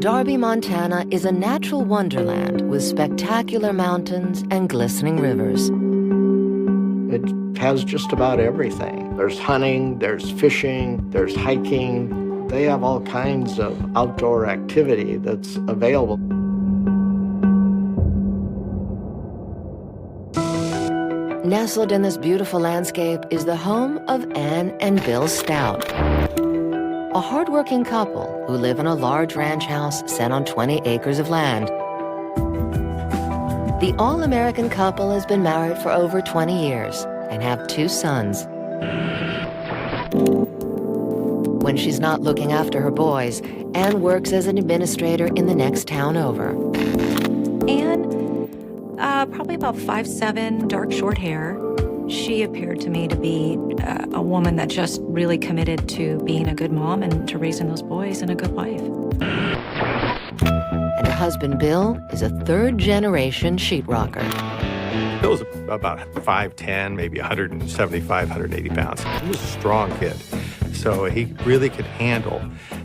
Darby, Montana is a natural wonderland with spectacular mountains and glistening rivers. It has just about everything. There's hunting, there's fishing, there's hiking. They have all kinds of outdoor activity that's available. Nestled in this beautiful landscape is the home of Ann and Bill Stout, a hardworking couple who live in a large ranch house set on 20 acres of land. The all-American couple has been married for over 20 years and have 2 sons. When she's not looking after her boys, Ann works as an administrator in the next town over. Ann, probably about 5'7", dark short hair. She appeared to me to be a woman that just really committed to being a good mom and to raising those boys and a good wife. And her husband, Bill, is a third-generation sheetrocker. Bill's about 5'10", maybe 175, 180 pounds. He was a strong kid, so he really could handle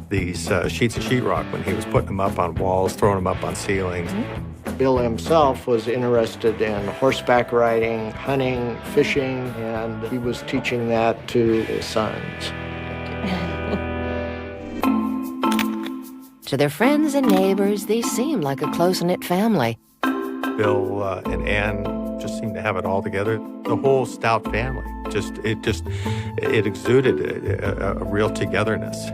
these sheets of sheetrock when he was putting them up on walls, throwing them up on ceilings. Bill himself was interested in horseback riding, hunting, fishing, and he was teaching that to his sons. To their friends and neighbors, they seem like a close-knit family. Bill and Ann just seemed to have it all together. The whole Stout family, it exuded a real togetherness.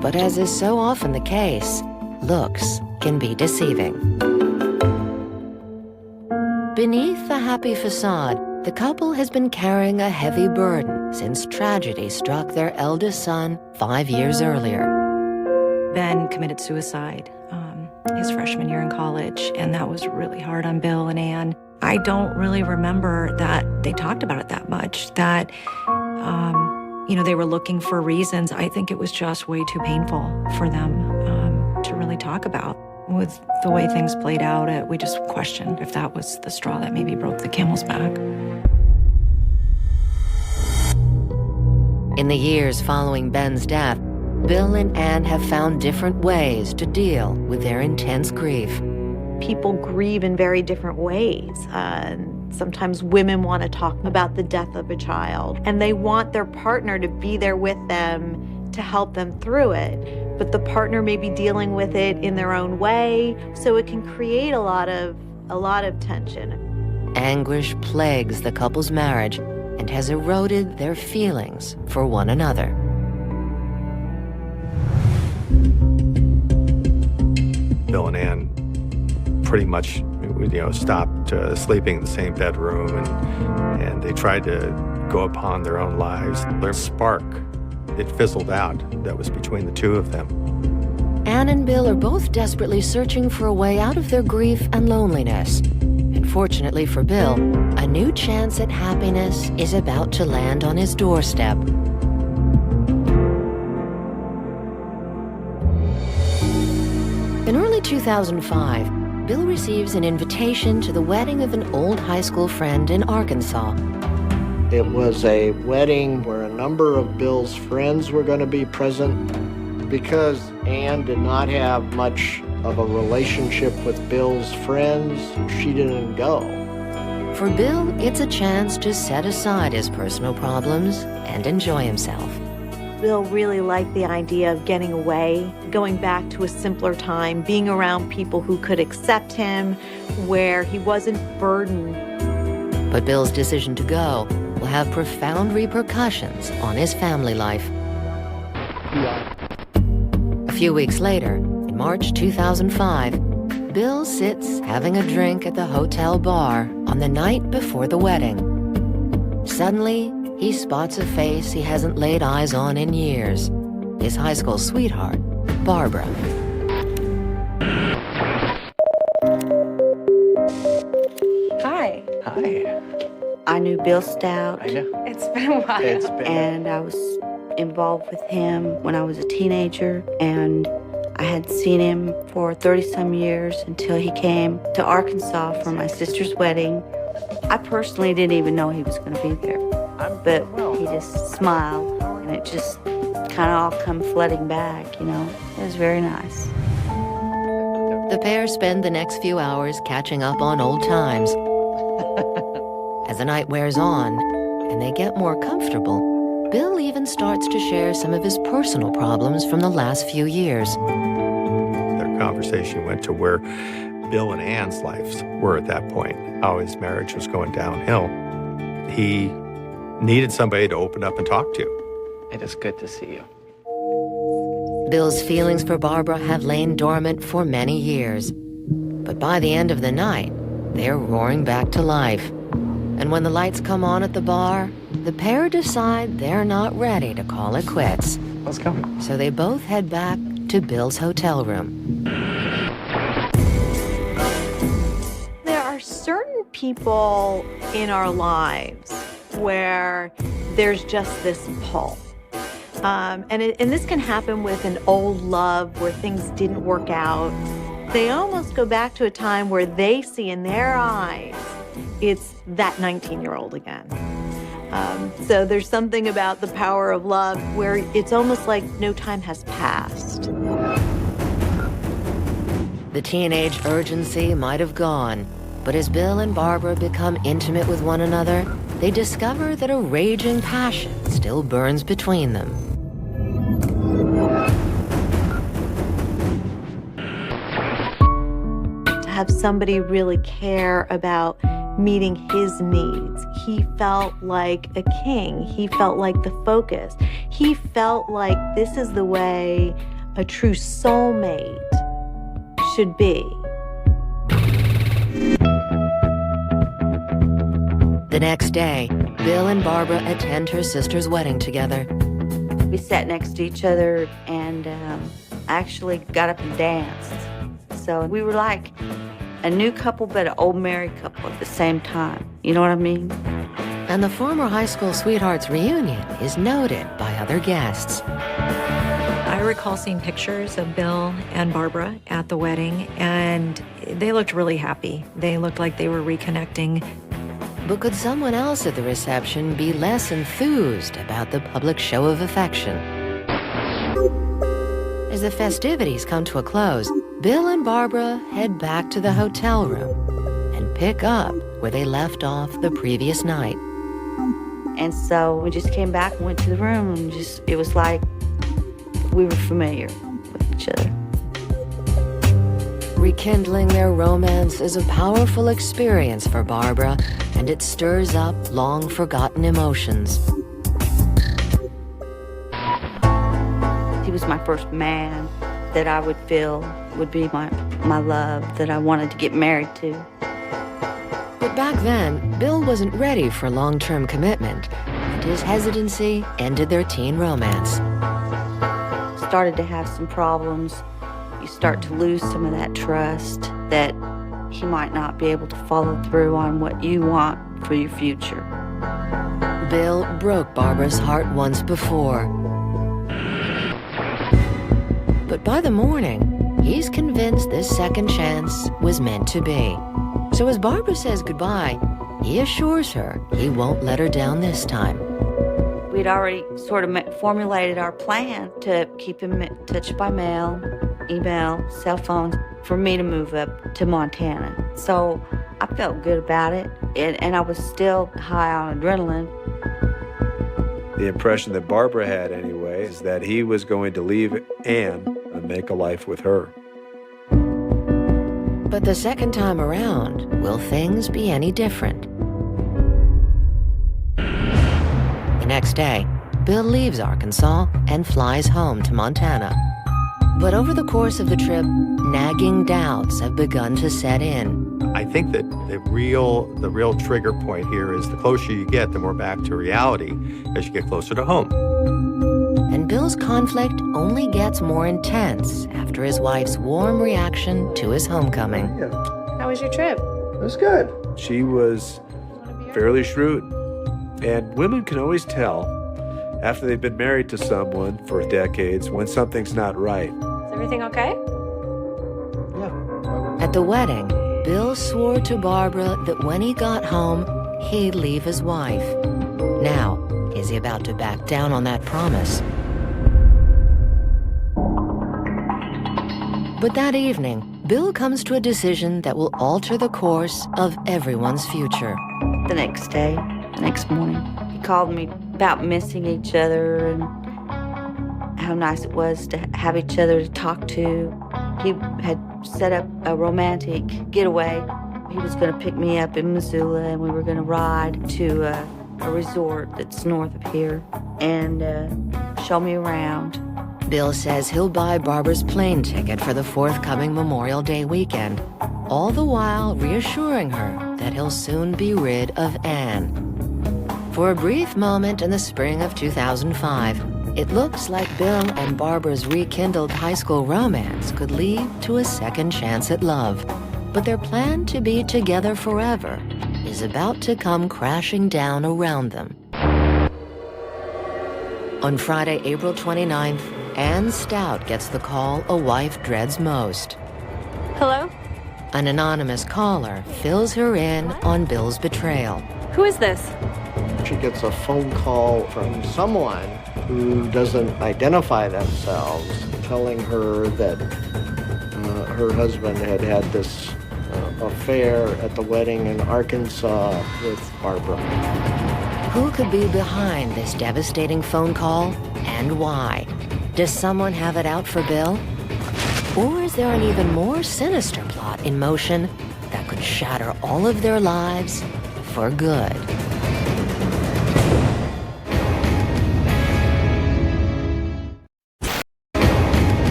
But as is so often the case, looks can be deceiving. Beneath the happy facade, the couple has been carrying a heavy burden since tragedy struck their eldest son 5 years earlier. Ben committed suicide his freshman year in college, and that was really hard on Bill and Ann. I don't really remember that they talked about it that much, that, they were looking for reasons. I think it was just way too painful for them to really talk about. With the way things played out, we just questioned if that was the straw that maybe broke the camel's back. In the years following Ben's death, Bill and Ann have found different ways to deal with their intense grief. People grieve in very different ways. Sometimes women want to talk about the death of a child, and they want their partner to be there with them to help them through it. But the partner may be dealing with it in their own way, so it can create a lot of tension. Anguish plagues the couple's marriage and has eroded their feelings for one another. Bill and Ann pretty much, stopped sleeping in the same bedroom, and they tried to go upon their own lives. Their spark, it fizzled out, that was between the two of them. Ann and Bill are both desperately searching for a way out of their grief and loneliness. And fortunately for Bill, a new chance at happiness is about to land on his doorstep. In early 2005, Bill receives an invitation to the wedding of an old high school friend in Arkansas. It was a wedding where a number of Bill's friends were going to be present. Because Ann did not have much of a relationship with Bill's friends, she didn't go. For Bill, it's a chance to set aside his personal problems and enjoy himself. Bill really liked the idea of getting away, going back to a simpler time, being around people who could accept him, where he wasn't burdened. But Bill's decision to go will have profound repercussions on his family life. A few weeks later, in March 2005, Bill sits having a drink at the hotel bar on the night before the wedding. Suddenly, he spots a face he hasn't laid eyes on in years. His high school sweetheart, Barbara. Hi. Hi. I knew Bill Stout. I know. It's been a while. And I was involved with him when I was a teenager, and I had seen him for 30-some years until he came to Arkansas for my sister's wedding. I personally didn't even know he was going to be there, but he just smiled, and it just kind of all come flooding back, It was very nice. The pair spend the next few hours catching up on old times. As the night wears on and they get more comfortable, Bill even starts to share some of his personal problems from the last few years. Their conversation went to where Bill and Ann's lives were at that point, how his marriage was going downhill. He needed somebody to open up and talk to. It is good to see you. Bill's feelings for Barbara have lain dormant for many years. But by the end of the night, they're roaring back to life. And when the lights come on at the bar, the pair decide they're not ready to call it quits. Let's go. So they both head back to Bill's hotel room. There are certain people in our lives where there's just this pull. And this can happen with an old love where things didn't work out. They almost go back to a time where they see in their eyes it's that 19-year-old again. So there's something about the power of love where it's almost like no time has passed. The teenage urgency might have gone, but as Bill and Barbara become intimate with one another, they discover that a raging passion still burns between them. To have somebody really care about meeting his needs. He felt like a king. He felt like the focus. He felt like this is the way a true soulmate should be. The next day, Bill and Barbara attend her sister's wedding together. We sat next to each other and actually got up and danced. So we were like a new couple, but an old married couple at the same time. You know what I mean? And the former high school sweethearts reunion is noted by other guests. I recall seeing pictures of Bill and Barbara at the wedding, and they looked really happy. They looked like they were reconnecting. But could someone else at the reception be less enthused about the public show of affection? As the festivities come to a close, Bill and Barbara head back to the hotel room and pick up where they left off the previous night. And so we just came back and went to the room, and it was like we were familiar with each other. Rekindling their romance is a powerful experience for Barbara, and it stirs up long-forgotten emotions. He was my first man that I would feel would be my love that I wanted to get married to. But back then, Bill wasn't ready for long-term commitment, and his hesitancy ended their teen romance. Started to have some problems. You start to lose some of that trust that he might not be able to follow through on what you want for your future. Bill broke Barbara's heart once before. But by the morning, he's convinced this second chance was meant to be. So as Barbara says goodbye, he assures her he won't let her down this time. We'd already sort of formulated our plan to keep him in touch by mail, email, cell phone, for me to move up to Montana. So I felt good about it, and I was still high on adrenaline. The impression that Barbara had, anyway, is that he was going to leave Ann and make a life with her. But the second time around, will things be any different? The next day, Bill leaves Arkansas and flies home to Montana. But over the course of the trip, nagging doubts have begun to set in. I think that the real trigger point here is the closer you get, the more back to reality as you get closer to home. And Bill's conflict only gets more intense after his wife's warm reaction to his homecoming. How was your trip? It was good. She was fairly shrewd. And women can always tell, after they've been married to someone for decades, when something's not right. Is everything okay? At the wedding, Bill swore to Barbara that when he got home, he'd leave his wife. Now, is he about to back down on that promise? But that evening, Bill comes to a decision that will alter the course of everyone's future. The next day, the next morning, he called me about missing each other and how nice it was to have each other to talk to. He had set up a romantic getaway. He was going to pick me up in Missoula, and we were going to ride to a resort that's north of here and show me around. Bill says he'll buy Barbara's plane ticket for the forthcoming Memorial Day weekend, all the while reassuring her that he'll soon be rid of Anne. For a brief moment in the spring of 2005, it looks like Bill and Barbara's rekindled high school romance could lead to a second chance at love. But their plan to be together forever is about to come crashing down around them. On Friday, April 29th, Anne Stout gets the call a wife dreads most. Hello? An anonymous caller fills her in on Bill's betrayal. Who is this? She gets a phone call from someone who doesn't identify themselves, telling her that her husband had had this affair at the wedding in Arkansas with Barbara. Who could be behind this devastating phone call and why? Does someone have it out for Bill? Or is there an even more sinister plot in motion that could shatter all of their lives for good?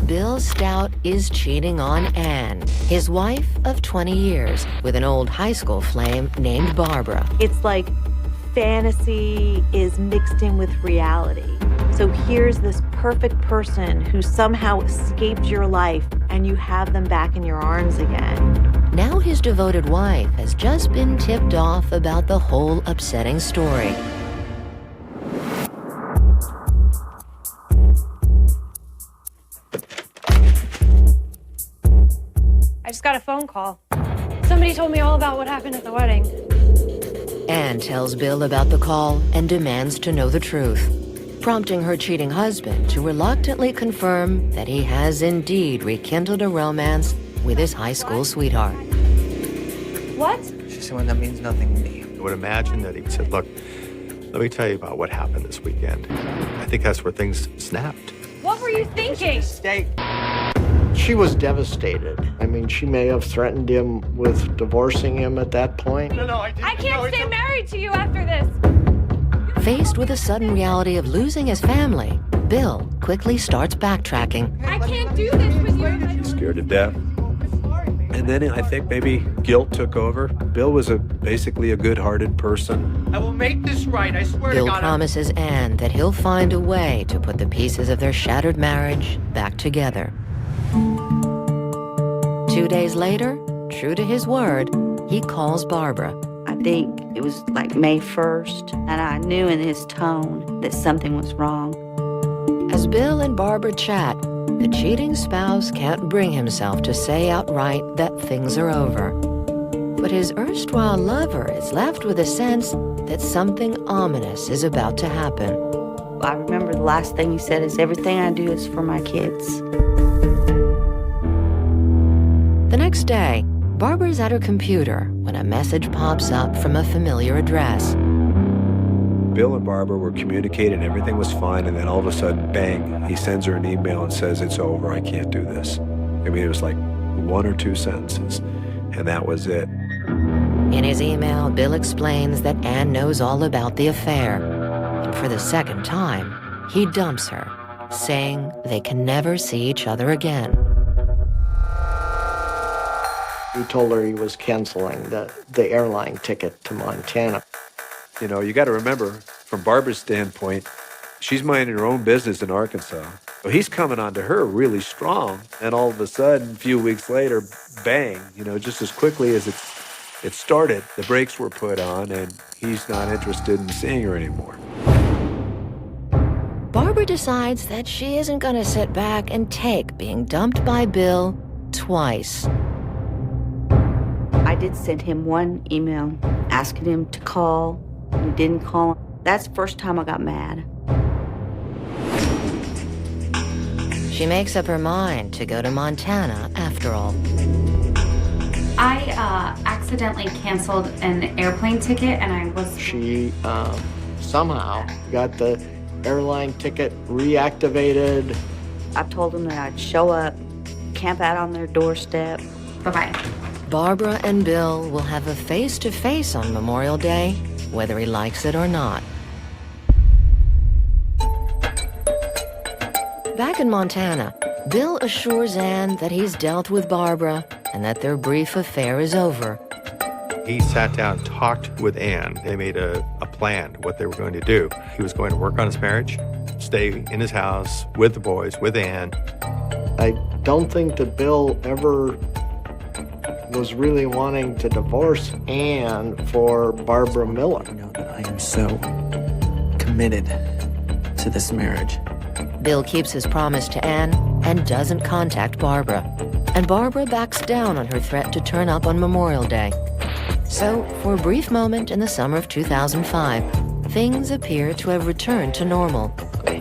Bill Stout is cheating on Anne, his wife of 20 years, with an old high school flame named Barbara. It's like fantasy is mixed in with reality. So here's this perfect person who somehow escaped your life, and you have them back in your arms again. Now his devoted wife has just been tipped off about the whole upsetting story. I just got a phone call. Somebody told me all about what happened at the wedding. Anne tells Bill about the call and demands to know the truth, prompting her cheating husband to reluctantly confirm that he has indeed rekindled a romance with his high school sweetheart. What? She's someone that means nothing to me. I would imagine that he said, look, let me tell you about what happened this weekend. I think that's where things snapped. What were you thinking? Stay. She was devastated. I mean, she may have threatened him with divorcing him at that point. No, I didn't. I can't stay married to you after this. Faced with the sudden reality of losing his family, Bill quickly starts backtracking. I can't do this with you. Scared to death. And then I think maybe guilt took over. Bill was basically a good-hearted person. I will make this right, I swear Bill to God. promises Anne that he'll find a way to put the pieces of their shattered marriage back together. 2 days later, true to his word, he calls Barbara. I think it was like May 1st, and I knew in his tone that something was wrong. As Bill and Barbara chat, the cheating spouse can't bring himself to say outright that things are over. But his erstwhile lover is left with a sense that something ominous is about to happen. I remember the last thing he said is, everything I do is for my kids. The next day, Barbara's at her computer when a message pops up from a familiar address. Bill and Barbara were communicating, everything was fine, and then all of a sudden, bang, he sends her an email and says, it's over, I can't do this. I mean, it was like 1 or 2 sentences, and that was it. In his email, Bill explains that Anne knows all about the affair, and for the second time, he dumps her, saying they can never see each other again. He told her he was canceling the airline ticket to Montana. You know, you got to remember, from Barbara's standpoint, she's minding her own business in Arkansas. So he's coming on to her really strong, and all of a sudden, a few weeks later, bang, you know, just as quickly as it started, the brakes were put on, and he's not interested in seeing her anymore. Barbara decides that she isn't going to sit back and take being dumped by Bill twice. I did send him one email asking him to call. He didn't call. That's the first time I got mad. She makes up her mind to go to Montana after all. I accidentally canceled an airplane ticket and I was... She somehow got the airline ticket reactivated. I told them that I'd show up, camp out on their doorstep. Bye-bye. Barbara and Bill will have a face-to-face on Memorial Day, whether he likes it or not. Back in Montana, Bill assures Ann that he's dealt with Barbara and that their brief affair is over. He sat down and talked with Ann. They made a plan, what they were going to do. He was going to work on his marriage, stay in his house with the boys, with Ann. I don't think that Bill ever was really wanting to divorce Ann for Barbara Miller. You know that I am so committed to this marriage. Bill keeps his promise to Ann and doesn't contact Barbara. And Barbara backs down on her threat to turn up on Memorial Day. So, for a brief moment in the summer of 2005, things appear to have returned to normal.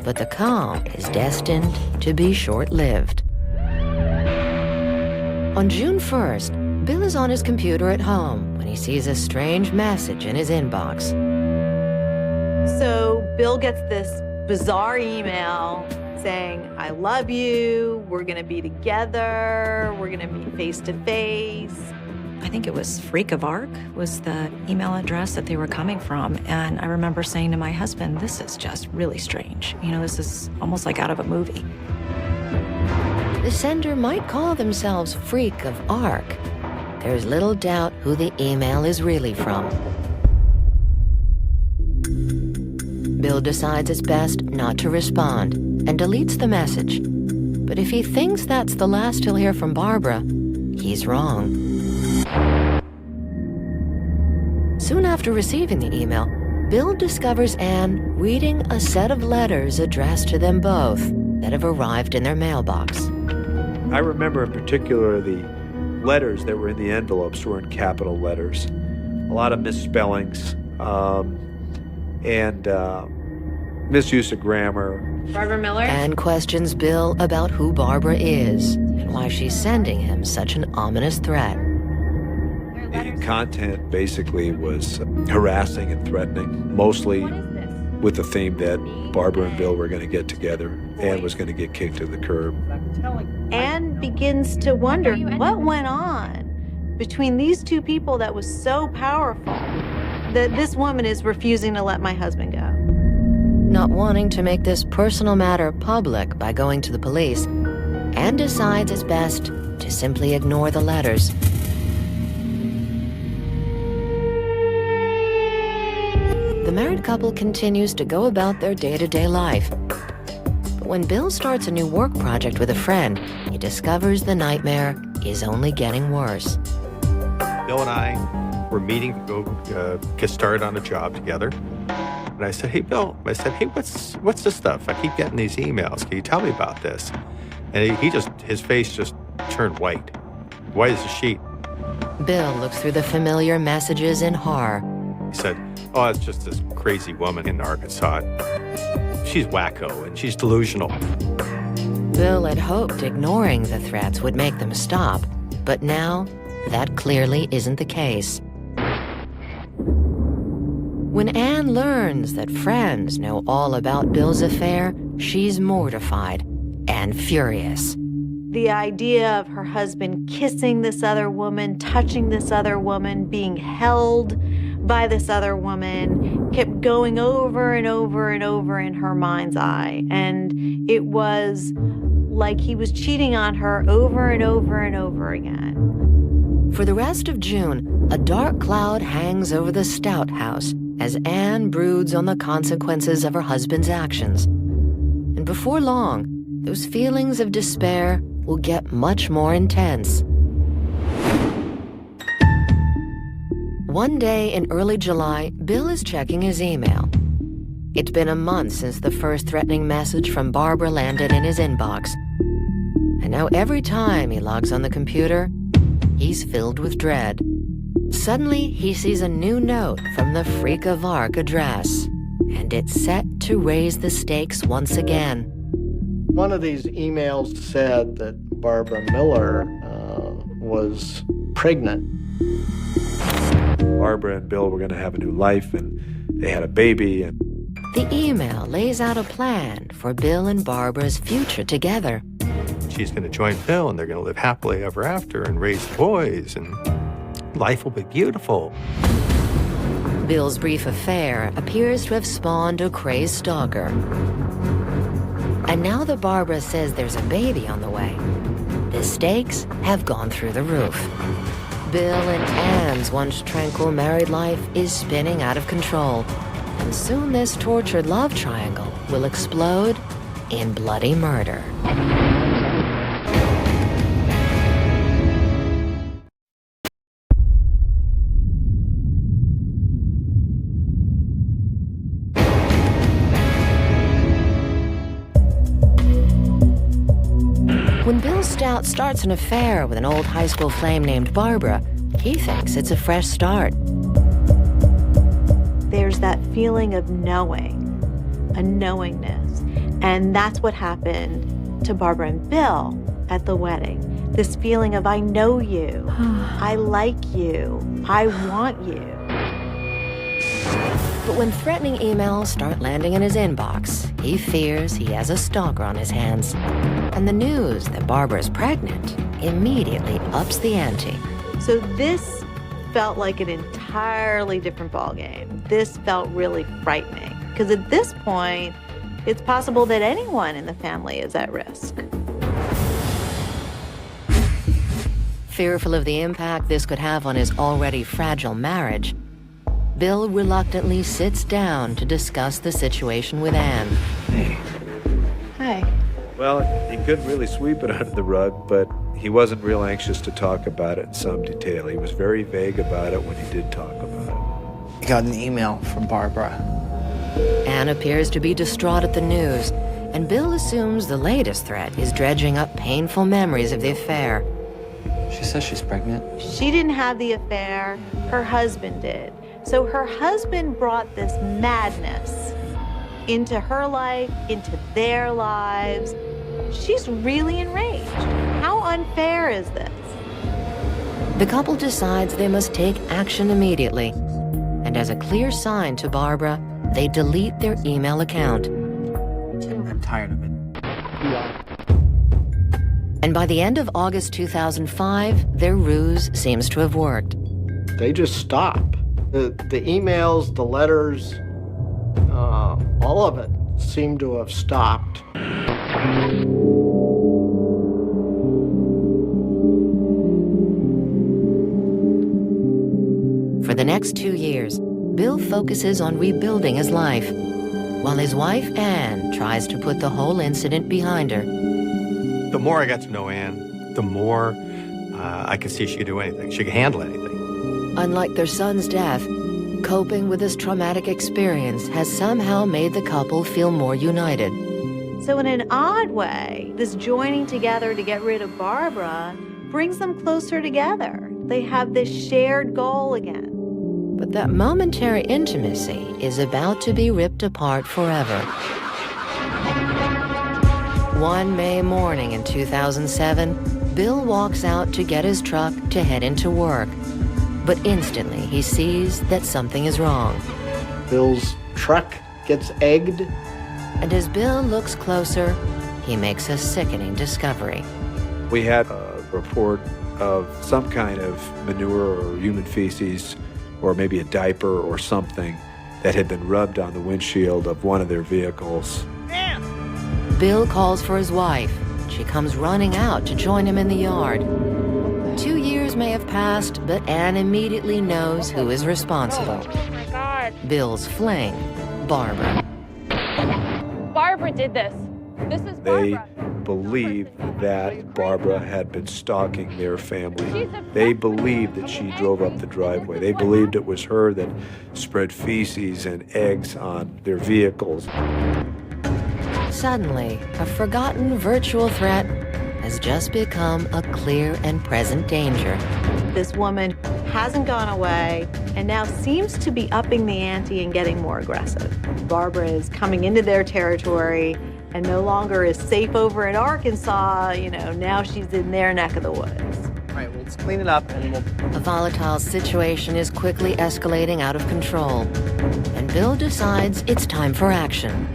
But the calm is destined to be short-lived. On June 1st, Bill is on his computer at home when he sees a strange message in his inbox. So Bill gets this bizarre email saying, I love you, we're gonna be together, we're gonna meet face to face. I think it was Freak of Arc was the email address that they were coming from. And I remember saying to my husband, this is just really strange. You know, this is almost like out of a movie. The sender might call themselves Freak of Arc. There's little doubt who the email is really from. Bill decides it's best not to respond and deletes the message. But if he thinks that's the last he'll hear from Barbara, he's wrong. Soon after receiving the email, Bill discovers Ann reading a set of letters addressed to them both that have arrived in their mailbox. I remember in particular the letters that were in the envelopes were in capital letters. A lot of misspellings and misuse of grammar. Barbara Miller? Ann questions Bill about who Barbara is and why she's sending him such an ominous threat. The content basically was harassing and threatening, mostly with the theme that Barbara and Bill were going to get together. Ann was going to get kicked to the curb. Ann begins to wonder what went on between these two people that was so powerful that this woman is refusing to let my husband go. Not wanting to make this personal matter public by going to the police, Ann decides it's best to simply ignore the letters. The married couple continues to go about their day-to-day life. But when Bill starts a new work project with a friend, he discovers the nightmare is only getting worse. Bill and I were meeting to go get started on a job together. And I said, hey, Bill, what's this stuff? I keep getting these emails. Can you tell me about this? And his face just turned white as a sheet. Bill looks through the familiar messages in horror. He said, oh, it's just this crazy woman in Arkansas. She's wacko and she's delusional. Bill had hoped ignoring the threats would make them stop, but now that clearly isn't the case. When Ann learns that friends know all about Bill's affair, she's mortified and furious. The idea of her husband kissing this other woman, touching this other woman, being held by this other woman kept going over and over and over in her mind's eye. And it was like he was cheating on her over and over and over again. For the rest of June, a dark cloud hangs over the Stout house as Ann broods on the consequences of her husband's actions. And before long, those feelings of despair will get much more intense. One day in early July, Bill is checking his email. It's been a month since the first threatening message from Barbara landed in his inbox. And now every time he logs on the computer, he's filled with dread. Suddenly, he sees a new note from the Freak of Arc address, and it's set to raise the stakes once again. One of these emails said that Barbara Miller was pregnant. Barbara and Bill were going to have a new life, and they had a baby. And The email lays out a plan for Bill and Barbara's future together. She's going to join Bill, and they're going to live happily ever after and raise boys, and life will be beautiful. Bill's brief affair appears to have spawned a crazed stalker. And now that Barbara says there's a baby on the way, the stakes have gone through the roof. Bill and Ann's once tranquil married life is spinning out of control. And soon this tortured love triangle will explode in bloody murder. When Bill Stout starts an affair with an old high school flame named Barbara, he thinks it's a fresh start. There's that feeling of knowing, a knowingness. And that's what happened to Barbara and Bill at the wedding. This feeling of, I know you, I like you, I want you. But when threatening emails start landing in his inbox, he fears he has a stalker on his hands. And the news that Barbara's pregnant immediately ups the ante. So this felt like an entirely different ballgame. This felt really frightening. Because at this point, it's possible that anyone in the family is at risk. Fearful of the impact this could have on his already fragile marriage, Bill reluctantly sits down to discuss the situation with Ann. Hey. Hi. well, he couldn't really sweep it under the rug, but he wasn't real anxious to talk about it in some detail. He was very vague about it when he did talk about it. I got an email from Barbara. Ann appears to be distraught at the news, and Bill assumes the latest threat is dredging up painful memories of the affair. She says she's pregnant. She didn't have the affair, her husband did. So her husband brought this madness into her life, into their lives. She's really enraged. How unfair is this? The couple decides they must take action immediately, and as a clear sign to Barbara, they delete their email account. I'm tired of it. And by the end of August 2005, their ruse seems to have worked. They just stop. The emails, the letters, all of it seemed to have stopped. For the next 2 years, Bill focuses on rebuilding his life, while his wife, Ann, tries to put the whole incident behind her. The more I got to know Ann, the more I could see she could do anything. She could handle anything. Unlike their son's death, coping with this traumatic experience has somehow made the couple feel more united. So in an odd way, this joining together to get rid of Barbara brings them closer together. They have this shared goal again. But that momentary intimacy is about to be ripped apart forever. One May morning in 2007, Bill walks out to get his truck to head into work. But instantly he sees that something is wrong. Bill's truck gets egged. And as Bill looks closer, he makes a sickening discovery. We had a report of some kind of manure or human feces, or maybe a diaper or something that had been rubbed on the windshield of one of their vehicles. Bill calls for his wife. She comes running out to join him in the yard. 2 years may have passed, but Ann immediately knows who is responsible. Oh my God. Bill's fling, Barbara. Barbara did this. This is They Barbara. believed that Barbara had been stalking their family. They believed that she drove up the driveway. They believed it was her that spread feces and eggs on their vehicles. Suddenly, a forgotten virtual threat has just become a clear and present danger. This woman hasn't gone away and now seems to be upping the ante and getting more aggressive. Barbara is coming into their territory and no longer is safe over in Arkansas, now she's in their neck of the woods. All right, well, let's clean it up and we'll... A volatile situation is quickly escalating out of control, and Bill decides it's time for action.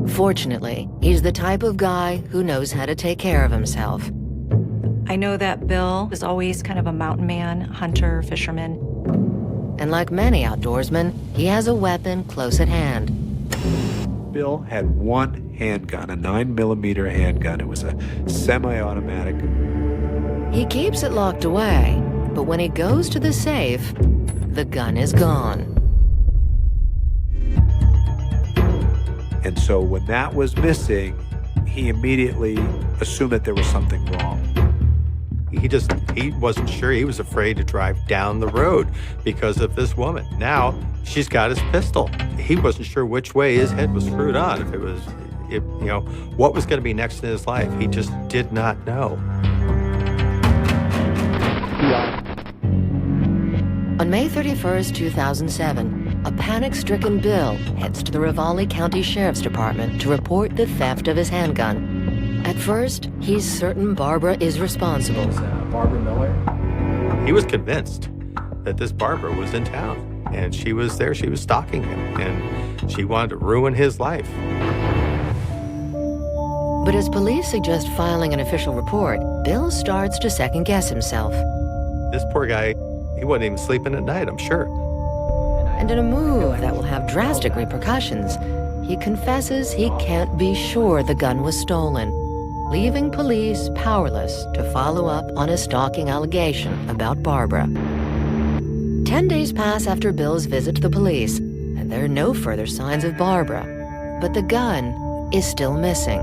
Fortunately, he's the type of guy who knows how to take care of himself. I know that Bill is always kind of a mountain man, hunter, fisherman. And like many outdoorsmen, he has a weapon close at hand. Bill had one handgun, a 9mm handgun. It was a semi-automatic. He keeps it locked away, but when he goes to the safe, the gun is gone. And so when that was missing, he immediately assumed that there was something wrong. He wasn't sure. He was afraid to drive down the road because of this woman. Now she's got his pistol. He wasn't sure which way his head was screwed on. What was going to be next in his life. He just did not know. On May 31st, 2007, a panic-stricken Bill heads to the Ravalli County Sheriff's Department to report the theft of his handgun. At first, he's certain Barbara is responsible. Barbara Miller? He was convinced that this Barbara was in town, and she was there. She was stalking him, and she wanted to ruin his life. But as police suggest filing an official report, Bill starts to second-guess himself. This poor guy, he wasn't even sleeping at night, I'm sure. And in a move that will have drastic repercussions, he confesses he can't be sure the gun was stolen, leaving police powerless to follow up on a stalking allegation about Barbara. 10 days pass after Bill's visit to the police, and there are no further signs of Barbara. But the gun is still missing.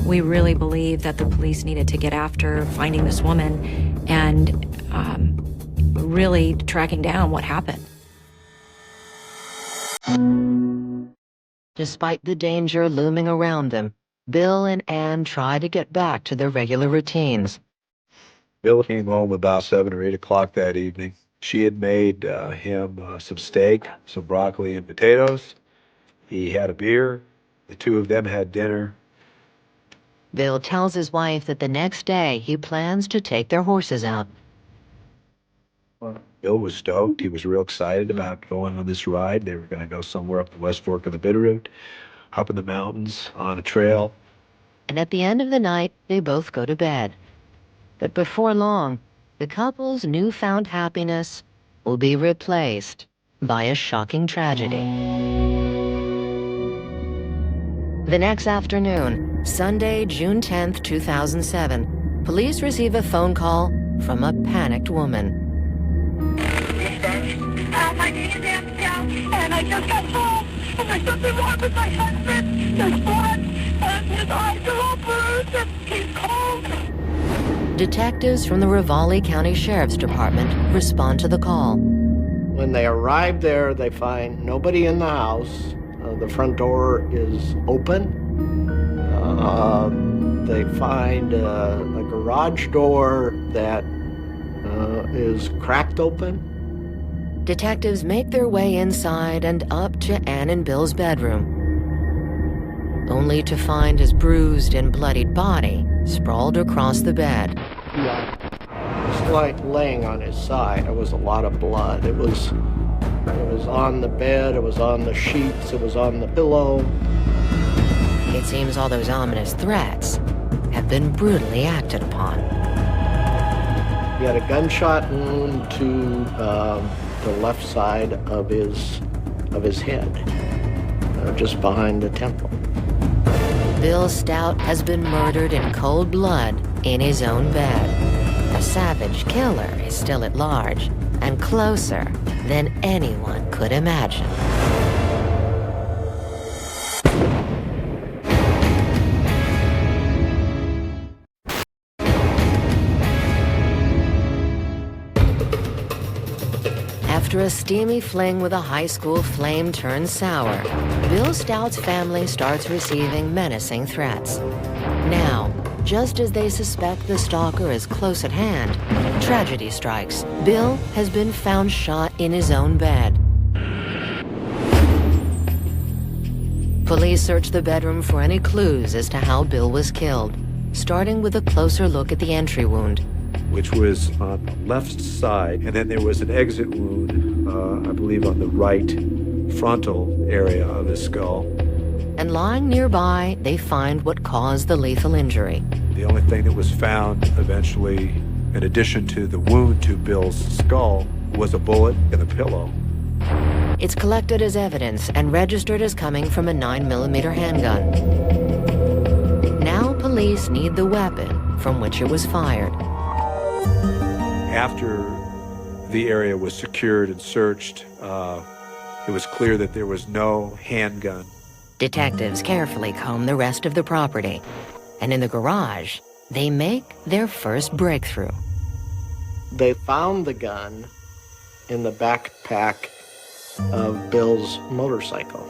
We really believe that the police needed to get after finding this woman and really tracking down what happened. Despite the danger looming around them, Bill and Ann try to get back to their regular routines. Bill came home about 7 or 8 o'clock that evening. She had made him some steak, some broccoli and potatoes. He had a beer. The two of them had dinner. Bill tells his wife that the next day he plans to take their horses out. Bill was stoked. He was real excited about going on this ride. They were going to go somewhere up the West Fork of the Bitterroot, up in the mountains on a trail. And at the end of the night, they both go to bed. But before long, the couple's newfound happiness will be replaced by a shocking tragedy. The next afternoon, Sunday, June 10th, 2007, police receive a phone call from a panicked woman. My name is Ann, and I just got home, and there's something wrong with my husband. There's blood, and his eyes are all bruised, and he's cold. Detectives from the Ravalli County Sheriff's Department respond to the call. When they arrive there, they find nobody in the house. The front door is open. They find a garage door that is cracked open. Detectives make their way inside and up to Ann and Bill's bedroom, only to find his bruised and bloodied body sprawled across the bed. It's like laying on his side. There was a lot of blood. It was on the bed, it was on the sheets, it was on the pillow. It seems all those ominous threats have been brutally acted upon. He had a gunshot wound to the left side of his head, just behind the temple. Bill Stout has been murdered in cold blood in his own bed. A savage killer is still at large and closer than anyone could imagine. After a steamy fling with a high school flame turns sour, Bill Stout's family starts receiving menacing threats. Now, Just as they suspect the stalker is close at hand, tragedy strikes. Bill has been found shot in his own bed. Police search the bedroom for any clues as to how Bill was killed, starting with a closer look at the entry wound. Which was on the left side, and then there was an exit wound, I believe on the right frontal area of his skull. And lying nearby, they find what caused the lethal injury. The only thing that was found eventually, in addition to the wound to Bill's skull, was a bullet and a pillow. It's collected as evidence and registered as coming from a 9mm handgun. Now police need the weapon from which it was fired. After the area was secured and searched, it was clear that there was no handgun. Detectives carefully comb the rest of the property, and in the garage, they make their first breakthrough. They found the gun in the backpack of Bill's motorcycle.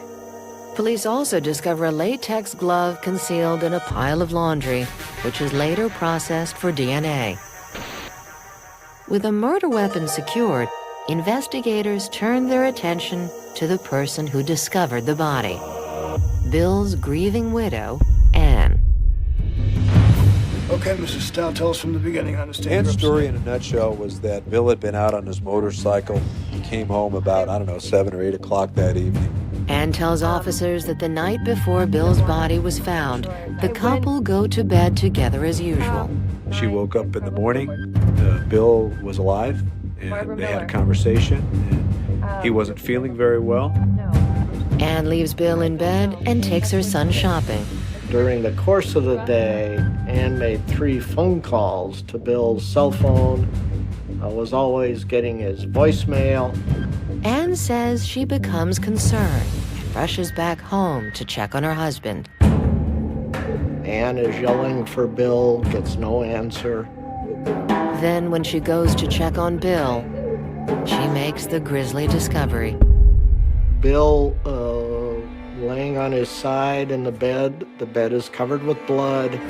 Police also discover a latex glove concealed in a pile of laundry, which is later processed for DNA. With a murder weapon secured, investigators turn their attention to the person who discovered the body. Bill's grieving widow, Anne. Okay, Mrs. Stout, tell us from the beginning. I understand. Anne's story in a nutshell was that Bill had been out on his motorcycle. He came home about, 7 or 8 o'clock that evening. Anne tells officers that the night before Bill's body was found, the couple go to bed together as usual. She woke up in the morning. Bill was alive, and they had a conversation. And he wasn't feeling very well. Anne leaves Bill in bed and takes her son shopping. During the course of the day, Anne made 3 phone calls to Bill's cell phone. Was always getting his voicemail. Anne says she becomes concerned and rushes back home to check on her husband. Anne is yelling for Bill, gets no answer. Then when she goes to check on Bill, she makes the grisly discovery. Bill laying on his side in the bed. The bed is covered with blood.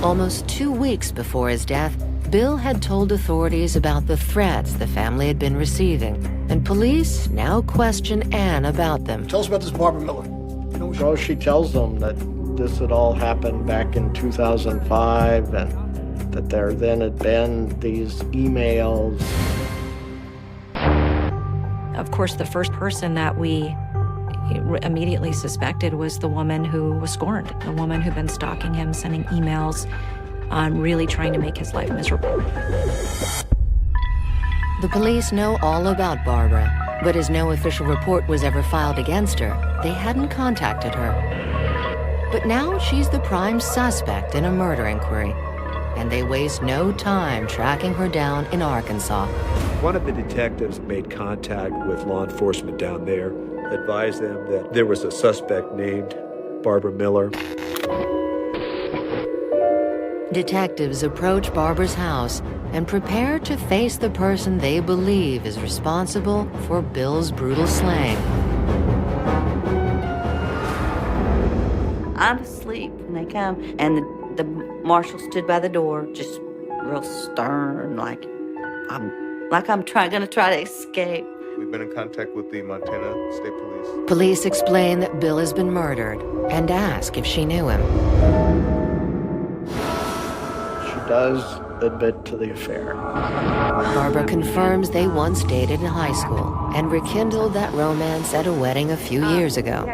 Almost 2 weeks before his death, Bill had told authorities about the threats the family had been receiving, and police now question Anne about them. Tell us about this Barbara Miller. So she tells them that this had all happened back in 2005 and that there then had been these emails. Of course, the first person that we immediately suspected was the woman who was scorned, the woman who'd been stalking him, sending emails, really trying to make his life miserable. The police know all about Barbara, but as no official report was ever filed against her, they hadn't contacted her. But now she's the prime suspect in a murder inquiry, and they waste no time tracking her down in Arkansas. One of the detectives made contact with law enforcement down there, advised them that there was a suspect named Barbara Miller. Detectives approach Barbara's house and prepare to face the person they believe is responsible for Bill's brutal slaying. I'm asleep when they come, and the marshal stood by the door, just real stern, like I'm gonna try to escape. We've been in contact with the Montana State Police. Police explain that Bill has been murdered and ask if she knew him. She does admit to the affair. Barbara confirms they once dated in high school and rekindled that romance at a wedding a few years ago.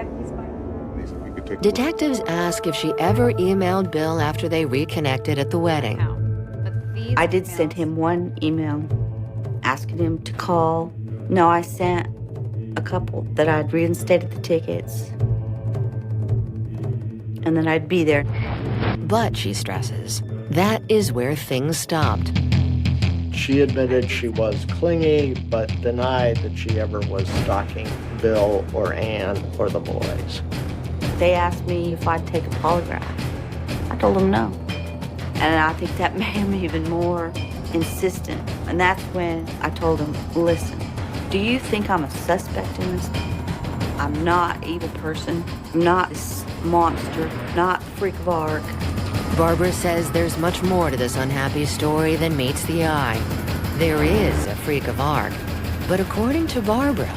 Detectives ask if she ever emailed Bill after they reconnected at the wedding. I did send him one email asking him to call. No, I sent a couple that I'd reinstated the tickets and then I'd be there. But, she stresses, that is where things stopped. She admitted she was clingy, but denied that she ever was stalking Bill or Anne or the boys. They asked me if I'd take a polygraph. I told them no. And I think that made them even more insistent. And that's when I told them, listen, do you think I'm a suspect in this? I'm not an evil person. I'm not this monster, not freak of arc. Barbara says there's much more to this unhappy story than meets the eye. There is a freak of arc, but according to Barbara,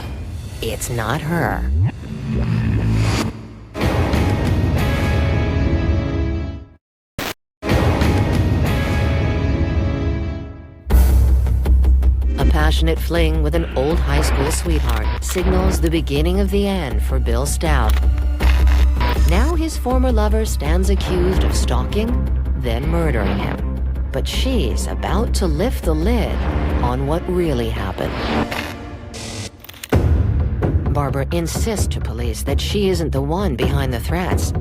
it's not her. A passionate fling with an old high school sweetheart signals the beginning of the end for Bill Stout. Now his former lover stands accused of stalking, then murdering him. But she's about to lift the lid on what really happened. Barbara insists to police that she isn't the one behind the threats.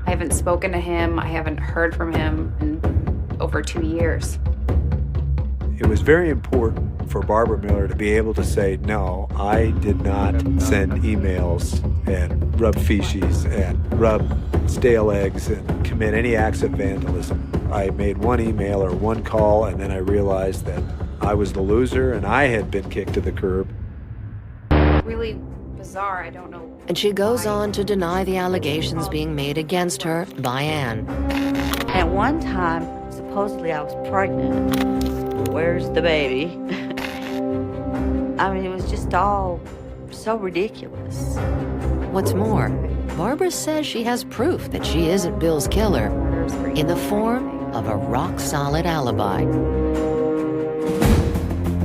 I haven't spoken to him. I haven't heard from him in over 2 years. It was very important for Barbara Miller to be able to say, no, I did not send emails and rub feces and rub stale eggs and commit any acts of vandalism. I made one email or one call, and then I realized that I was the loser and I had been kicked to the curb. Really bizarre, I don't know. And she goes on to deny the allegations being made against her by Ann. At one time, supposedly I was pregnant. Where's the baby? I mean, it was just all so ridiculous. What's more, Barbara says she has proof that she isn't Bill's killer in the form of a rock-solid alibi.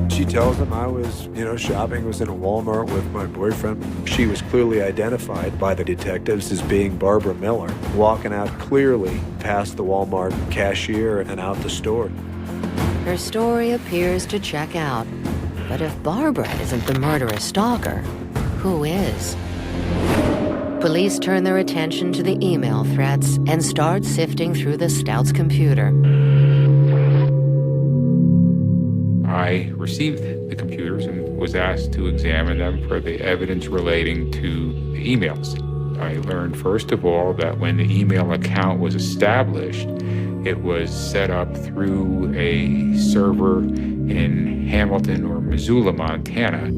She tells him I was, shopping, was in a Walmart with my boyfriend. She was clearly identified by the detectives as being Barbara Miller, walking out clearly past the Walmart cashier and out the store. Her story appears to check out. But if Barbara isn't the murderous stalker, who is? Police turn their attention to the email threats and start sifting through the Stout's computer. I received the computers and was asked to examine them for the evidence relating to the emails. I learned, first of all, that when the email account was established, it was set up through a server in Hamilton or Missoula, Montana.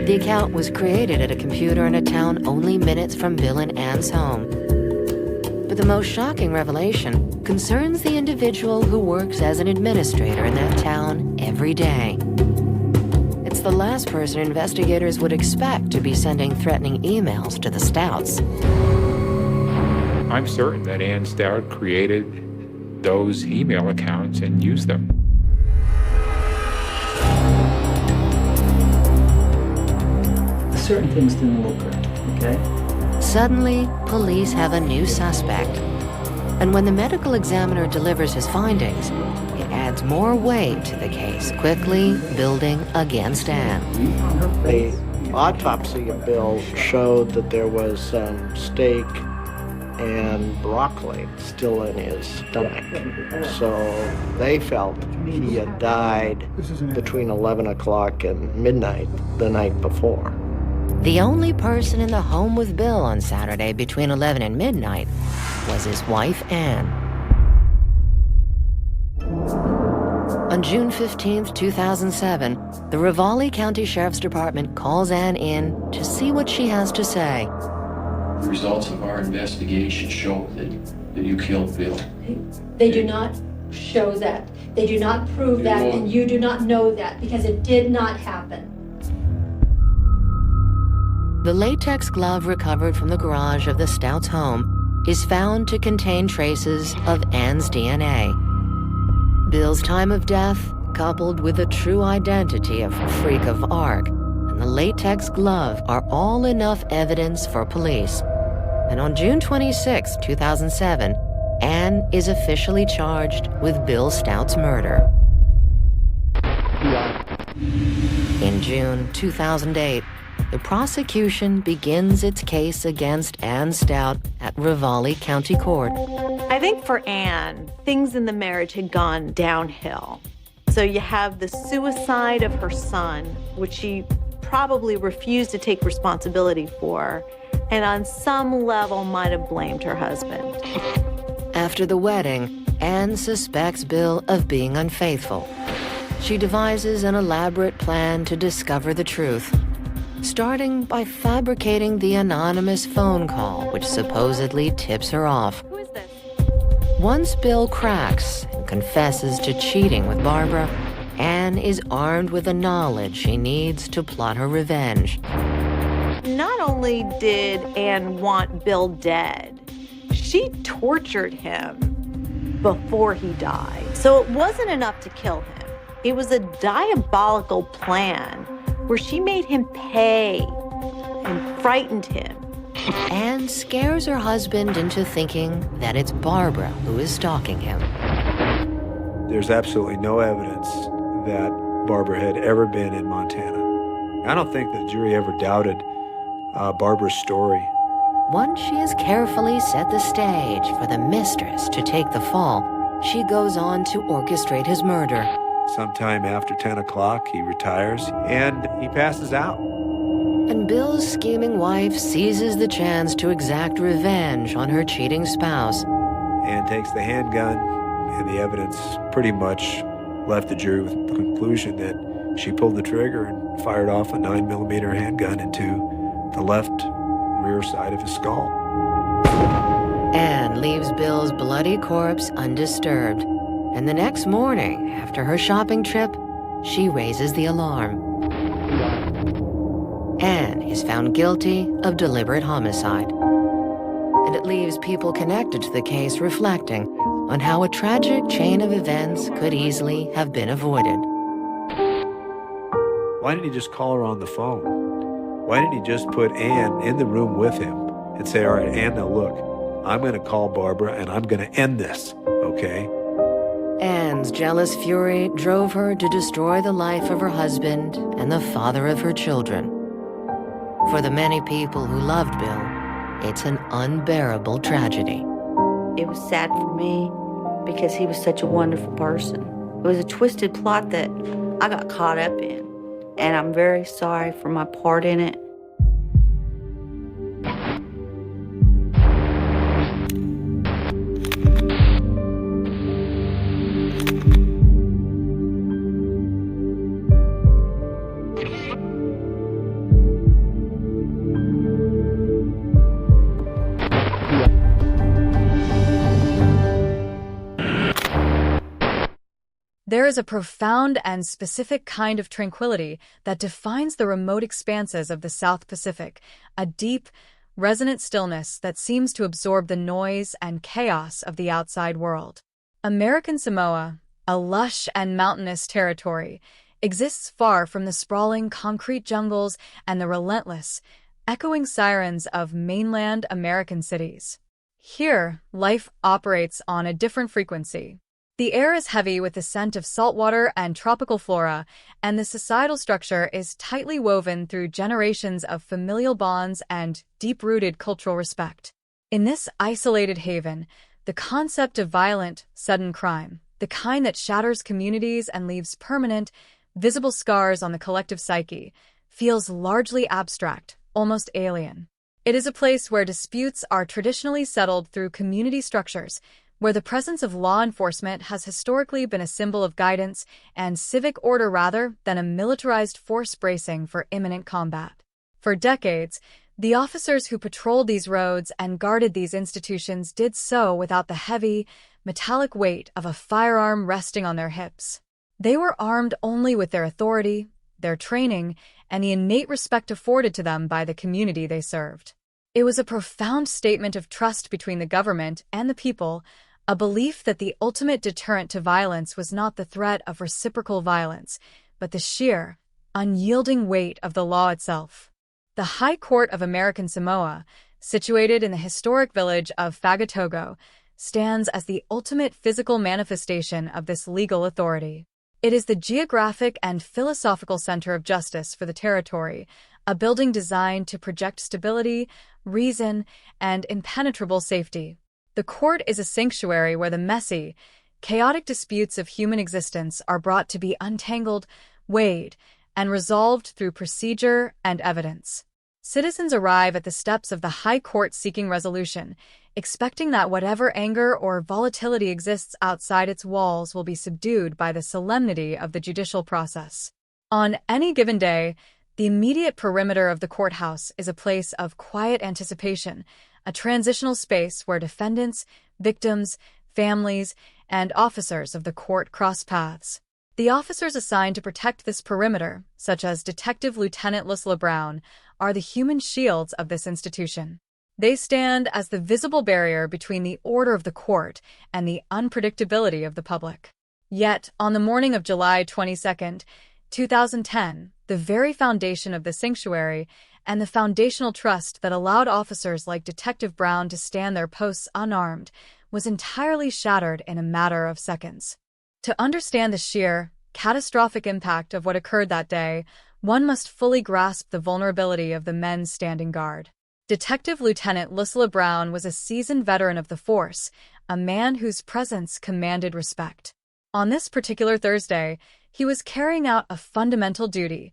The account was created at a computer in a town only minutes from Bill and Ann's home. But the most shocking revelation concerns the individual who works as an administrator in that town every day. It's the last person investigators would expect to be sending threatening emails to the Stouts. I'm certain that Ann Stout created those email accounts and used them. Certain things didn't look right, okay? Suddenly, police have a new suspect. And when the medical examiner delivers his findings, it adds more weight to the case, quickly building against Ann. The autopsy of Bill showed that there was steak and broccoli still in his stomach. So they felt he had died between 11 o'clock and midnight the night before. The only person in the home with Bill on Saturday between 11 and midnight was his wife, Ann. On June 15th, 2007, the Ravalli County Sheriff's Department calls Ann in to see what she has to say. The results of our investigation show that you killed Bill. They do not show that. They do not prove that, and you do not know that because it did not happen. The latex glove recovered from the garage of the Stouts' home is found to contain traces of Ann's DNA. Bill's time of death, coupled with the true identity of Freak of Arc, and the latex glove are all enough evidence for police. And on June 26, 2007, Ann is officially charged with Bill Stout's murder. In June 2008, the prosecution begins its case against Ann Stout at Ravalli County Court. I think for Ann, things in the marriage had gone downhill. So you have the suicide of her son, which she probably refused to take responsibility for, and on some level might have blamed her husband. After the wedding, Ann suspects Bill of being unfaithful. She devises an elaborate plan to discover the truth, starting by fabricating the anonymous phone call which supposedly tips her off. Who is this? Once Bill cracks and confesses to cheating with Barbara, Anne is armed with the knowledge she needs to plot her revenge. Not only did Anne want Bill dead, she tortured him before he died. So it wasn't enough to kill him. It was a diabolical plan where she made him pay and frightened him. Anne scares her husband into thinking that it's Barbara who is stalking him. There's absolutely no evidence that Barbara had ever been in Montana. I don't think the jury ever doubted Barbara's story. Once she has carefully set the stage for the mistress to take the fall, she goes on to orchestrate his murder. Sometime after 10 o'clock, he retires and he passes out. And Bill's scheming wife seizes the chance to exact revenge on her cheating spouse. Anne takes the handgun, and the evidence pretty much left the jury with the conclusion that she pulled the trigger and fired off a 9mm handgun into the left rear side of his skull. Anne leaves Bill's bloody corpse undisturbed, and the next morning, after her shopping trip, she raises the alarm. Anne is found guilty of deliberate homicide. And it leaves people connected to the case reflecting on how a tragic chain of events could easily have been avoided. Why didn't he just call her on the phone? Why didn't he just put Anne in the room with him and say, all right, Anne, now look, I'm going to call Barbara and I'm going to end this, okay? Anne's jealous fury drove her to destroy the life of her husband and the father of her children. For the many people who loved Bill, it's an unbearable tragedy. It was sad for me because he was such a wonderful person. It was a twisted plot that I got caught up in, and I'm very sorry for my part in it. There is a profound and specific kind of tranquility that defines the remote expanses of the South Pacific, a deep, resonant stillness that seems to absorb the noise and chaos of the outside world. American Samoa, a lush and mountainous territory, exists far from the sprawling concrete jungles and the relentless, echoing sirens of mainland American cities. Here, life operates on a different frequency. The air is heavy with the scent of saltwater and tropical flora, and the societal structure is tightly woven through generations of familial bonds and deep-rooted cultural respect. In this isolated haven, the concept of violent, sudden crime, the kind that shatters communities and leaves permanent, visible scars on the collective psyche, feels largely abstract, almost alien. It is a place where disputes are traditionally settled through community structures, where the presence of law enforcement has historically been a symbol of guidance and civic order rather than a militarized force bracing for imminent combat. For decades, the officers who patrolled these roads and guarded these institutions did so without the heavy, metallic weight of a firearm resting on their hips. They were armed only with their authority, their training, and the innate respect afforded to them by the community they served. It was a profound statement of trust between the government and the people, a belief that the ultimate deterrent to violence was not the threat of reciprocal violence, but the sheer, unyielding weight of the law itself. The High Court of American Samoa, situated in the historic village of Fagatogo, stands as the ultimate physical manifestation of this legal authority. It is the geographic and philosophical center of justice for the territory, a building designed to project stability, reason, and impenetrable safety. The court is a sanctuary where the messy, chaotic disputes of human existence are brought to be untangled, weighed, and resolved through procedure and evidence. Citizens arrive at the steps of the High Court seeking resolution, expecting that whatever anger or volatility exists outside its walls will be subdued by the solemnity of the judicial process. On any given day, the immediate perimeter of the courthouse is a place of quiet anticipation, a transitional space where defendants, victims, families, and officers of the court cross paths. The officers assigned to protect this perimeter, such as Detective Lieutenant Lucilla Brown, are the human shields of this institution. They stand as the visible barrier between the order of the court and the unpredictability of the public. Yet, on the morning of July 22, 2010, the very foundation of the sanctuary and the foundational trust that allowed officers like Detective Brown to stand their posts unarmed was entirely shattered in a matter of seconds. To understand the sheer, catastrophic impact of what occurred that day, one must fully grasp the vulnerability of the men standing guard. Detective Lieutenant Lucilla Brown was a seasoned veteran of the force, a man whose presence commanded respect. On this particular Thursday, he was carrying out a fundamental duty,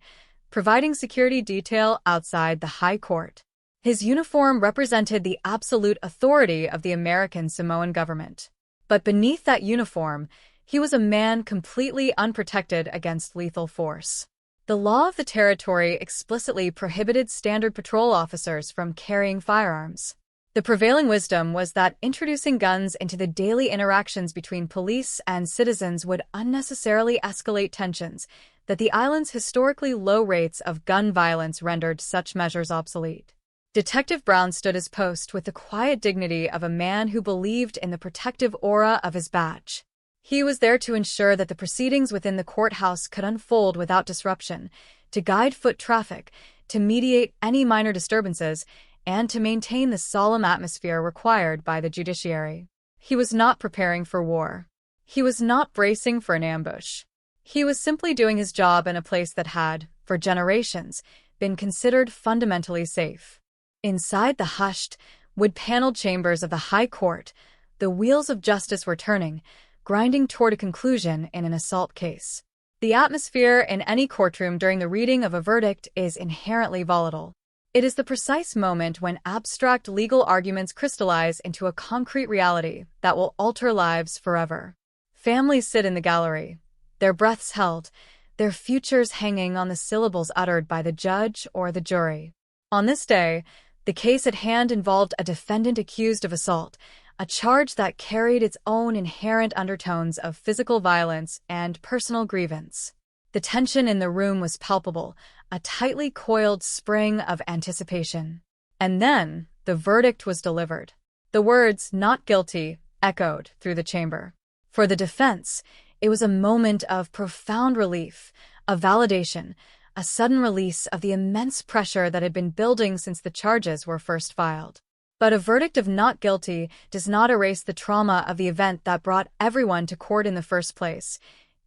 providing security detail outside the High Court. His uniform represented the absolute authority of the American Samoan government. But beneath that uniform, he was a man completely unprotected against lethal force. The law of the territory explicitly prohibited standard patrol officers from carrying firearms. The prevailing wisdom was that introducing guns into the daily interactions between police and citizens would unnecessarily escalate tensions, that the island's historically low rates of gun violence rendered such measures obsolete. Detective Brown stood his post with the quiet dignity of a man who believed in the protective aura of his badge. He was there to ensure that the proceedings within the courthouse could unfold without disruption, to guide foot traffic, to mediate any minor disturbances, and to maintain the solemn atmosphere required by the judiciary. He was not preparing for war. He was not bracing for an ambush. He was simply doing his job in a place that had, for generations, been considered fundamentally safe. Inside the hushed, wood-paneled chambers of the High Court, the wheels of justice were turning, grinding toward a conclusion in an assault case. The atmosphere in any courtroom during the reading of a verdict is inherently volatile. It is the precise moment when abstract legal arguments crystallize into a concrete reality that will alter lives forever. Families sit in the gallery, their breaths held, their futures hanging on the syllables uttered by the judge or the jury. On this day, the case at hand involved a defendant accused of assault, a charge that carried its own inherent undertones of physical violence and personal grievance. The tension in the room was palpable, a tightly coiled spring of anticipation. And then, the verdict was delivered. The words, "not guilty," echoed through the chamber. For the defense, it was a moment of profound relief, a validation, a sudden release of the immense pressure that had been building since the charges were first filed. But a verdict of not guilty does not erase the trauma of the event that brought everyone to court in the first place.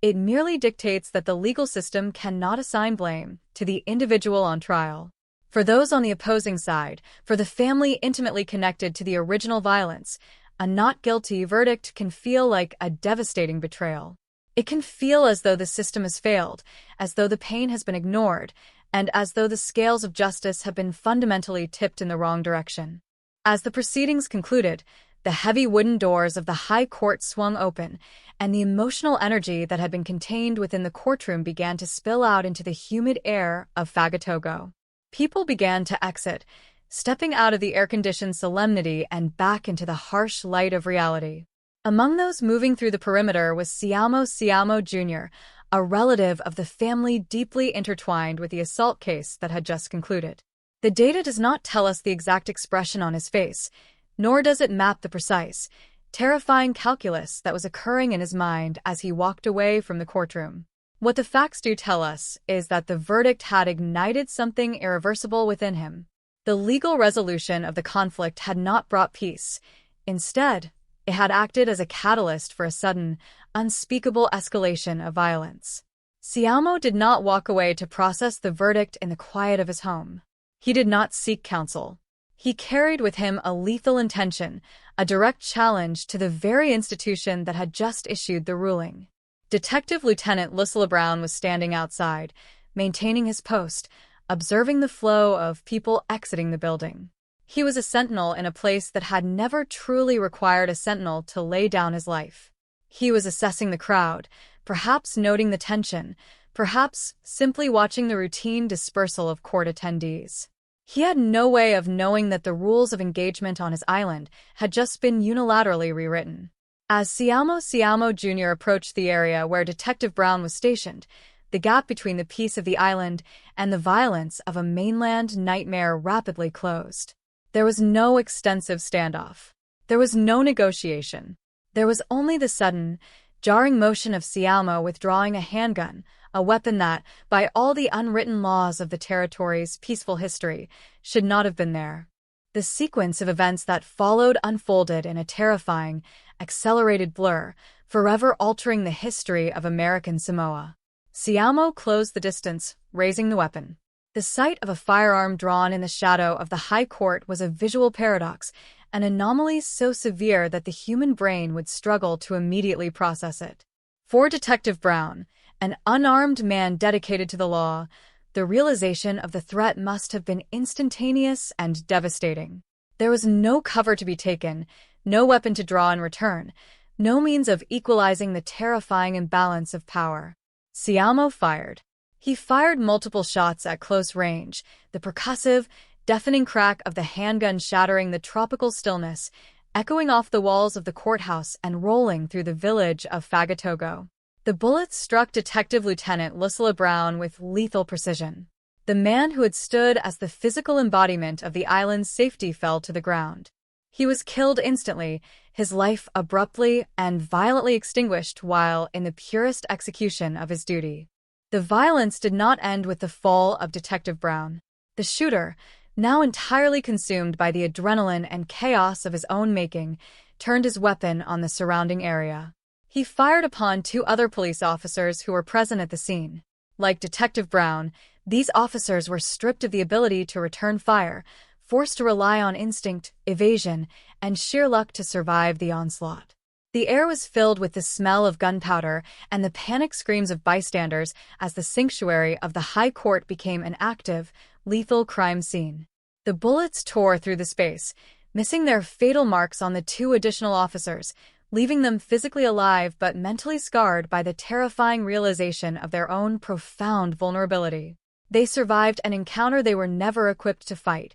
It merely dictates that the legal system cannot assign blame to the individual on trial. For those on the opposing side, for the family intimately connected to the original violence, a not guilty verdict can feel like a devastating betrayal. It can feel as though the system has failed, as though the pain has been ignored, and as though the scales of justice have been fundamentally tipped in the wrong direction. As the proceedings concluded, the heavy wooden doors of the High Court swung open, and the emotional energy that had been contained within the courtroom began to spill out into the humid air of Fagatogo. People began to exit, stepping out of the air-conditioned solemnity and back into the harsh light of reality. Among those moving through the perimeter was Siamo Jr., a relative of the family deeply intertwined with the assault case that had just concluded. The data does not tell us the exact expression on his face, nor does it map the precise, terrifying calculus that was occurring in his mind as he walked away from the courtroom. What the facts do tell us is that the verdict had ignited something irreversible within him. The legal resolution of the conflict had not brought peace. Instead, it had acted as a catalyst for a sudden, unspeakable escalation of violence. Siamo did not walk away to process the verdict in the quiet of his home. He did not seek counsel. He carried with him a lethal intention, a direct challenge to the very institution that had just issued the ruling. Detective Lieutenant Lucilla Brown was standing outside, maintaining his post, observing the flow of people exiting the building. He was a sentinel in a place that had never truly required a sentinel to lay down his life. He was assessing the crowd, perhaps noting the tension, perhaps simply watching the routine dispersal of court attendees. He had no way of knowing that the rules of engagement on his island had just been unilaterally rewritten. As Siamo Jr. approached the area where Detective Brown was stationed, the gap between the peace of the island and the violence of a mainland nightmare rapidly closed. There was no extensive standoff. There was no negotiation. There was only the sudden, jarring motion of Siamo withdrawing a handgun, a weapon that, by all the unwritten laws of the territory's peaceful history, should not have been there. The sequence of events that followed unfolded in a terrifying, accelerated blur, forever altering the history of American Samoa. Siamo closed the distance, raising the weapon. The sight of a firearm drawn in the shadow of the high court was a visual paradox, an anomaly so severe that the human brain would struggle to immediately process it. For Detective Brown, an unarmed man dedicated to the law, the realization of the threat must have been instantaneous and devastating. There was no cover to be taken, no weapon to draw in return, no means of equalizing the terrifying imbalance of power. Siamo fired. He fired multiple shots at close range, the percussive, deafening crack of the handgun shattering the tropical stillness, echoing off the walls of the courthouse and rolling through the village of Fagatogo. The bullets struck Detective Lieutenant Lucilla Brown with lethal precision. The man who had stood as the physical embodiment of the island's safety fell to the ground. He was killed instantly, his life abruptly and violently extinguished while in the purest execution of his duty. The violence did not end with the fall of Detective Brown. The shooter, now entirely consumed by the adrenaline and chaos of his own making, turned his weapon on the surrounding area. He fired upon two other police officers who were present at the scene. Like Detective Brown, these officers were stripped of the ability to return fire, forced to rely on instinct, evasion, and sheer luck to survive the onslaught. The air was filled with the smell of gunpowder and the panic screams of bystanders as the sanctuary of the High Court became an active, lethal crime scene. The bullets tore through the space, missing their fatal marks on the two additional officers, leaving them physically alive but mentally scarred by the terrifying realization of their own profound vulnerability. They survived an encounter they were never equipped to fight,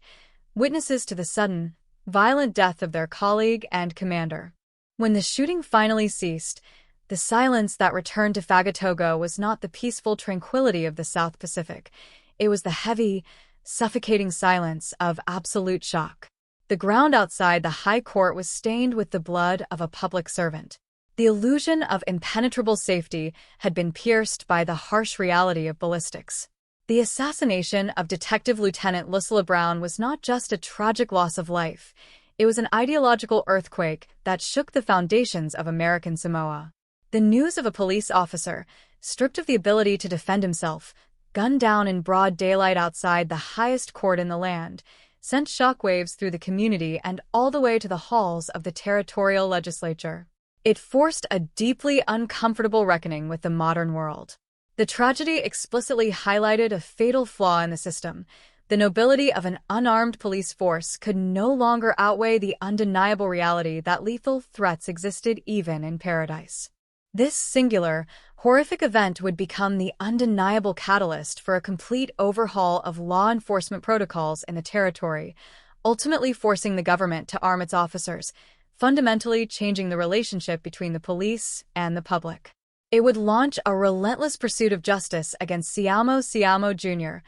witnesses to the sudden, violent death of their colleague and commander. When the shooting finally ceased, the silence that returned to Fagatogo was not the peaceful tranquility of the South Pacific. It was the heavy, suffocating silence of absolute shock. The ground outside the High Court was stained with the blood of a public servant. The illusion of impenetrable safety had been pierced by the harsh reality of ballistics. The assassination of Detective Lieutenant Lucilla Brown was not just a tragic loss of life. It was an ideological earthquake that shook the foundations of American Samoa. The news of a police officer, stripped of the ability to defend himself, gunned down in broad daylight outside the highest court in the land, sent shockwaves through the community and all the way to the halls of the territorial legislature. It forced a deeply uncomfortable reckoning with the modern world. The tragedy explicitly highlighted a fatal flaw in the system. The nobility of an unarmed police force could no longer outweigh the undeniable reality that lethal threats existed even in paradise. This singular, horrific event would become the undeniable catalyst for a complete overhaul of law enforcement protocols in the territory, ultimately forcing the government to arm its officers, fundamentally changing the relationship between the police and the public. It would launch a relentless pursuit of justice against Siamo Jr.,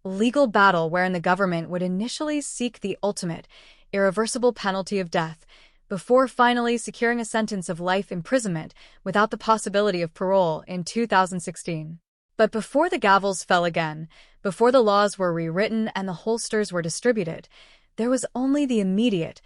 a legal battle wherein the government would initially seek the ultimate, irreversible penalty of death, before finally securing a sentence of life imprisonment without the possibility of parole in 2016. But before the gavels fell again, before the laws were rewritten and the holsters were distributed, there was only the immediate,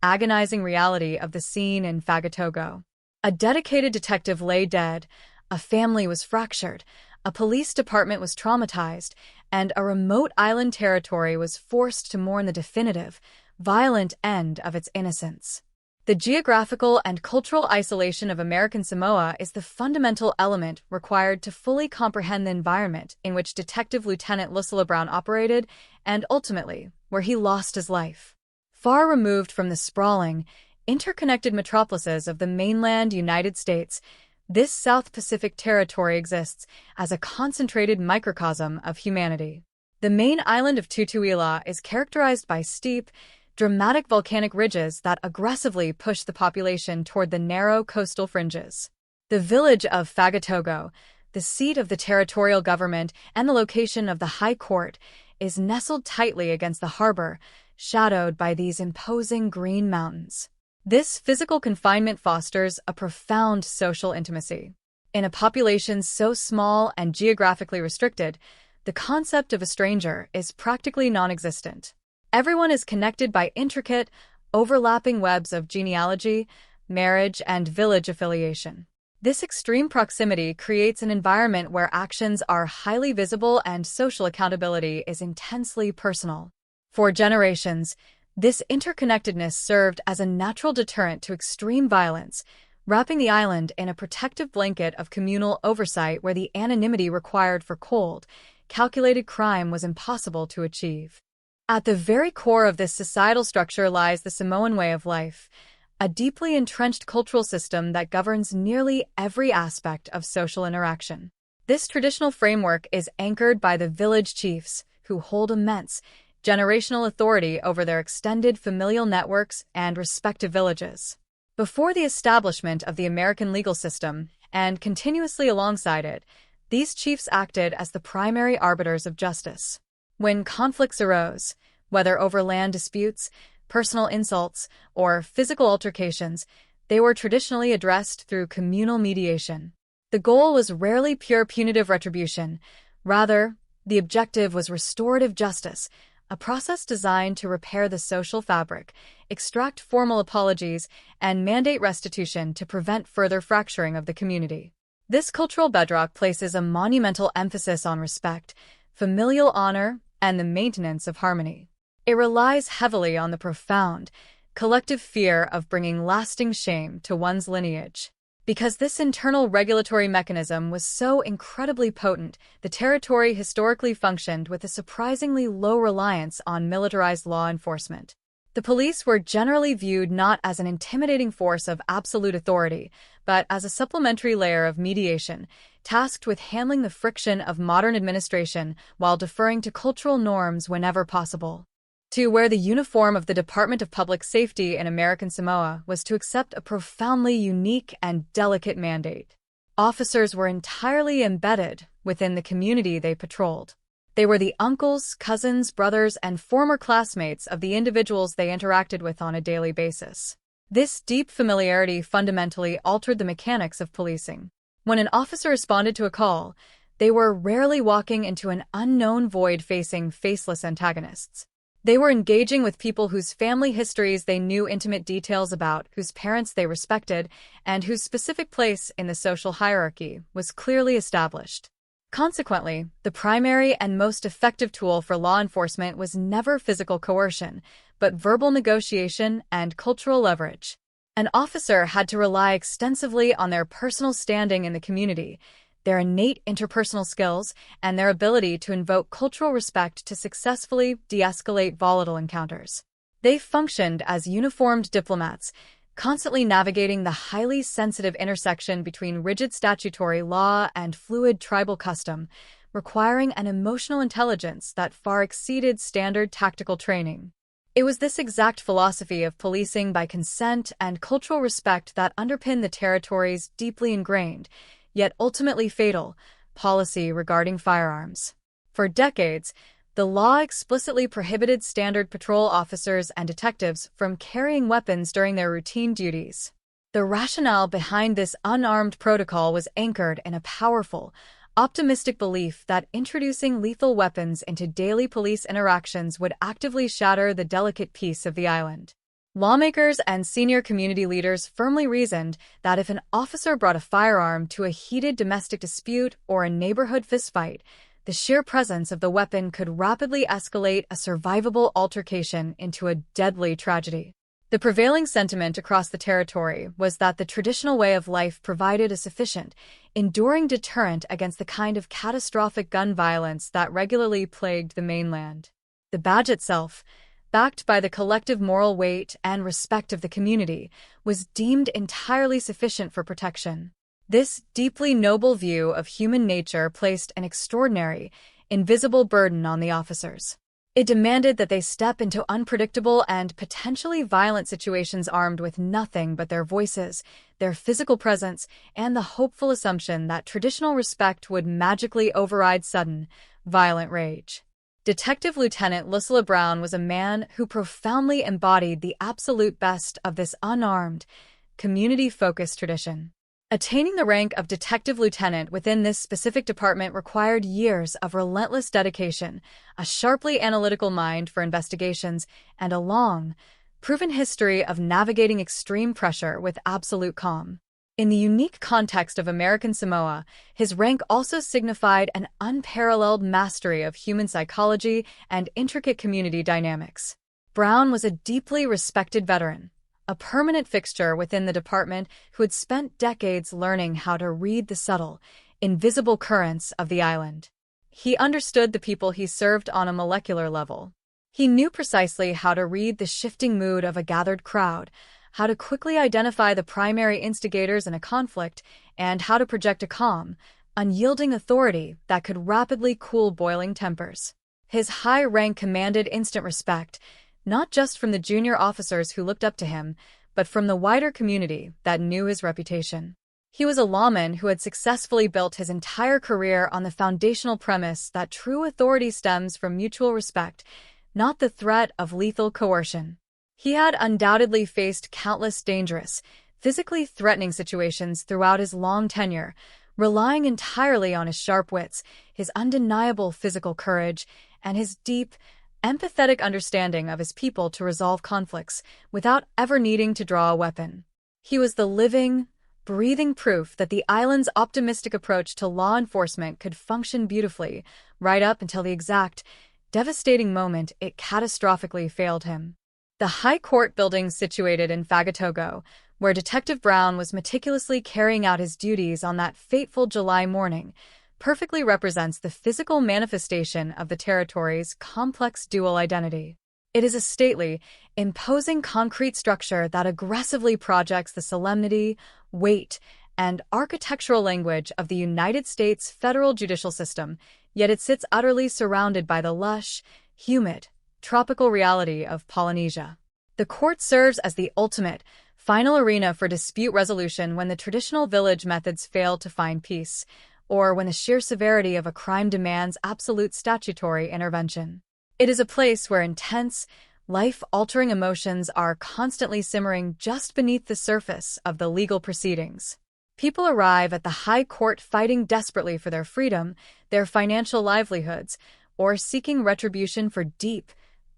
agonizing reality of the scene in Fagatogo. A dedicated detective lay dead, a family was fractured, a police department was traumatized, and a remote island territory was forced to mourn the definitive, violent end of its innocence. The geographical and cultural isolation of American Samoa is the fundamental element required to fully comprehend the environment in which Detective Lieutenant Lucilla Brown operated and, ultimately, where he lost his life. Far removed from the sprawling, interconnected metropolises of the mainland United States, this South Pacific territory exists as a concentrated microcosm of humanity. The main island of Tutuila is characterized by steep, dramatic volcanic ridges that aggressively push the population toward the narrow coastal fringes. The village of Fagatogo, the seat of the territorial government and the location of the High Court, is nestled tightly against the harbor, shadowed by these imposing green mountains. This physical confinement fosters a profound social intimacy. In a population so small and geographically restricted, the concept of a stranger is practically non-existent. Everyone is connected by intricate, overlapping webs of genealogy, marriage, and village affiliation. This extreme proximity creates an environment where actions are highly visible and social accountability is intensely personal. For generations, this interconnectedness served as a natural deterrent to extreme violence, wrapping the island in a protective blanket of communal oversight where the anonymity required for cold, calculated crime was impossible to achieve. At the very core of this societal structure lies the Samoan way of life, a deeply entrenched cultural system that governs nearly every aspect of social interaction. This traditional framework is anchored by the village chiefs, who hold immense, generational authority over their extended familial networks and respective villages. Before the establishment of the American legal system, and continuously alongside it, these chiefs acted as the primary arbiters of justice. When conflicts arose, whether over land disputes, personal insults, or physical altercations, they were traditionally addressed through communal mediation. The goal was rarely pure punitive retribution. Rather, the objective was restorative justice, a process designed to repair the social fabric, extract formal apologies, and mandate restitution to prevent further fracturing of the community. This cultural bedrock places a monumental emphasis on respect, familial honor, and the maintenance of harmony. It relies heavily on the profound, collective fear of bringing lasting shame to one's lineage. Because this internal regulatory mechanism was so incredibly potent, the territory historically functioned with a surprisingly low reliance on militarized law enforcement. The police were generally viewed not as an intimidating force of absolute authority, but as a supplementary layer of mediation, tasked with handling the friction of modern administration while deferring to cultural norms whenever possible. To wear the uniform of the Department of Public Safety in American Samoa was to accept a profoundly unique and delicate mandate. Officers were entirely embedded within the community they patrolled. They were the uncles, cousins, brothers, and former classmates of the individuals they interacted with on a daily basis. This deep familiarity fundamentally altered the mechanics of policing. When an officer responded to a call, they were rarely walking into an unknown void facing faceless antagonists. They were engaging with people whose family histories they knew intimate details about, whose parents they respected, and whose specific place in the social hierarchy was clearly established. Consequently, the primary and most effective tool for law enforcement was never physical coercion, but verbal negotiation and cultural leverage. An officer had to rely extensively on their personal standing in the community, their innate interpersonal skills, and their ability to invoke cultural respect to successfully de-escalate volatile encounters. They functioned as uniformed diplomats, constantly navigating the highly sensitive intersection between rigid statutory law and fluid tribal custom, requiring an emotional intelligence that far exceeded standard tactical training. It was this exact philosophy of policing by consent and cultural respect that underpinned the territory's deeply ingrained, yet ultimately fatal, policy regarding firearms. For decades, the law explicitly prohibited standard patrol officers and detectives from carrying weapons during their routine duties. The rationale behind this unarmed protocol was anchored in a powerful, optimistic belief that introducing lethal weapons into daily police interactions would actively shatter the delicate peace of the island. Lawmakers and senior community leaders firmly reasoned that if an officer brought a firearm to a heated domestic dispute or a neighborhood fistfight, the sheer presence of the weapon could rapidly escalate a survivable altercation into a deadly tragedy. The prevailing sentiment across the territory was that the traditional way of life provided a sufficient, enduring deterrent against the kind of catastrophic gun violence that regularly plagued the mainland. The badge itself, backed by the collective moral weight and respect of the community, was deemed entirely sufficient for protection. This deeply noble view of human nature placed an extraordinary, invisible burden on the officers. It demanded that they step into unpredictable and potentially violent situations armed with nothing but their voices, their physical presence, and the hopeful assumption that traditional respect would magically override sudden, violent rage. Detective Lieutenant Lucilla Brown was a man who profoundly embodied the absolute best of this unarmed, community-focused tradition. Attaining the rank of detective lieutenant within this specific department required years of relentless dedication, a sharply analytical mind for investigations, and a long, proven history of navigating extreme pressure with absolute calm. In the unique context of American Samoa, his rank also signified an unparalleled mastery of human psychology and intricate community dynamics. Brown was a deeply respected veteran, a permanent fixture within the department who had spent decades learning how to read the subtle, invisible currents of the island. He understood the people he served on a molecular level. He knew precisely how to read the shifting mood of a gathered crowd, how to quickly identify the primary instigators in a conflict, and how to project a calm, unyielding authority that could rapidly cool boiling tempers. His high rank commanded instant respect, not just from the junior officers who looked up to him, but from the wider community that knew his reputation. He was a lawman who had successfully built his entire career on the foundational premise that true authority stems from mutual respect, not the threat of lethal coercion. He had undoubtedly faced countless dangerous, physically threatening situations throughout his long tenure, relying entirely on his sharp wits, his undeniable physical courage, and his deep, empathetic understanding of his people to resolve conflicts without ever needing to draw a weapon. He was the living, breathing proof that the island's optimistic approach to law enforcement could function beautifully, right up until the exact, devastating moment it catastrophically failed him. The High Court building situated in Fagatogo, where Detective Brown was meticulously carrying out his duties on that fateful July morning, perfectly represents the physical manifestation of the territory's complex dual identity. It is a stately, imposing concrete structure that aggressively projects the solemnity, weight, and architectural language of the United States federal judicial system, yet it sits utterly surrounded by the lush, humid, tropical reality of Polynesia. The court serves as the ultimate, final arena for dispute resolution when the traditional village methods fail to find peace, or when the sheer severity of a crime demands absolute statutory intervention. It is a place where intense, life-altering emotions are constantly simmering just beneath the surface of the legal proceedings. People arrive at the High Court fighting desperately for their freedom, their financial livelihoods, or seeking retribution for deep,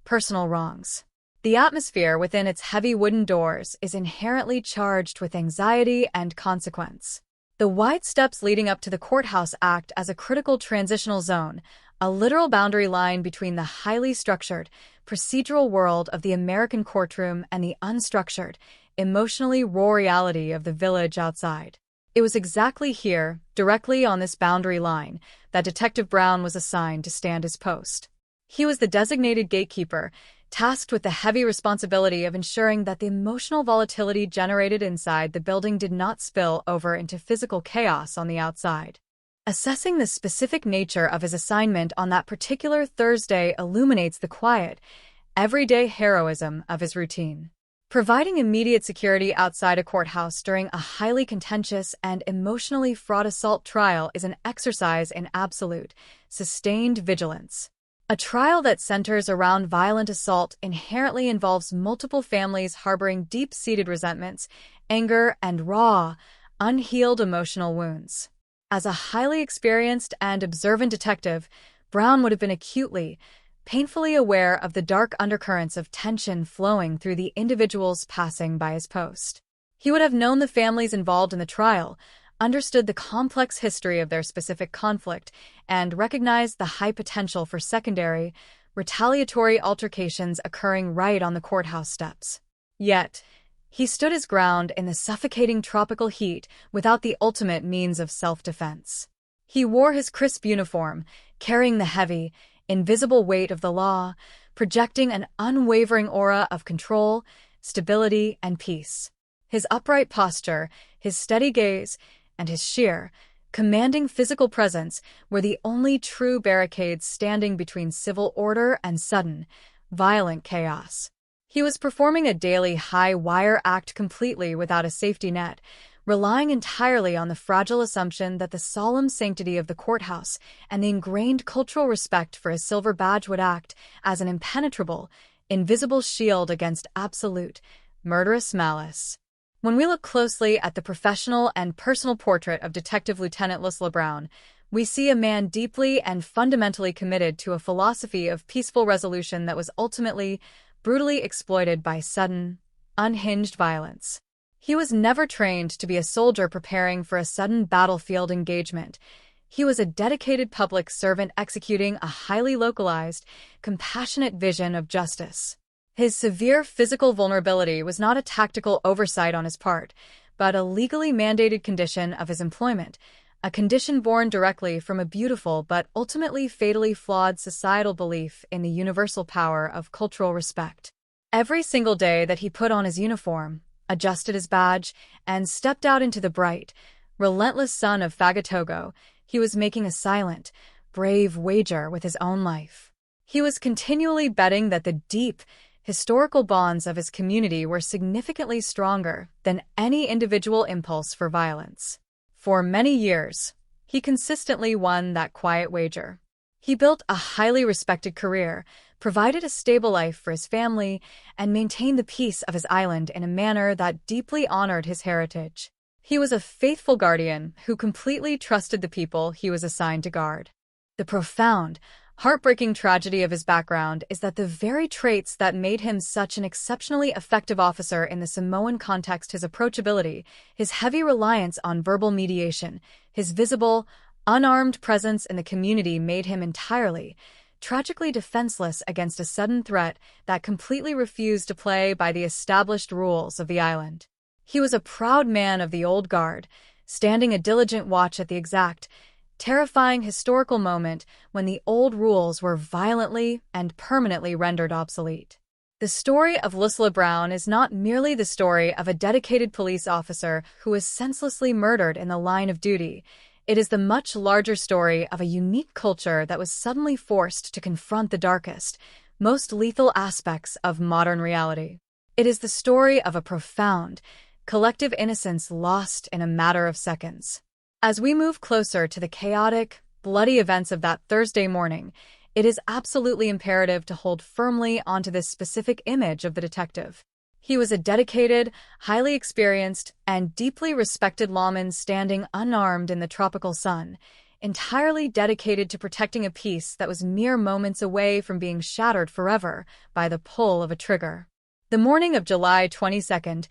personal wrongs. The atmosphere within its heavy wooden doors is inherently charged with anxiety and consequence. The wide steps leading up to the courthouse act as a critical transitional zone, a literal boundary line between the highly structured, procedural world of the American courtroom and the unstructured, emotionally raw reality of the village outside. It was exactly here, directly on this boundary line, that Detective Brown was assigned to stand his post. He was the designated gatekeeper, tasked with the heavy responsibility of ensuring that the emotional volatility generated inside the building did not spill over into physical chaos on the outside. Assessing the specific nature of his assignment on that particular Thursday illuminates the quiet, everyday heroism of his routine. Providing immediate security outside a courthouse during a highly contentious and emotionally fraught assault trial is an exercise in absolute, sustained vigilance. A trial that centers around violent assault inherently involves multiple families harboring deep-seated resentments, anger, and raw, unhealed emotional wounds. As a highly experienced and observant detective, Brown would have been acutely, painfully aware of the dark undercurrents of tension flowing through the individuals passing by his post. He would have known the families involved in the trial, understood the complex history of their specific conflict, and recognized the high potential for secondary, retaliatory altercations occurring right on the courthouse steps. Yet, he stood his ground in the suffocating tropical heat without the ultimate means of self-defense. He wore his crisp uniform, carrying the heavy, invisible weight of the law, projecting an unwavering aura of control, stability, and peace. His upright posture, his steady gaze, and his sheer, commanding physical presence were the only true barricades standing between civil order and sudden, violent chaos. He was performing a daily high-wire act completely without a safety net, relying entirely on the fragile assumption that the solemn sanctity of the courthouse and the ingrained cultural respect for his silver badge would act as an impenetrable, invisible shield against absolute, murderous malice. When we look closely at the professional and personal portrait of Detective Lieutenant Lucilla Brown, we see a man deeply and fundamentally committed to a philosophy of peaceful resolution that was ultimately brutally exploited by sudden, unhinged violence. He was never trained to be a soldier preparing for a sudden battlefield engagement. He was a dedicated public servant executing a highly localized, compassionate vision of justice. His severe physical vulnerability was not a tactical oversight on his part, but a legally mandated condition of his employment, a condition born directly from a beautiful but ultimately fatally flawed societal belief in the universal power of cultural respect. Every single day that he put on his uniform, adjusted his badge, and stepped out into the bright, relentless sun of Fagatogo, he was making a silent, brave wager with his own life. He was continually betting that the deep, historical bonds of his community were significantly stronger than any individual impulse for violence. For many years, he consistently won that quiet wager. He built a highly respected career, provided a stable life for his family, and maintained the peace of his island in a manner that deeply honored his heritage. He was a faithful guardian who completely trusted the people he was assigned to guard. The profound, heartbreaking tragedy of his background is that the very traits that made him such an exceptionally effective officer in the Samoan context, his approachability, his heavy reliance on verbal mediation, his visible, unarmed presence in the community made him entirely, tragically defenseless against a sudden threat that completely refused to play by the established rules of the island. He was a proud man of the old guard, standing a diligent watch at the exact, terrifying historical moment when the old rules were violently and permanently rendered obsolete. The story of Lucilla Brown is not merely the story of a dedicated police officer who was senselessly murdered in the line of duty. It is the much larger story of a unique culture that was suddenly forced to confront the darkest, most lethal aspects of modern reality. It is the story of a profound, collective innocence lost in a matter of seconds. As we move closer to the chaotic, bloody events of that Thursday morning, it is absolutely imperative to hold firmly onto this specific image of the detective. He was a dedicated, highly experienced, and deeply respected lawman standing unarmed in the tropical sun, entirely dedicated to protecting a peace that was mere moments away from being shattered forever by the pull of a trigger. The morning of July 22,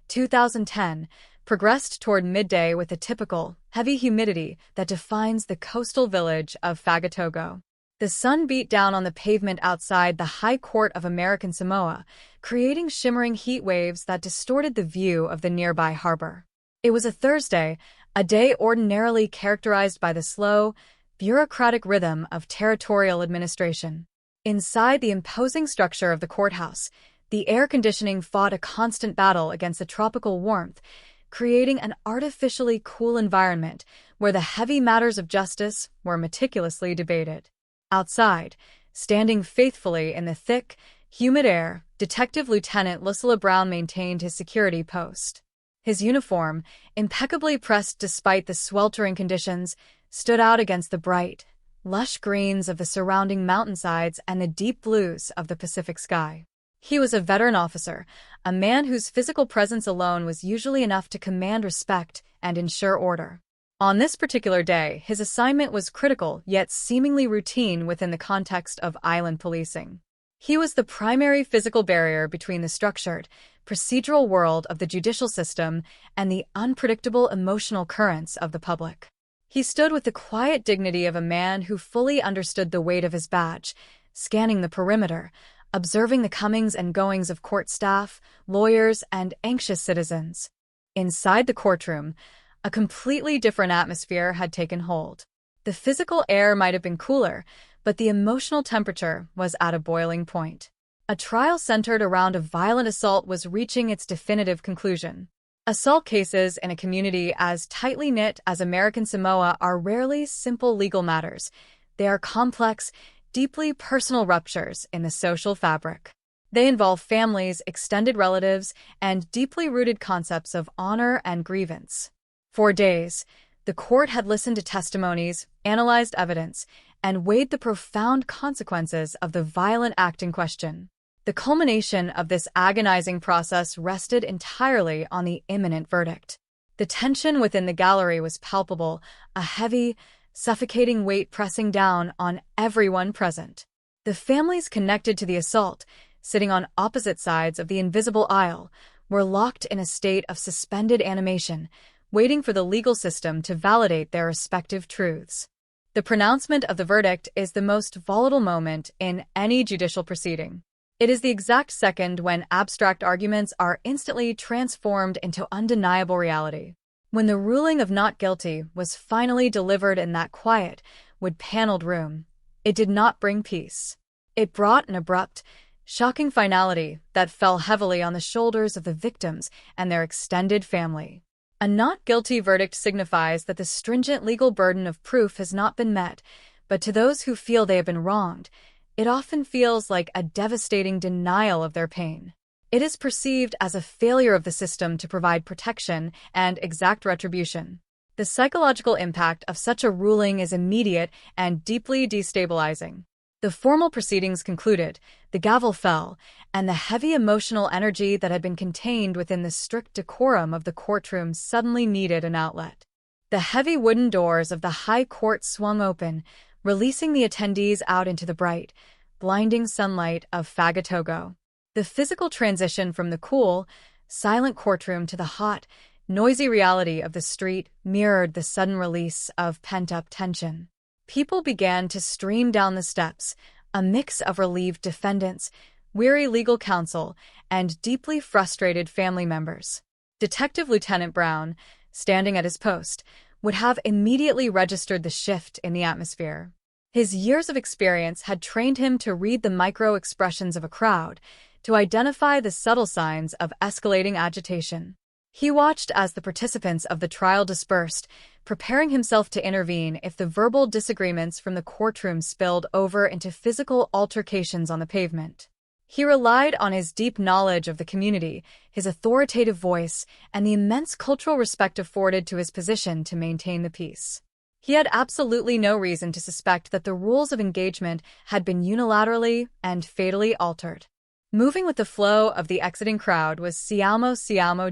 2010, progressed toward midday with the typical, heavy humidity that defines the coastal village of Fagatogo. The sun beat down on the pavement outside the High Court of American Samoa, creating shimmering heat waves that distorted the view of the nearby harbor. It was a Thursday, a day ordinarily characterized by the slow, bureaucratic rhythm of territorial administration. Inside the imposing structure of the courthouse, the air conditioning fought a constant battle against the tropical warmth, creating an artificially cool environment where the heavy matters of justice were meticulously debated. Outside, standing faithfully in the thick, humid air, Detective Lieutenant Lucilla Brown maintained his security post. His uniform, impeccably pressed despite the sweltering conditions, stood out against the bright, lush greens of the surrounding mountainsides and the deep blues of the Pacific sky. He was a veteran officer, a man whose physical presence alone was usually enough to command respect and ensure order. On this particular day, his assignment was critical yet seemingly routine within the context of island policing. He was the primary physical barrier between the structured, procedural world of the judicial system and the unpredictable emotional currents of the public. He stood with the quiet dignity of a man who fully understood the weight of his badge, scanning the perimeter, observing the comings and goings of court staff, lawyers, and anxious citizens. Inside the courtroom, a completely different atmosphere had taken hold. The physical air might have been cooler, but the emotional temperature was at a boiling point. A trial centered around a violent assault was reaching its definitive conclusion. Assault cases in a community as tightly knit as American Samoa are rarely simple legal matters. They are complex, deeply personal ruptures in the social fabric. They involve families, extended relatives, and deeply rooted concepts of honor and grievance. For days, the court had listened to testimonies, analyzed evidence, and weighed the profound consequences of the violent act in question. The culmination of this agonizing process rested entirely on the imminent verdict. The tension within the gallery was palpable, a heavy, suffocating weight pressing down on everyone present. The families connected to the assault, sitting on opposite sides of the invisible aisle, were locked in a state of suspended animation, waiting for the legal system to validate their respective truths. The pronouncement of the verdict is the most volatile moment in any judicial proceeding. It is the exact second when abstract arguments are instantly transformed into undeniable reality. When the ruling of not guilty was finally delivered in that quiet, wood-paneled room, it did not bring peace. It brought an abrupt, shocking finality that fell heavily on the shoulders of the victims and their extended family. A not guilty verdict signifies that the stringent legal burden of proof has not been met, but to those who feel they have been wronged, it often feels like a devastating denial of their pain. It is perceived as a failure of the system to provide protection and exact retribution. The psychological impact of such a ruling is immediate and deeply destabilizing. The formal proceedings concluded, the gavel fell, and the heavy emotional energy that had been contained within the strict decorum of the courtroom suddenly needed an outlet. The heavy wooden doors of the high court swung open, releasing the attendees out into the bright, blinding sunlight of Fagatogo. The physical transition from the cool, silent courtroom to the hot, noisy reality of the street mirrored the sudden release of pent-up tension. People began to stream down the steps, a mix of relieved defendants, weary legal counsel, and deeply frustrated family members. Detective Lieutenant Brown, standing at his post, would have immediately registered the shift in the atmosphere. His years of experience had trained him to read the micro-expressions of a crowd, to identify the subtle signs of escalating agitation. He watched as the participants of the trial dispersed, preparing himself to intervene if the verbal disagreements from the courtroom spilled over into physical altercations on the pavement. He relied on his deep knowledge of the community, his authoritative voice, and the immense cultural respect afforded to his position to maintain the peace. He had absolutely no reason to suspect that the rules of engagement had been unilaterally and fatally altered. Moving with the flow of the exiting crowd was Siamo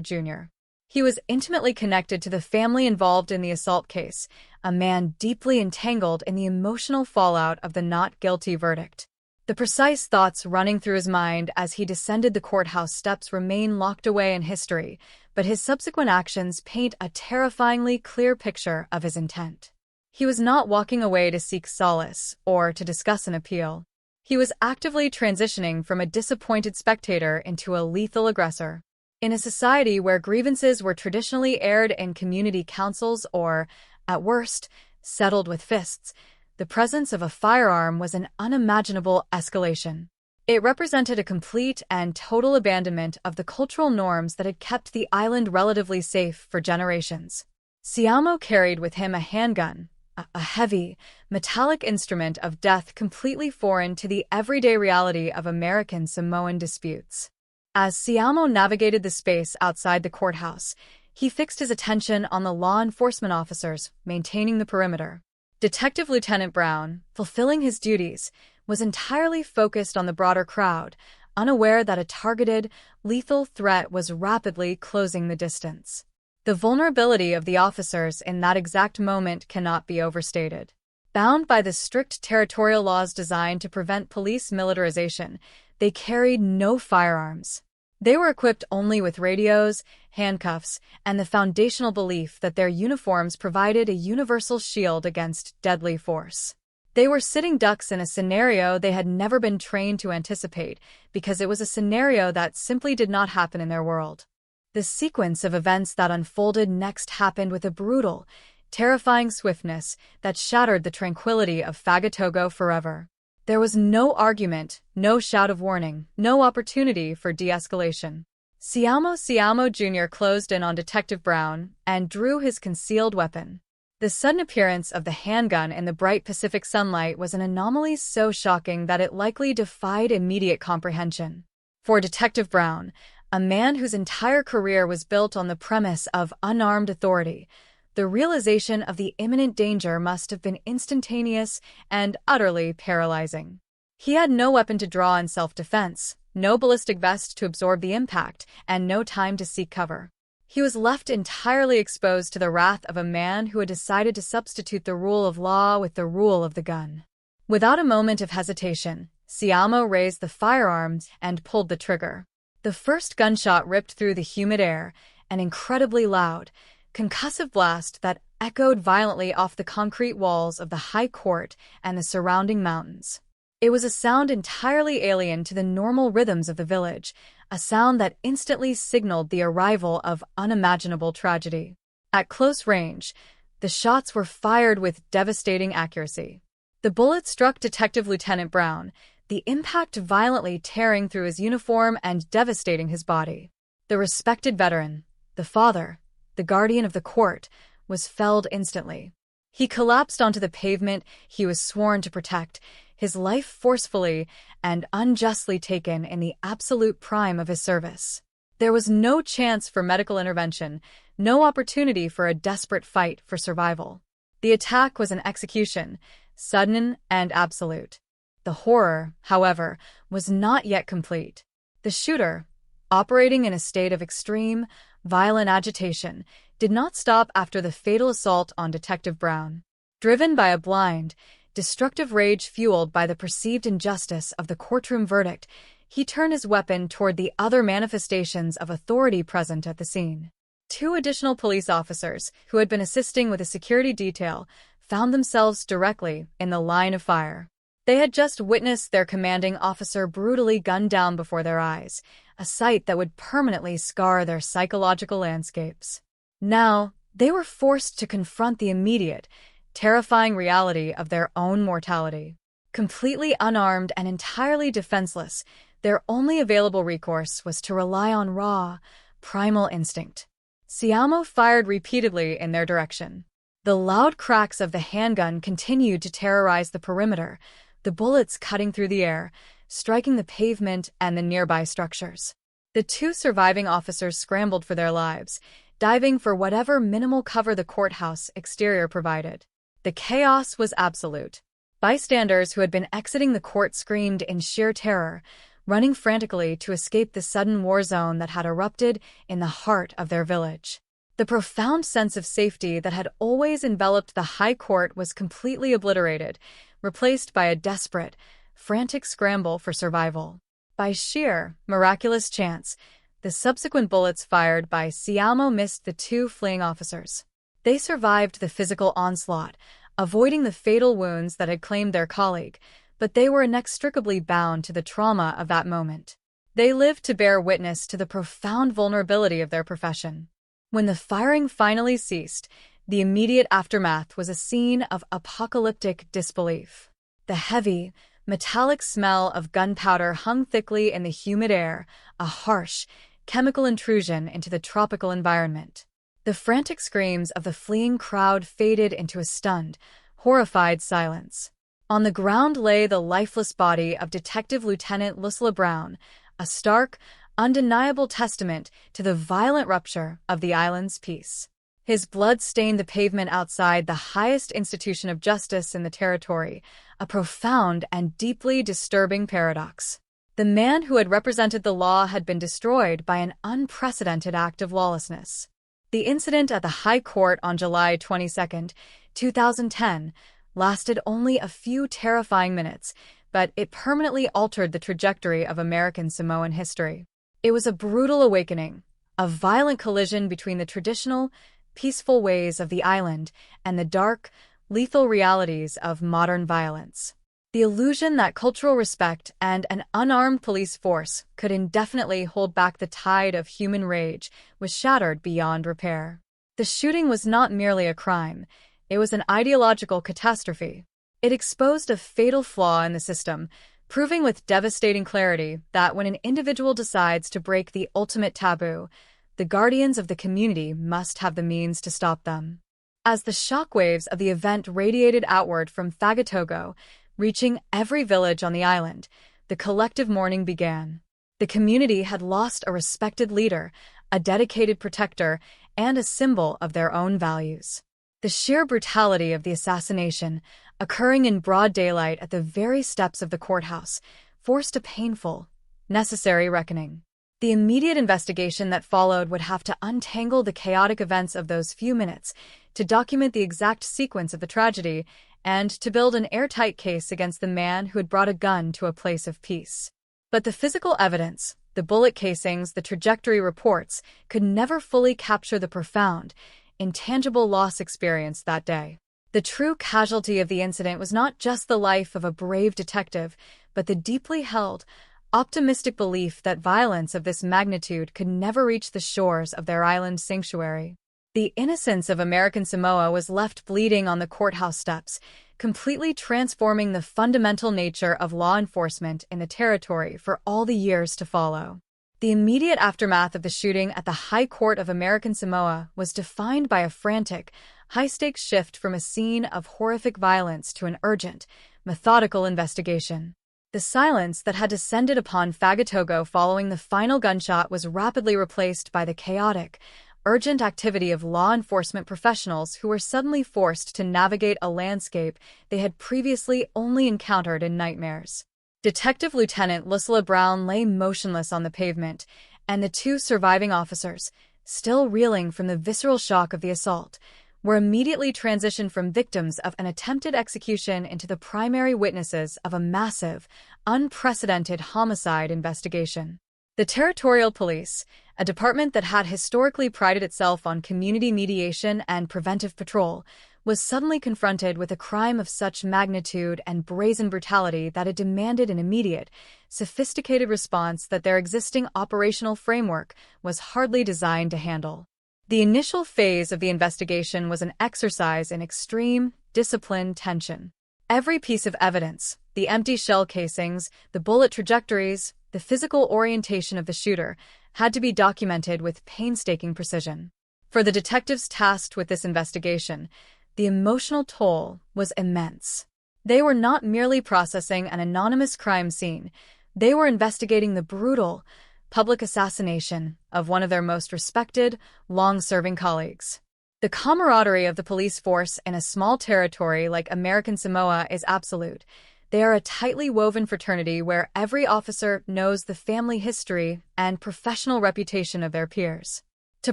Jr. He was intimately connected to the family involved in the assault case, a man deeply entangled in the emotional fallout of the not guilty verdict. The precise thoughts running through his mind as he descended the courthouse steps remain locked away in history, but his subsequent actions paint a terrifyingly clear picture of his intent. He was not walking away to seek solace or to discuss an appeal. He was actively transitioning from a disappointed spectator into a lethal aggressor. In a society where grievances were traditionally aired in community councils or, at worst, settled with fists, the presence of a firearm was an unimaginable escalation. It represented a complete and total abandonment of the cultural norms that had kept the island relatively safe for generations. Siamo carried with him a handgun, a heavy, metallic instrument of death completely foreign to the everyday reality of American Samoan disputes. As Siamo navigated the space outside the courthouse, he fixed his attention on the law enforcement officers maintaining the perimeter. Detective Lieutenant Brown, fulfilling his duties, was entirely focused on the broader crowd, unaware that a targeted, lethal threat was rapidly closing the distance. The vulnerability of the officers in that exact moment cannot be overstated. Bound by the strict territorial laws designed to prevent police militarization, they carried no firearms. They were equipped only with radios, handcuffs, and the foundational belief that their uniforms provided a universal shield against deadly force. They were sitting ducks in a scenario they had never been trained to anticipate, because it was a scenario that simply did not happen in their world. The sequence of events that unfolded next happened with a brutal, terrifying swiftness that shattered the tranquility of Fagatogo forever. There was no argument, no shout of warning, no opportunity for de-escalation. Siamo Jr. closed in on Detective Brown and drew his concealed weapon. The sudden appearance of the handgun in the bright Pacific sunlight was an anomaly so shocking that it likely defied immediate comprehension. For Detective Brown, a man whose entire career was built on the premise of unarmed authority, the realization of the imminent danger must have been instantaneous and utterly paralyzing. He had no weapon to draw in self-defense, no ballistic vest to absorb the impact, and no time to seek cover. He was left entirely exposed to the wrath of a man who had decided to substitute the rule of law with the rule of the gun. Without a moment of hesitation, Siamo raised the firearms and pulled the trigger. The first gunshot ripped through the humid air, an incredibly loud, concussive blast that echoed violently off the concrete walls of the High Court and the surrounding mountains. It was a sound entirely alien to the normal rhythms of the village, a sound that instantly signaled the arrival of unimaginable tragedy. At close range, the shots were fired with devastating accuracy. The bullet struck Detective Lieutenant Brown, the impact violently tearing through his uniform and devastating his body. The respected veteran, the father, the guardian of the court, was felled instantly. He collapsed onto the pavement he was sworn to protect, his life forcefully and unjustly taken in the absolute prime of his service. There was no chance for medical intervention, no opportunity for a desperate fight for survival. The attack was an execution, sudden and absolute. The horror, however, was not yet complete. The shooter, operating in a state of extreme, violent agitation, did not stop after the fatal assault on Detective Brown. Driven by a blind, destructive rage fueled by the perceived injustice of the courtroom verdict, he turned his weapon toward the other manifestations of authority present at the scene. 2 additional police officers, who had been assisting with a security detail, found themselves directly in the line of fire. They had just witnessed their commanding officer brutally gunned down before their eyes, a sight that would permanently scar their psychological landscapes. Now, they were forced to confront the immediate, terrifying reality of their own mortality. Completely unarmed and entirely defenseless, their only available recourse was to rely on raw, primal instinct. Siamo fired repeatedly in their direction. The loud cracks of the handgun continued to terrorize the perimeter, the bullets cutting through the air, striking the pavement and the nearby structures. The 2 surviving officers scrambled for their lives, diving for whatever minimal cover the courthouse exterior provided. The chaos was absolute. Bystanders who had been exiting the court screamed in sheer terror, running frantically to escape the sudden war zone that had erupted in the heart of their village. The profound sense of safety that had always enveloped the High Court was completely obliterated, replaced by a desperate, frantic scramble for survival. By sheer, miraculous chance, the subsequent bullets fired by Siamo missed the 2 fleeing officers. They survived the physical onslaught, avoiding the fatal wounds that had claimed their colleague, but they were inextricably bound to the trauma of that moment. They lived to bear witness to the profound vulnerability of their profession. When the firing finally ceased, the immediate aftermath was a scene of apocalyptic disbelief. The heavy, metallic smell of gunpowder hung thickly in the humid air, a harsh, chemical intrusion into the tropical environment. The frantic screams of the fleeing crowd faded into a stunned, horrified silence. On the ground lay the lifeless body of Detective Lieutenant Lucilla Brown, a stark, undeniable testament to the violent rupture of the island's peace. His blood stained the pavement outside the highest institution of justice in the territory, a profound and deeply disturbing paradox. The man who had represented the law had been destroyed by an unprecedented act of lawlessness. The incident at the High Court on July 22, 2010, lasted only a few terrifying minutes, but it permanently altered the trajectory of American Samoan history. It was a brutal awakening, a violent collision between the traditional, peaceful ways of the island and the dark, lethal realities of modern violence. The illusion that cultural respect and an unarmed police force could indefinitely hold back the tide of human rage was shattered beyond repair. The shooting was not merely a crime, it was an ideological catastrophe. It exposed a fatal flaw in the system, proving with devastating clarity that when an individual decides to break the ultimate taboo, the guardians of the community must have the means to stop them. As the shockwaves of the event radiated outward from Fagatogo, reaching every village on the island, the collective mourning began. The community had lost a respected leader, a dedicated protector, and a symbol of their own values. The sheer brutality of the assassination, occurring in broad daylight at the very steps of the courthouse, forced a painful, necessary reckoning. The immediate investigation that followed would have to untangle the chaotic events of those few minutes, to document the exact sequence of the tragedy, and to build an airtight case against the man who had brought a gun to a place of peace. But the physical evidence, the bullet casings, the trajectory reports, could never fully capture the profound, intangible loss experienced that day. The true casualty of the incident was not just the life of a brave detective, but the deeply held, optimistic belief that violence of this magnitude could never reach the shores of their island sanctuary. The innocence of American Samoa was left bleeding on the courthouse steps, completely transforming the fundamental nature of law enforcement in the territory for all the years to follow. The immediate aftermath of the shooting at the High Court of American Samoa was defined by a frantic, high-stakes shift from a scene of horrific violence to an urgent, methodical investigation. The silence that had descended upon Fagatogo following the final gunshot was rapidly replaced by the chaotic, urgent activity of law enforcement professionals who were suddenly forced to navigate a landscape they had previously only encountered in nightmares. Detective Lieutenant Lucilla Brown lay motionless on the pavement, and the two surviving officers, still reeling from the visceral shock of the assault, were immediately transitioned from victims of an attempted execution into the primary witnesses of a massive, unprecedented homicide investigation. The Territorial Police, a department that had historically prided itself on community mediation and preventive patrol, was suddenly confronted with a crime of such magnitude and brazen brutality that it demanded an immediate, sophisticated response that their existing operational framework was hardly designed to handle. The initial phase of the investigation was an exercise in extreme, disciplined tension. Every piece of evidence, the empty shell casings, the bullet trajectories, the physical orientation of the shooter, had to be documented with painstaking precision. For the detectives tasked with this investigation, the emotional toll was immense. They were not merely processing an anonymous crime scene, they were investigating the brutal, public assassination of one of their most respected, long-serving colleagues. The camaraderie of the police force in a small territory like American Samoa is absolute. They are a tightly woven fraternity where every officer knows the family history and professional reputation of their peers. To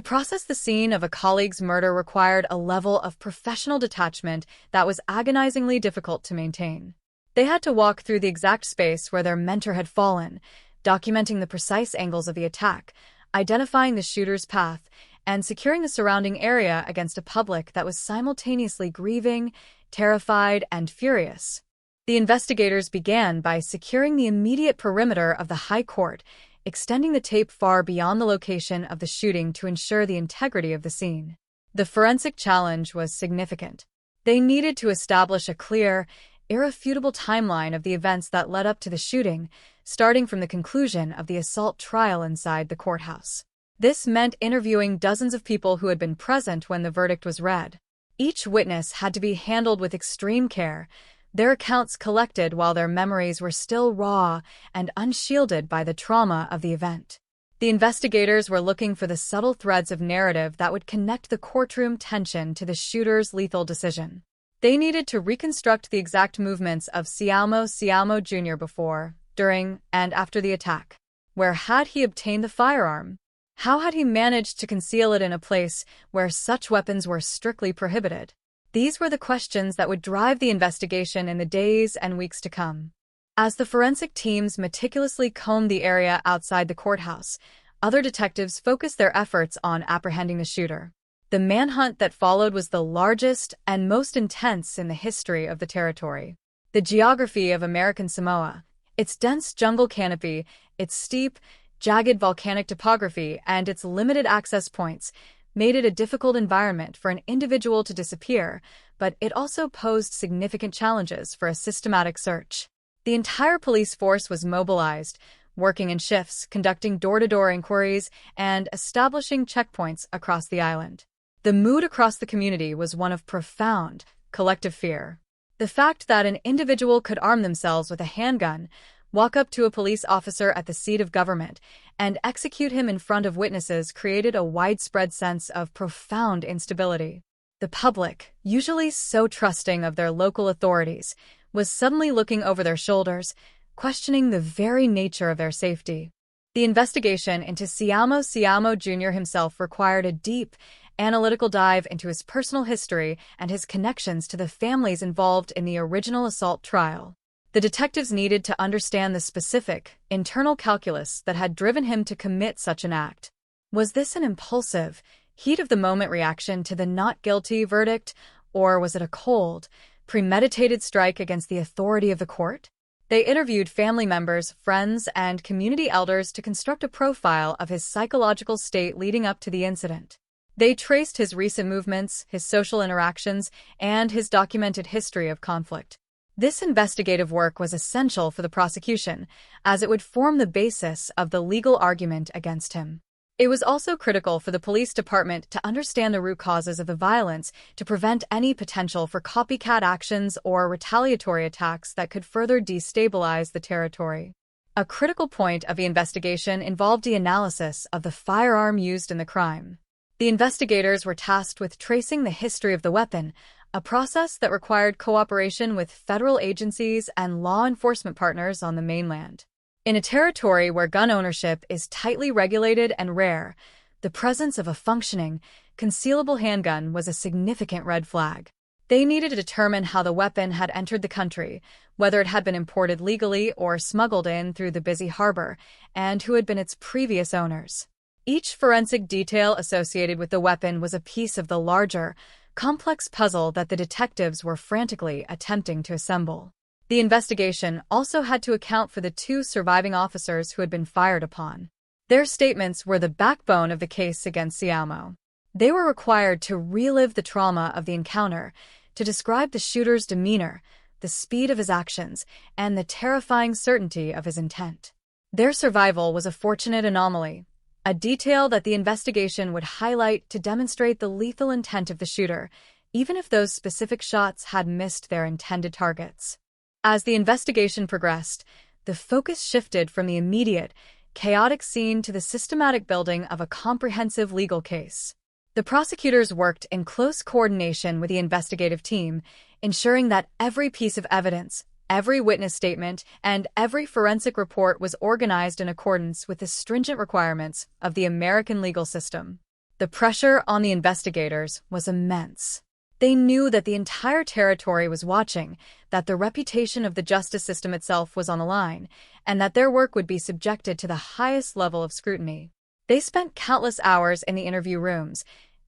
process the scene of a colleague's murder required a level of professional detachment that was agonizingly difficult to maintain. They had to walk through the exact space where their mentor had fallen, documenting the precise angles of the attack, identifying the shooter's path, and securing the surrounding area against a public that was simultaneously grieving, terrified, and furious. The investigators began by securing the immediate perimeter of the High Court, extending the tape far beyond the location of the shooting to ensure the integrity of the scene. The forensic challenge was significant. They needed to establish a clear, irrefutable timeline of the events that led up to the shooting, starting from the conclusion of the assault trial inside the courthouse. This meant interviewing dozens of people who had been present when the verdict was read. Each witness had to be handled with extreme care, their accounts collected while their memories were still raw and unshielded by the trauma of the event. The investigators were looking for the subtle threads of narrative that would connect the courtroom tension to the shooter's lethal decision. They needed to reconstruct the exact movements of Siamo Jr. before, during, and after the attack. Where had he obtained the firearm? How had he managed to conceal it in a place where such weapons were strictly prohibited? These were the questions that would drive the investigation in the days and weeks to come. As the forensic teams meticulously combed the area outside the courthouse, other detectives focused their efforts on apprehending the shooter. The manhunt that followed was the largest and most intense in the history of the territory. The geography of American Samoa, its dense jungle canopy, its steep, jagged volcanic topography, and its limited access points, made it a difficult environment for an individual to disappear, but it also posed significant challenges for a systematic search. The entire police force was mobilized, working in shifts, conducting door-to-door inquiries, and establishing checkpoints across the island. The mood across the community was one of profound, collective fear. The fact that an individual could arm themselves with a handgun, walk up to a police officer at the seat of government, and execute him in front of witnesses created a widespread sense of profound instability. The public, usually so trusting of their local authorities, was suddenly looking over their shoulders, questioning the very nature of their safety. The investigation into Siamo Jr. himself required a deep, analytical dive into his personal history and his connections to the families involved in the original assault trial. The detectives needed to understand the specific, internal calculus that had driven him to commit such an act. Was this an impulsive, heat-of-the-moment reaction to the not guilty verdict, or was it a cold, premeditated strike against the authority of the court? They interviewed family members, friends, and community elders to construct a profile of his psychological state leading up to the incident. They traced his recent movements, his social interactions, and his documented history of conflict. This investigative work was essential for the prosecution, as it would form the basis of the legal argument against him. It was also critical for the police department to understand the root causes of the violence to prevent any potential for copycat actions or retaliatory attacks that could further destabilize the territory. A critical point of the investigation involved the analysis of the firearm used in the crime. The investigators were tasked with tracing the history of the weapon, a process that required cooperation with federal agencies and law enforcement partners on the mainland. In a territory where gun ownership is tightly regulated and rare, the presence of a functioning, concealable handgun was a significant red flag. They needed to determine how the weapon had entered the country, whether it had been imported legally or smuggled in through the busy harbor, and who had been its previous owners. Each forensic detail associated with the weapon was a piece of the larger, complex puzzle that the detectives were frantically attempting to assemble. The investigation also had to account for the two surviving officers who had been fired upon. Their statements were the backbone of the case against Siamo. They were required to relive the trauma of the encounter, to describe the shooter's demeanor, the speed of his actions, and the terrifying certainty of his intent. Their survival was a fortunate anomaly, a detail that the investigation would highlight to demonstrate the lethal intent of the shooter, even if those specific shots had missed their intended targets. As the investigation progressed, the focus shifted from the immediate, chaotic scene to the systematic building of a comprehensive legal case. The prosecutors worked in close coordination with the investigative team, ensuring that every piece of evidence, every witness statement, and every forensic report was organized in accordance with the stringent requirements of the American legal system. The pressure on the investigators was immense. They knew that the entire territory was watching, that the reputation of the justice system itself was on the line, and that their work would be subjected to the highest level of scrutiny. They spent countless hours in the interview rooms,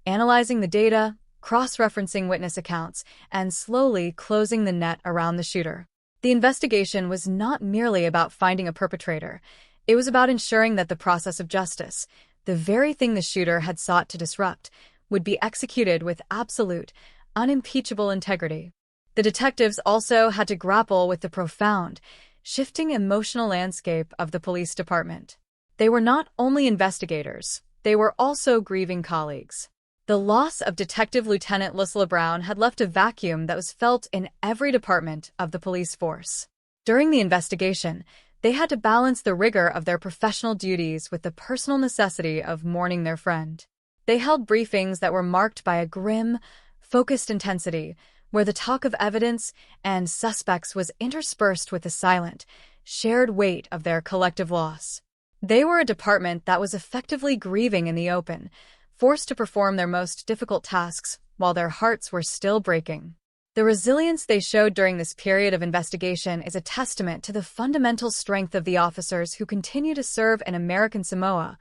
analyzing the data, cross-referencing witness accounts, and slowly closing the net around the shooter. The investigation was not merely about finding a perpetrator. It was about ensuring that the process of justice, the very thing the shooter had sought to disrupt, would be executed with absolute, unimpeachable integrity. The detectives also had to grapple with the profound, shifting emotional landscape of the police department. They were not only investigators, they were also grieving colleagues. The loss of Detective Lieutenant Lucilla Brown had left a vacuum that was felt in every department of the police force. During the investigation, they had to balance the rigor of their professional duties with the personal necessity of mourning their friend. They held briefings that were marked by a grim, focused intensity, where the talk of evidence and suspects was interspersed with the silent, shared weight of their collective loss. They were a department that was effectively grieving in the open, forced to perform their most difficult tasks while their hearts were still breaking. The resilience they showed during this period of investigation is a testament to the fundamental strength of the officers who continue to serve in American Samoa,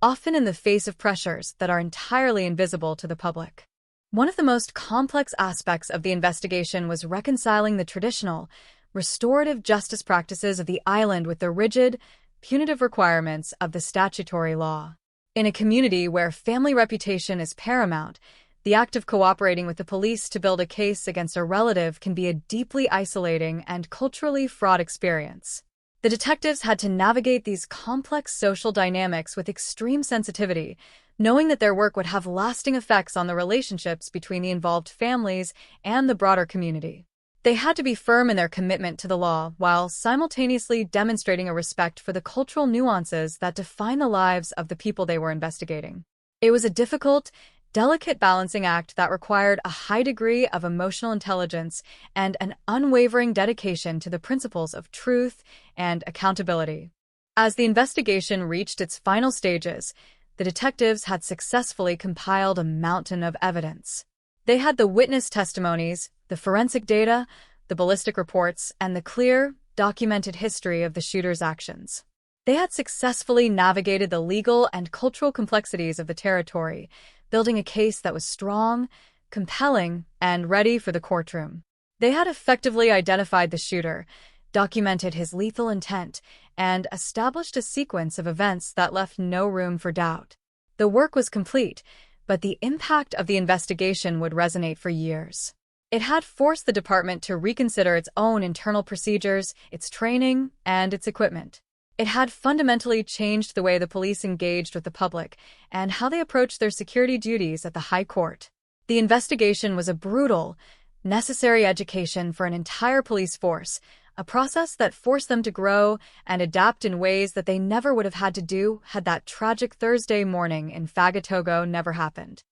often in the face of pressures that are entirely invisible to the public. One of the most complex aspects of the investigation was reconciling the traditional, restorative justice practices of the island with the rigid, punitive requirements of the statutory law. In a community where family reputation is paramount, The act of cooperating with the police to build a case against a relative can be a deeply isolating and culturally fraught experience. The detectives had to navigate these complex social dynamics with extreme sensitivity, knowing that their work would have lasting effects on the relationships between the involved families and the broader community. They had to be firm in their commitment to the law while simultaneously demonstrating a respect for the cultural nuances that define the lives of the people they were investigating. It was a difficult, delicate balancing act that required a high degree of emotional intelligence and an unwavering dedication to the principles of truth and accountability. As the investigation reached its final stages, the detectives had successfully compiled a mountain of evidence. They had the witness testimonies, the forensic data, the ballistic reports, and the clear, documented history of the shooter's actions. They had successfully navigated the legal and cultural complexities of the territory, building a case that was strong, compelling, and ready for the courtroom. They had effectively identified the shooter, documented his lethal intent, and established a sequence of events that left no room for doubt. The work was complete, but the impact of the investigation would resonate for years. It had forced the department to reconsider its own internal procedures, its training, and its equipment. It had fundamentally changed the way the police engaged with the public and how they approached their security duties at the High Court. The investigation was a brutal, necessary education for an entire police force, a process that forced them to grow and adapt in ways that they never would have had to do had that tragic Thursday morning in Fagatogo never happened.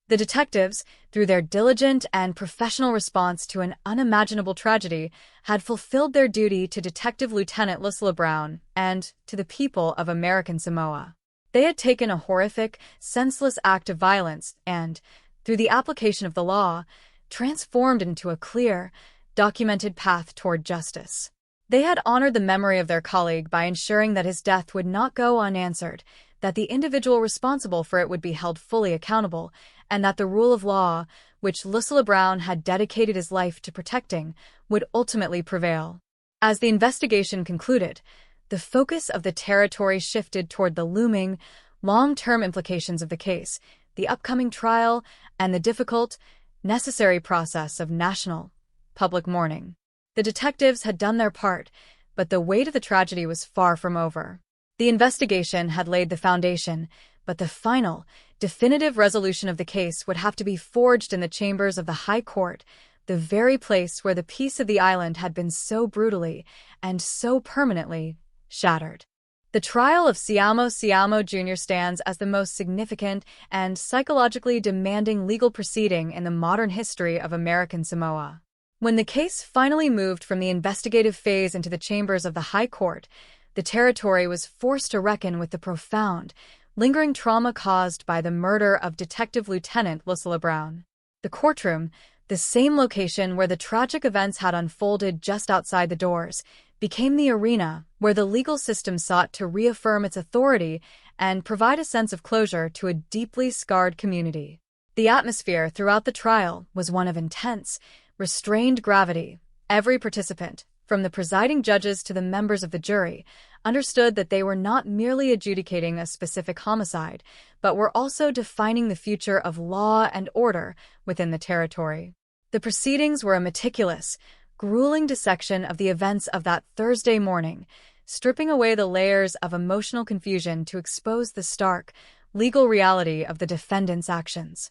The detectives, through their diligent and professional response to an unimaginable tragedy, had fulfilled their duty to Detective Lieutenant Lucilla Brown and to the people of American Samoa. They had taken a horrific, senseless act of violence and, through the application of the law, transformed into a clear, documented path toward justice. They had honored the memory of their colleague by ensuring that his death would not go unanswered, that the individual responsible for it would be held fully accountable, and that the rule of law, which Lucilla Brown had dedicated his life to protecting, would ultimately prevail. As the investigation concluded, the focus of the territory shifted toward the looming, long-term implications of the case, the upcoming trial, and the difficult, necessary process of national, public mourning. The detectives had done their part, but the weight of the tragedy was far from over. The investigation had laid the foundation, but the final, definitive resolution of the case would have to be forged in the chambers of the High Court, the very place where the peace of the island had been so brutally and so permanently shattered. The trial of Siamo Jr. stands as the most significant and psychologically demanding legal proceeding in the modern history of American Samoa. When the case finally moved from the investigative phase into the chambers of the High Court, the territory was forced to reckon with the profound, lingering trauma caused by the murder of Detective Lieutenant Lucilla Brown. The courtroom, the same location where the tragic events had unfolded just outside the doors, became the arena where the legal system sought to reaffirm its authority and provide a sense of closure to a deeply scarred community. The atmosphere throughout the trial was one of intense, restrained gravity. Every participant, from the presiding judges to the members of the jury, understood that they were not merely adjudicating a specific homicide, but were also defining the future of law and order within the territory. The proceedings were a meticulous, grueling dissection of the events of that Thursday morning, stripping away the layers of emotional confusion to expose the stark, legal reality of the defendant's actions.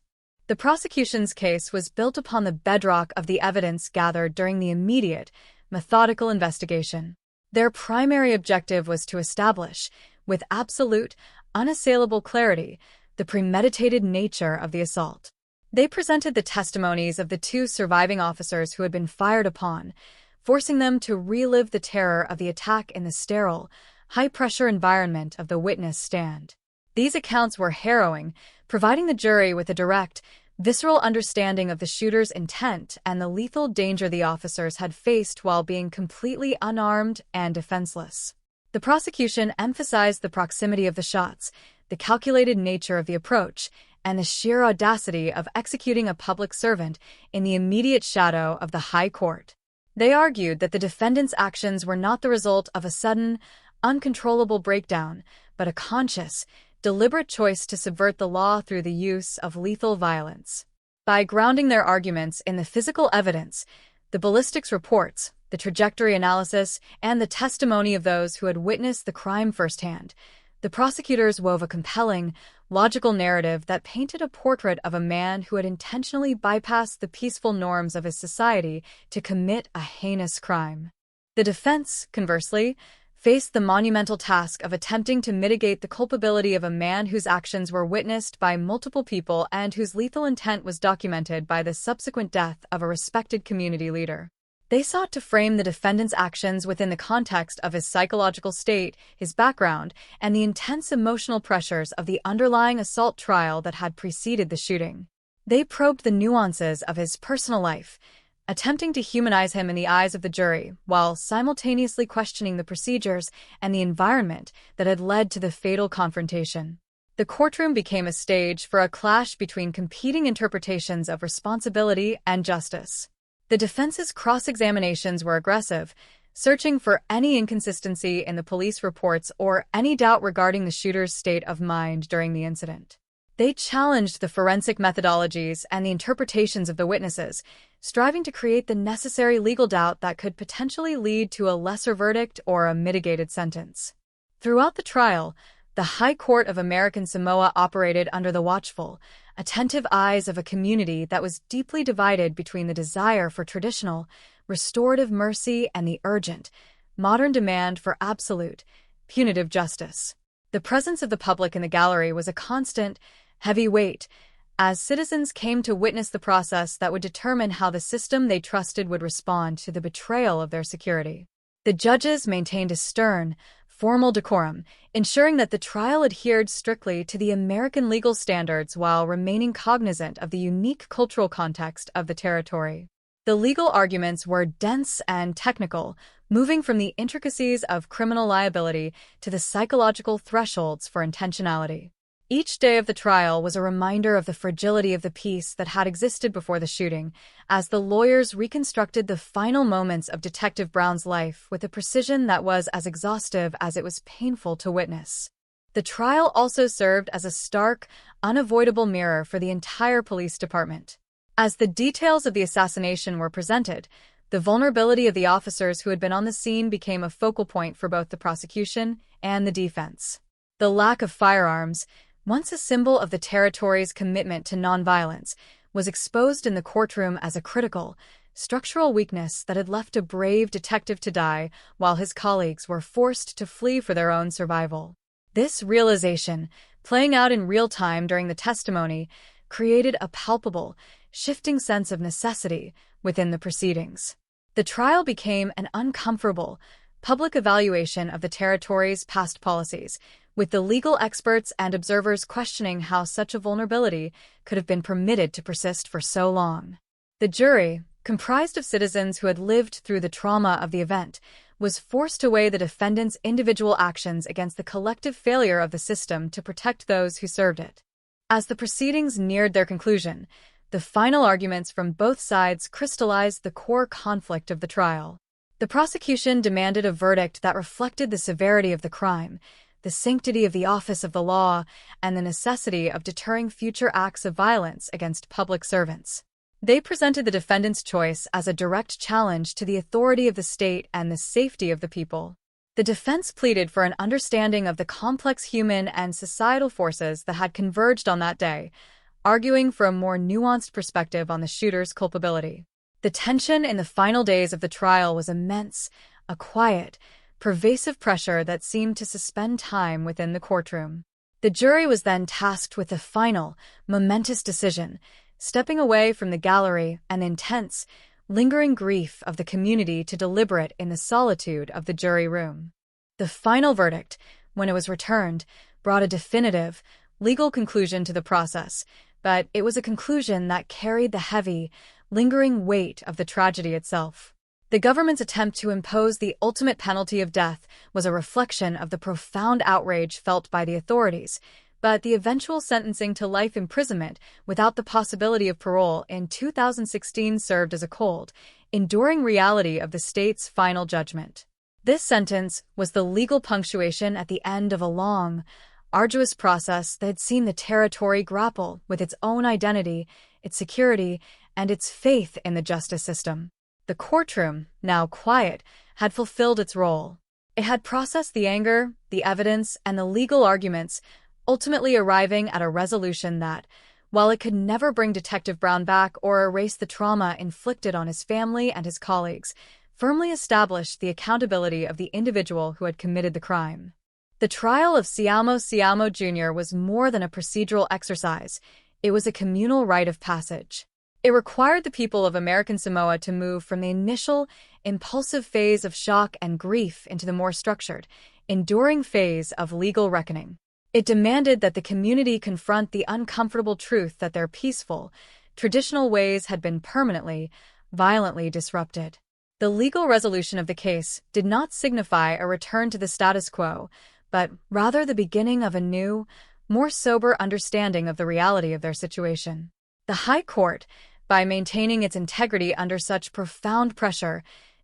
The prosecution's case was built upon the bedrock of the evidence gathered during the immediate, methodical investigation. Their primary objective was to establish, with absolute, unassailable clarity, the premeditated nature of the assault. They presented the testimonies of the two surviving officers who had been fired upon, forcing them to relive the terror of the attack in the sterile, high-pressure environment of the witness stand. These accounts were harrowing, providing the jury with a direct, visceral understanding of the shooter's intent and the lethal danger the officers had faced while being completely unarmed and defenseless. The prosecution emphasized the proximity of the shots, the calculated nature of the approach, and the sheer audacity of executing a public servant in the immediate shadow of the High Court. They argued that the defendant's actions were not the result of a sudden, uncontrollable breakdown, but a conscious, deliberate choice to subvert the law through the use of lethal violence. By grounding their arguments in the physical evidence, the ballistics reports, the trajectory analysis, and the testimony of those who had witnessed the crime firsthand, the prosecutors wove a compelling, logical narrative that painted a portrait of a man who had intentionally bypassed the peaceful norms of his society to commit a heinous crime. The defense, conversely, faced the monumental task of attempting to mitigate the culpability of a man whose actions were witnessed by multiple people and whose lethal intent was documented by the subsequent death of a respected community leader. They sought to frame the defendant's actions within the context of his psychological state, his background, and the intense emotional pressures of the underlying assault trial that had preceded the shooting. They probed the nuances of his personal life, attempting to humanize him in the eyes of the jury, while simultaneously questioning the procedures and the environment that had led to the fatal confrontation. The courtroom became a stage for a clash between competing interpretations of responsibility and justice. The defense's cross-examinations were aggressive, searching for any inconsistency in the police reports or any doubt regarding the shooter's state of mind during the incident. They challenged the forensic methodologies and the interpretations of the witnesses, striving to create the necessary legal doubt that could potentially lead to a lesser verdict or a mitigated sentence. Throughout the trial, the High Court of American Samoa operated under the watchful, attentive eyes of a community that was deeply divided between the desire for traditional, restorative mercy and the urgent, modern demand for absolute, punitive justice. The presence of the public in the gallery was a constant, heavy weight, as citizens came to witness the process that would determine how the system they trusted would respond to the betrayal of their security. The judges maintained a stern, formal decorum, ensuring that the trial adhered strictly to the American legal standards while remaining cognizant of the unique cultural context of the territory. The legal arguments were dense and technical, moving from the intricacies of criminal liability to the psychological thresholds for intentionality. Each day of the trial was a reminder of the fragility of the peace that had existed before the shooting, as the lawyers reconstructed the final moments of Detective Brown's life with a precision that was as exhaustive as it was painful to witness. The trial also served as a stark, unavoidable mirror for the entire police department. As the details of the assassination were presented, the vulnerability of the officers who had been on the scene became a focal point for both the prosecution and the defense. The lack of firearms, once a symbol of the territory's commitment to nonviolence, was exposed in the courtroom as a critical, structural weakness that had left a brave detective to die while his colleagues were forced to flee for their own survival. This realization, playing out in real time during the testimony, created a palpable, shifting sense of necessity within the proceedings. The trial became an uncomfortable, public evaluation of the territory's past policies, with the legal experts and observers questioning how such a vulnerability could have been permitted to persist for so long. The jury, comprised of citizens who had lived through the trauma of the event, was forced to weigh the defendant's individual actions against the collective failure of the system to protect those who served it. As the proceedings neared their conclusion, the final arguments from both sides crystallized the core conflict of the trial. The prosecution demanded a verdict that reflected the severity of the crime, the sanctity of the office of the law, and the necessity of deterring future acts of violence against public servants. They presented the defendant's choice as a direct challenge to the authority of the state and the safety of the people. The defense pleaded for an understanding of the complex human and societal forces that had converged on that day, arguing for a more nuanced perspective on the shooter's culpability. The tension in the final days of the trial was immense, a quiet, pervasive pressure that seemed to suspend time within the courtroom. The jury was then tasked with the final, momentous decision, stepping away from the gallery and intense, lingering grief of the community to deliberate in the solitude of the jury room. The final verdict, when it was returned, brought a definitive, legal conclusion to the process, but it was a conclusion that carried the heavy, lingering weight of the tragedy itself. The government's attempt to impose the ultimate penalty of death was a reflection of the profound outrage felt by the authorities, but the eventual sentencing to life imprisonment without the possibility of parole in 2016 served as a cold, enduring reality of the state's final judgment. This sentence was the legal punctuation at the end of a long, arduous process that had seen the territory grapple with its own identity, its security, and its faith in the justice system. The courtroom, now quiet, had fulfilled its role. It had processed the anger, the evidence, and the legal arguments, ultimately arriving at a resolution that, while it could never bring Detective Brown back or erase the trauma inflicted on his family and his colleagues, firmly established the accountability of the individual who had committed the crime. The trial of Siamo Jr. was more than a procedural exercise. It was a communal rite of passage. It required the people of American Samoa to move from the initial, impulsive phase of shock and grief into the more structured, enduring phase of legal reckoning. It demanded that the community confront the uncomfortable truth that their peaceful, traditional ways had been permanently, violently disrupted. The legal resolution of the case did not signify a return to the status quo, but rather the beginning of a new, more sober understanding of the reality of their situation. The High Court, by maintaining its integrity under such profound pressure,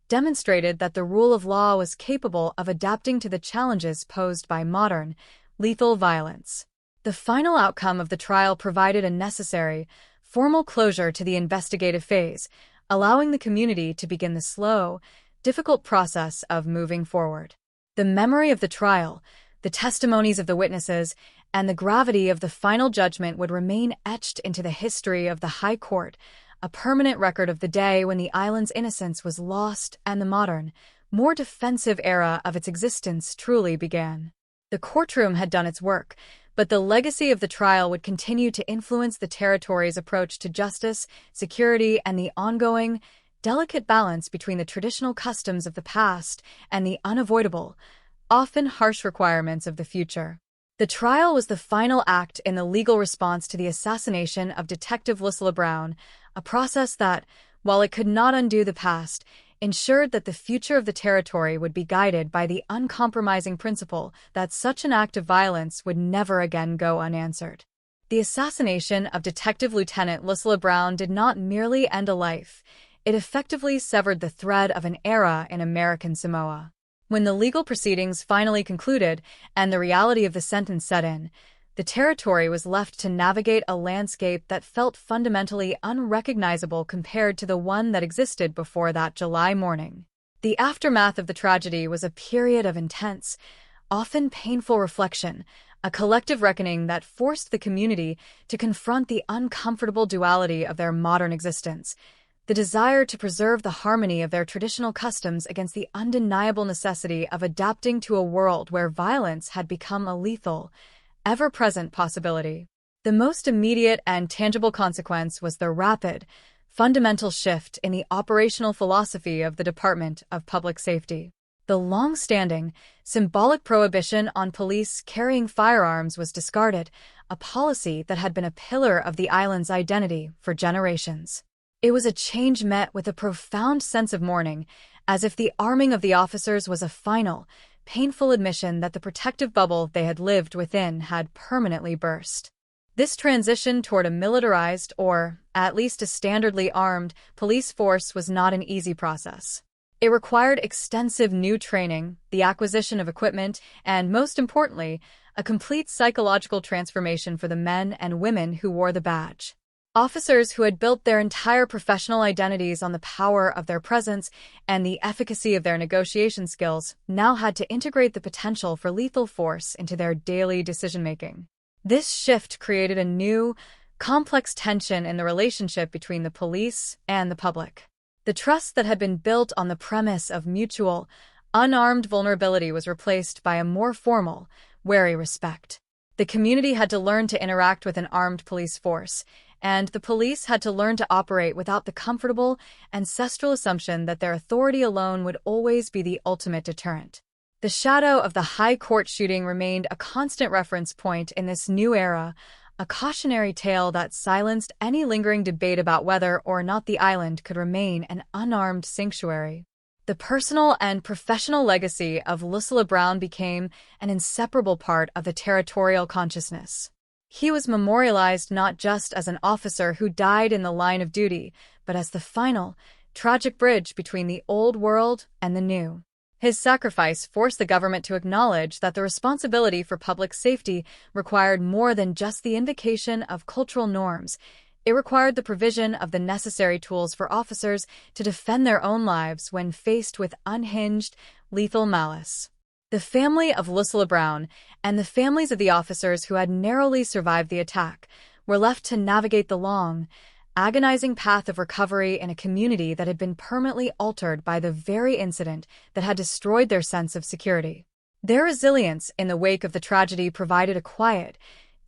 demonstrated that the rule of law was capable of adapting to the challenges posed by modern, lethal violence. The final outcome of the trial provided a necessary, formal closure to the investigative phase, allowing the community to begin the slow, difficult process of moving forward. The memory of the trial, the testimonies of the witnesses, and the gravity of the final judgment would remain etched into the history of the High Court, a permanent record of the day when the island's innocence was lost and the modern, more defensive era of its existence truly began. The courtroom had done its work, but the legacy of the trial would continue to influence the territory's approach to justice, security, and the ongoing, delicate balance between the traditional customs of the past and the unavoidable, often harsh requirements of the future. The trial was the final act in the legal response to the assassination of Detective Lucilla Brown, a process that, while it could not undo the past, ensured that the future of the territory would be guided by the uncompromising principle that such an act of violence would never again go unanswered. The assassination of Detective Lieutenant Lucilla Brown did not merely end a life, it effectively severed the thread of an era in American Samoa. When the legal proceedings finally concluded and the reality of the sentence set in, the territory was left to navigate a landscape that felt fundamentally unrecognizable compared to the one that existed before that July morning. The aftermath of the tragedy was a period of intense, often painful reflection, a collective reckoning that forced the community to confront the uncomfortable duality of their modern existence, the desire to preserve the harmony of their traditional customs against the undeniable necessity of adapting to a world where violence had become a lethal, ever-present possibility. The most immediate and tangible consequence was the rapid, fundamental shift in the operational philosophy of the Department of Public Safety. The long-standing, symbolic prohibition on police carrying firearms was discarded, a policy that had been a pillar of the island's identity for generations. It was a change met with a profound sense of mourning, as if the arming of the officers was a final, painful admission that the protective bubble they had lived within had permanently burst. This transition toward a militarized, or at least a standardly armed, police force was not an easy process. It required extensive new training, the acquisition of equipment, and, most importantly, a complete psychological transformation for the men and women who wore the badge. Officers who had built their entire professional identities on the power of their presence and the efficacy of their negotiation skills now had to integrate the potential for lethal force into their daily decision-making. This shift created a new, complex tension in the relationship between the police and the public. The trust that had been built on the premise of mutual, unarmed vulnerability was replaced by a more formal, wary respect. The community had to learn to interact with an armed police force, and the police had to learn to operate without the comfortable, ancestral assumption that their authority alone would always be the ultimate deterrent. The shadow of the High Court shooting remained a constant reference point in this new era, a cautionary tale that silenced any lingering debate about whether or not the island could remain an unarmed sanctuary. The personal and professional legacy of Lucilla Brown became an inseparable part of the territorial consciousness. He was memorialized not just as an officer who died in the line of duty, but as the final, tragic bridge between the old world and the new. His sacrifice forced the government to acknowledge that the responsibility for public safety required more than just the invocation of cultural norms. It required the provision of the necessary tools for officers to defend their own lives when faced with unhinged, lethal malice. The family of Lucilla Brown and the families of the officers who had narrowly survived the attack were left to navigate the long, agonizing path of recovery in a community that had been permanently altered by the very incident that had destroyed their sense of security. Their resilience in the wake of the tragedy provided a quiet,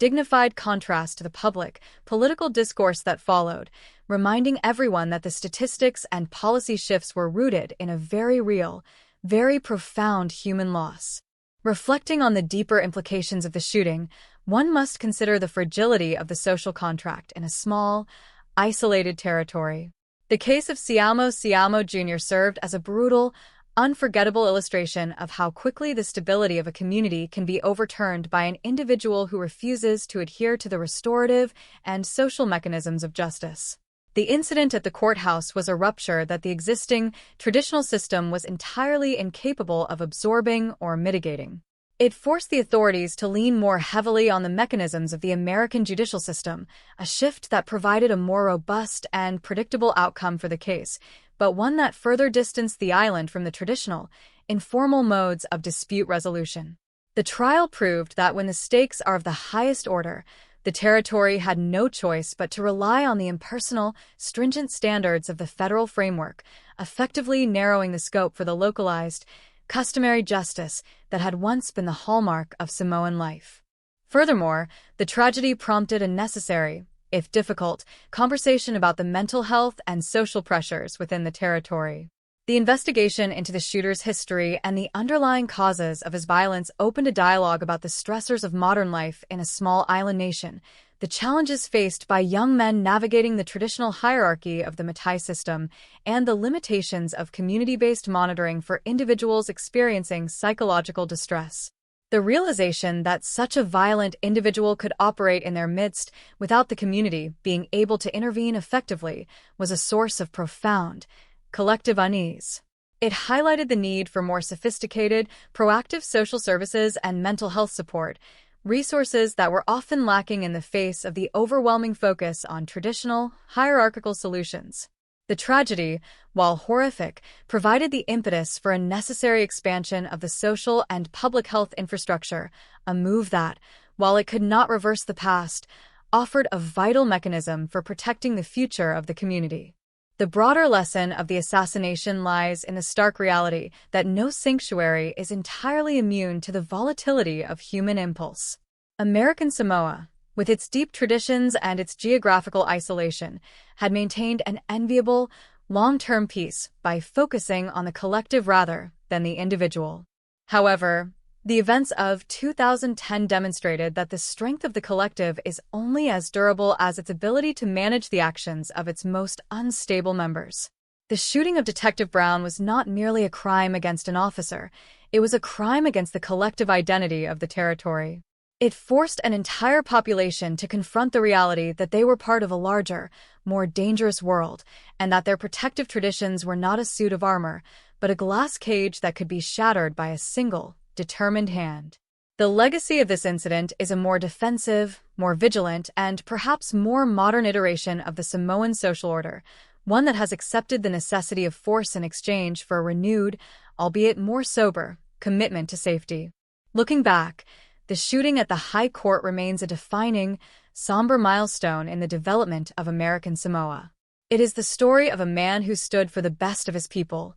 dignified contrast to the public, political discourse that followed, reminding everyone that the statistics and policy shifts were rooted in a very real, very profound human loss. Reflecting on the deeper implications of the shooting, one must consider the fragility of the social contract in a small, isolated territory. The case of Siamo Jr. served as a brutal, unforgettable illustration of how quickly the stability of a community can be overturned by an individual who refuses to adhere to the restorative and social mechanisms of justice. The incident at the courthouse was a rupture that the existing, traditional system was entirely incapable of absorbing or mitigating. It forced the authorities to lean more heavily on the mechanisms of the American judicial system, a shift that provided a more robust and predictable outcome for the case, but one that further distanced the island from the traditional, informal modes of dispute resolution. The trial proved that when the stakes are of the highest order, the territory had no choice but to rely on the impersonal, stringent standards of the federal framework, effectively narrowing the scope for the localized, customary justice that had once been the hallmark of Samoan life. Furthermore, the tragedy prompted a necessary, if difficult, conversation about the mental health and social pressures within the territory. The investigation into the shooter's history and the underlying causes of his violence opened a dialogue about the stressors of modern life in a small island nation, the challenges faced by young men navigating the traditional hierarchy of the Matai system, and the limitations of community-based monitoring for individuals experiencing psychological distress. The realization that such a violent individual could operate in their midst without the community being able to intervene effectively was a source of profound, collective unease. It highlighted the need for more sophisticated, proactive social services and mental health support, resources that were often lacking in the face of the overwhelming focus on traditional, hierarchical solutions. The tragedy, while horrific, provided the impetus for a necessary expansion of the social and public health infrastructure, a move that, while it could not reverse the past, offered a vital mechanism for protecting the future of the community. The broader lesson of the assassination lies in the stark reality that no sanctuary is entirely immune to the volatility of human impulse. American Samoa, with its deep traditions and its geographical isolation, had maintained an enviable, long-term peace by focusing on the collective rather than the individual. However, the events of 2010 demonstrated that the strength of the collective is only as durable as its ability to manage the actions of its most unstable members. The shooting of Detective Brown was not merely a crime against an officer, it was a crime against the collective identity of the territory. It forced an entire population to confront the reality that they were part of a larger, more dangerous world, and that their protective traditions were not a suit of armor, but a glass cage that could be shattered by a single, determined hand. The legacy of this incident is a more defensive, more vigilant, and perhaps more modern iteration of the Samoan social order, one that has accepted the necessity of force in exchange for a renewed, albeit more sober, commitment to safety. Looking back, the shooting at the High Court remains a defining, somber milestone in the development of American Samoa. It is the story of a man who stood for the best of his people,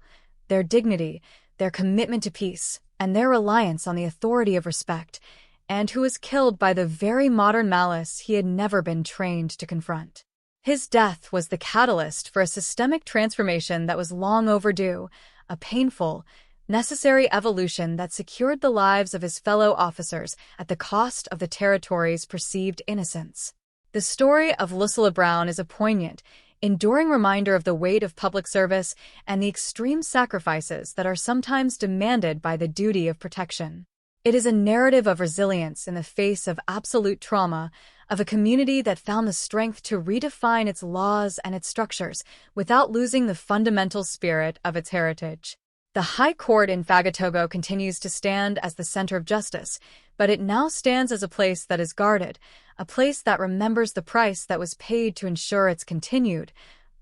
their dignity, their commitment to peace, and their reliance on the authority of respect, and who was killed by the very modern malice he had never been trained to confront. His death was the catalyst for a systemic transformation that was long overdue, a painful, necessary evolution that secured the lives of his fellow officers at the cost of the territory's perceived innocence. The story of Lucilla Brown is a poignant, enduring reminder of the weight of public service and the extreme sacrifices that are sometimes demanded by the duty of protection. It is a narrative of resilience in the face of absolute trauma, of a community that found the strength to redefine its laws and its structures without losing the fundamental spirit of its heritage. The High Court in Fagatogo continues to stand as the center of justice, but it now stands as a place that is guarded, a place that remembers the price that was paid to ensure its continued,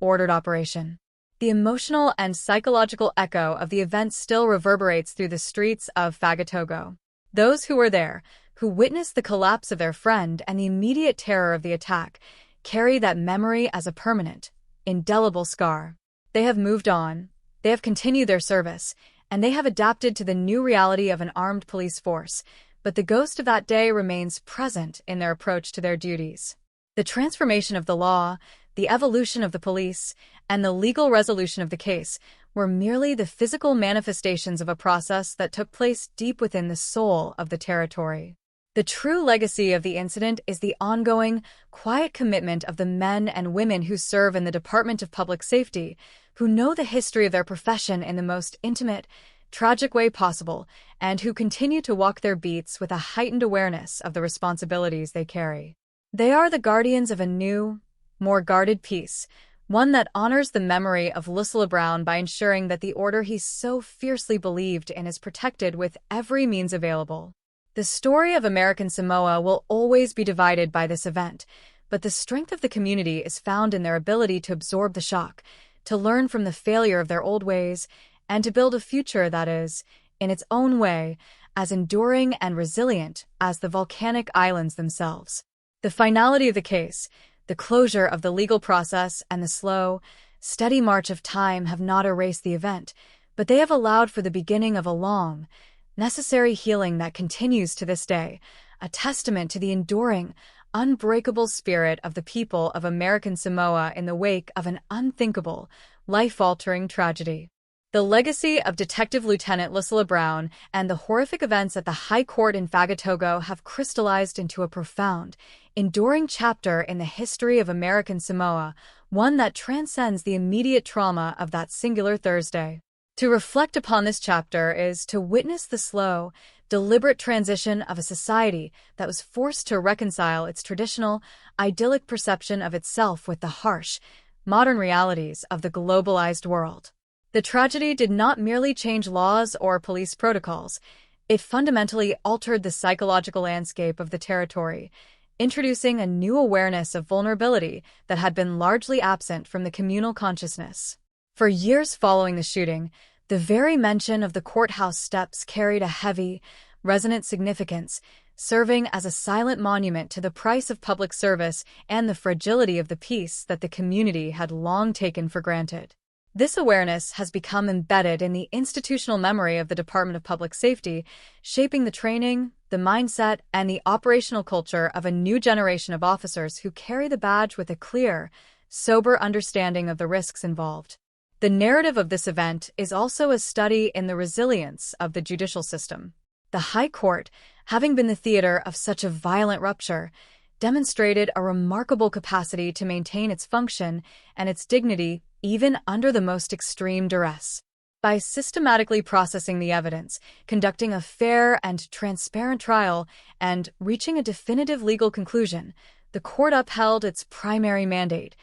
ordered operation. The emotional and psychological echo of the event still reverberates through the streets of Fagatogo. Those who were there, who witnessed the collapse of their friend and the immediate terror of the attack, carry that memory as a permanent, indelible scar. They have moved on, they have continued their service, and they have adapted to the new reality of an armed police force, but the ghost of that day remains present in their approach to their duties. The transformation of the law, the evolution of the police, and the legal resolution of the case were merely the physical manifestations of a process that took place deep within the soul of the territory. The true legacy of the incident is the ongoing, quiet commitment of the men and women who serve in the Department of Public Safety, who know the history of their profession in the most intimate, tragic way possible, and who continue to walk their beats with a heightened awareness of the responsibilities they carry. They are the guardians of a new, more guarded peace, one that honors the memory of Lucilla Brown by ensuring that the order he so fiercely believed in is protected with every means available. The story of American Samoa will always be divided by this event, but the strength of the community is found in their ability to absorb the shock, to learn from the failure of their old ways, and to build a future that is, in its own way, as enduring and resilient as the volcanic islands themselves. The finality of the case, the closure of the legal process, and the slow, steady march of time have not erased the event, but they have allowed for the beginning of a long, necessary healing that continues to this day, a testament to the enduring, unbreakable spirit of the people of American Samoa in the wake of an unthinkable, life-altering tragedy. The legacy of Detective Lieutenant Lucilla Brown and the horrific events at the High Court in Fagatogo have crystallized into a profound, enduring chapter in the history of American Samoa, one that transcends the immediate trauma of that singular Thursday. To reflect upon this chapter is to witness the slow, deliberate transition of a society that was forced to reconcile its traditional, idyllic perception of itself with the harsh, modern realities of the globalized world. The tragedy did not merely change laws or police protocols, it fundamentally altered the psychological landscape of the territory, introducing a new awareness of vulnerability that had been largely absent from the communal consciousness. For years following the shooting, the very mention of the courthouse steps carried a heavy, resonant significance, serving as a silent monument to the price of public service and the fragility of the peace that the community had long taken for granted. This awareness has become embedded in the institutional memory of the Department of Public Safety, shaping the training, the mindset, and the operational culture of a new generation of officers who carry the badge with a clear, sober understanding of the risks involved. The narrative of this event is also a study in the resilience of the judicial system. The High Court, having been the theater of such a violent rupture, demonstrated a remarkable capacity to maintain its function and its dignity even under the most extreme duress. By systematically processing the evidence, conducting a fair and transparent trial, and reaching a definitive legal conclusion, the court upheld its primary mandate,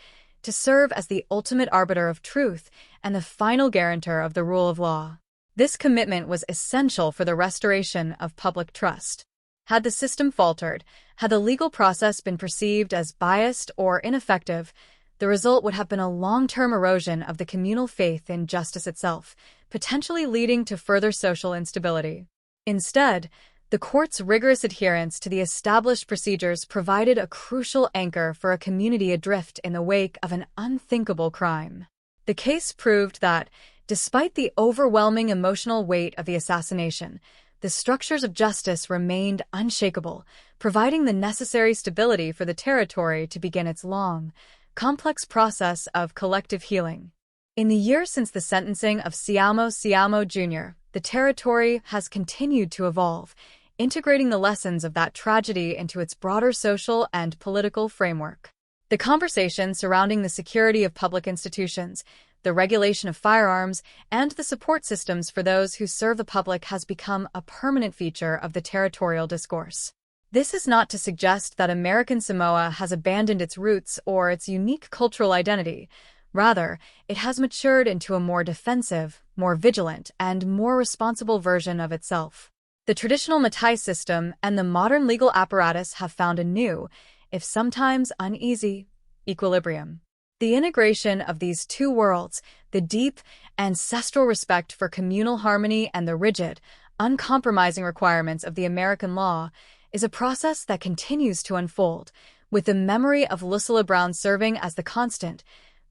to serve as the ultimate arbiter of truth and the final guarantor of the rule of law. This commitment was essential for the restoration of public trust. Had the system faltered, had the legal process been perceived as biased or ineffective, the result would have been a long-term erosion of the communal faith in justice itself, potentially leading to further social instability. Instead, the court's rigorous adherence to the established procedures provided a crucial anchor for a community adrift in the wake of an unthinkable crime. The case proved that, despite the overwhelming emotional weight of the assassination, the structures of justice remained unshakable, providing the necessary stability for the territory to begin its long, complex process of collective healing. In the years since the sentencing of Siamo Jr., the territory has continued to evolve, integrating the lessons of that tragedy into its broader social and political framework. The conversation surrounding the security of public institutions, the regulation of firearms, and the support systems for those who serve the public has become a permanent feature of the territorial discourse. This is not to suggest that American Samoa has abandoned its roots or its unique cultural identity. Rather, it has matured into a more defensive, more vigilant, and more responsible version of itself. The traditional Matai system and the modern legal apparatus have found a new, if sometimes uneasy, equilibrium. The integration of these two worlds, the deep, ancestral respect for communal harmony and the rigid, uncompromising requirements of the American law, is a process that continues to unfold, with the memory of Lucilla Brown serving as the constant,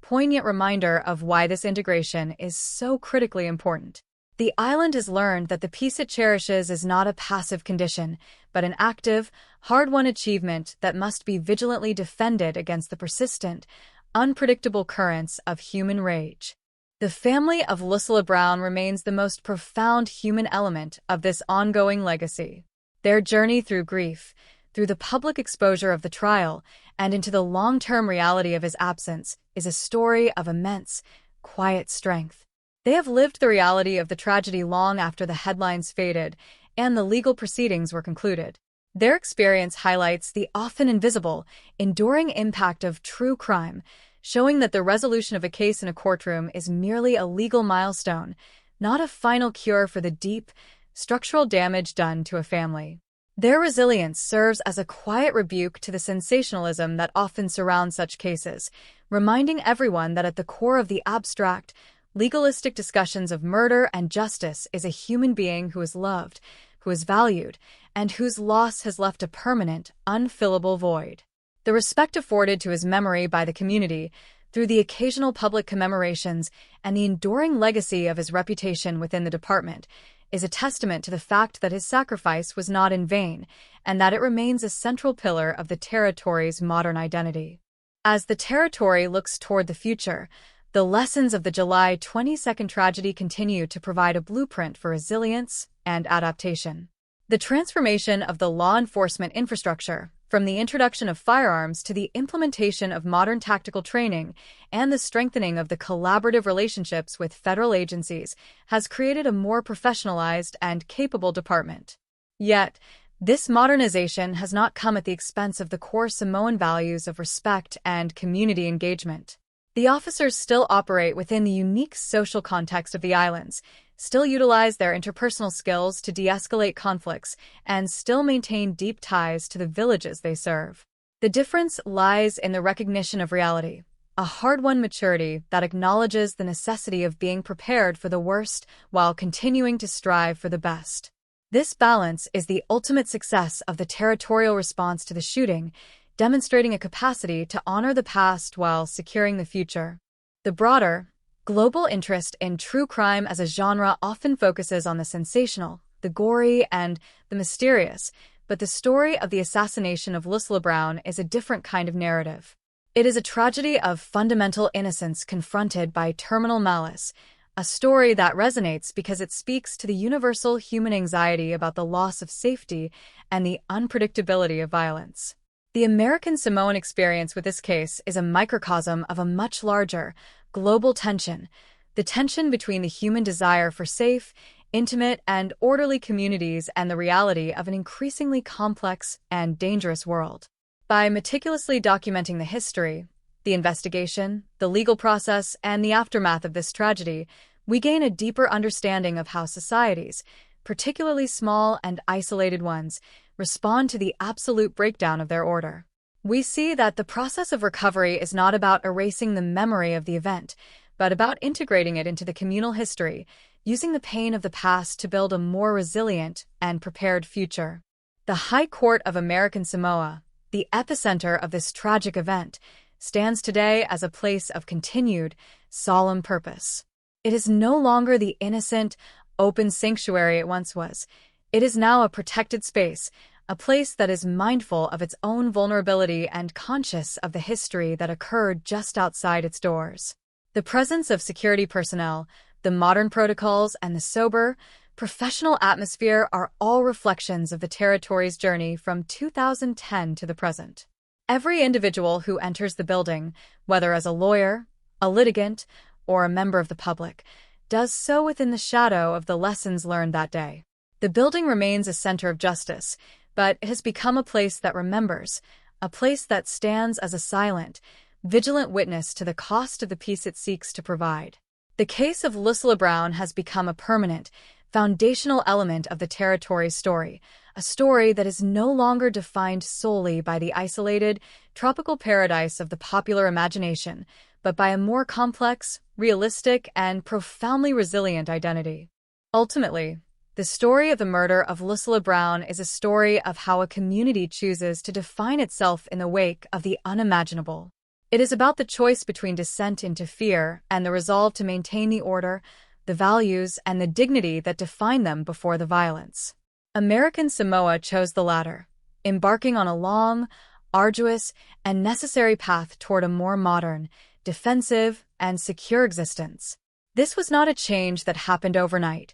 poignant reminder of why this integration is so critically important. The island has learned that the peace it cherishes is not a passive condition, but an active, hard-won achievement that must be vigilantly defended against the persistent, unpredictable currents of human rage. The family of Lucilla Brown remains the most profound human element of this ongoing legacy. Their journey through grief, through the public exposure of the trial, and into the long-term reality of his absence, is a story of immense, quiet strength. They have lived the reality of the tragedy long after the headlines faded and the legal proceedings were concluded. Their experience highlights the often invisible, enduring impact of true crime, showing that the resolution of a case in a courtroom is merely a legal milestone, not a final cure for the deep, structural damage done to a family. Their resilience serves as a quiet rebuke to the sensationalism that often surrounds such cases, reminding everyone that at the core of the abstract, legalistic discussions of murder and justice is a human being who is loved, who is valued, and whose loss has left a permanent, unfillable void. The respect afforded to his memory by the community, through the occasional public commemorations and the enduring legacy of his reputation within the department, is a testament to the fact that his sacrifice was not in vain, and that it remains a central pillar of the territory's modern identity. As the territory looks toward the future, the lessons of the July 22nd tragedy continue to provide a blueprint for resilience and adaptation. The transformation of the law enforcement infrastructure, from the introduction of firearms to the implementation of modern tactical training and the strengthening of the collaborative relationships with federal agencies, has created a more professionalized and capable department. Yet, this modernization has not come at the expense of the core Samoan values of respect and community engagement. The officers still operate within the unique social context of the islands, still utilize their interpersonal skills to de-escalate conflicts, and still maintain deep ties to the villages they serve. The difference lies in the recognition of reality, a hard-won maturity that acknowledges the necessity of being prepared for the worst while continuing to strive for the best. This balance is the ultimate success of the territorial response to the shooting, demonstrating a capacity to honor the past while securing the future. The broader, global interest in true crime as a genre often focuses on the sensational, the gory, and the mysterious, but the story of the assassination of Lucilla Brown is a different kind of narrative. It is a tragedy of fundamental innocence confronted by terminal malice, a story that resonates because it speaks to the universal human anxiety about the loss of safety and the unpredictability of violence. The American Samoan experience with this case is a microcosm of a much larger, global tension, the tension between the human desire for safe, intimate, and orderly communities and the reality of an increasingly complex and dangerous world. By meticulously documenting the history, the investigation, the legal process, and the aftermath of this tragedy, we gain a deeper understanding of how societies, particularly small and isolated ones, respond to the absolute breakdown of their order. We see that the process of recovery is not about erasing the memory of the event, but about integrating it into the communal history, using the pain of the past to build a more resilient and prepared future. The High Court of American Samoa, the epicenter of this tragic event, stands today as a place of continued, solemn purpose. It is no longer the innocent, open sanctuary it once was. It is now a protected space, a place that is mindful of its own vulnerability and conscious of the history that occurred just outside its doors. The presence of security personnel, the modern protocols, and the sober, professional atmosphere are all reflections of the territory's journey from 2010 to the present. Every individual who enters the building, whether as a lawyer, a litigant, or a member of the public, does so within the shadow of the lessons learned that day. The building remains a center of justice, but it has become a place that remembers, a place that stands as a silent, vigilant witness to the cost of the peace it seeks to provide. The case of Lucilla Brown has become a permanent, foundational element of the Territory's story, a story that is no longer defined solely by the isolated, tropical paradise of the popular imagination, but by a more complex, realistic, and profoundly resilient identity. Ultimately, the story of the murder of Lucilla Brown is a story of how a community chooses to define itself in the wake of the unimaginable. It is about the choice between descent into fear and the resolve to maintain the order, the values, and the dignity that define them before the violence. American Samoa chose the latter, embarking on a long, arduous, and necessary path toward a more modern, defensive, and secure existence. This was not a change that happened overnight,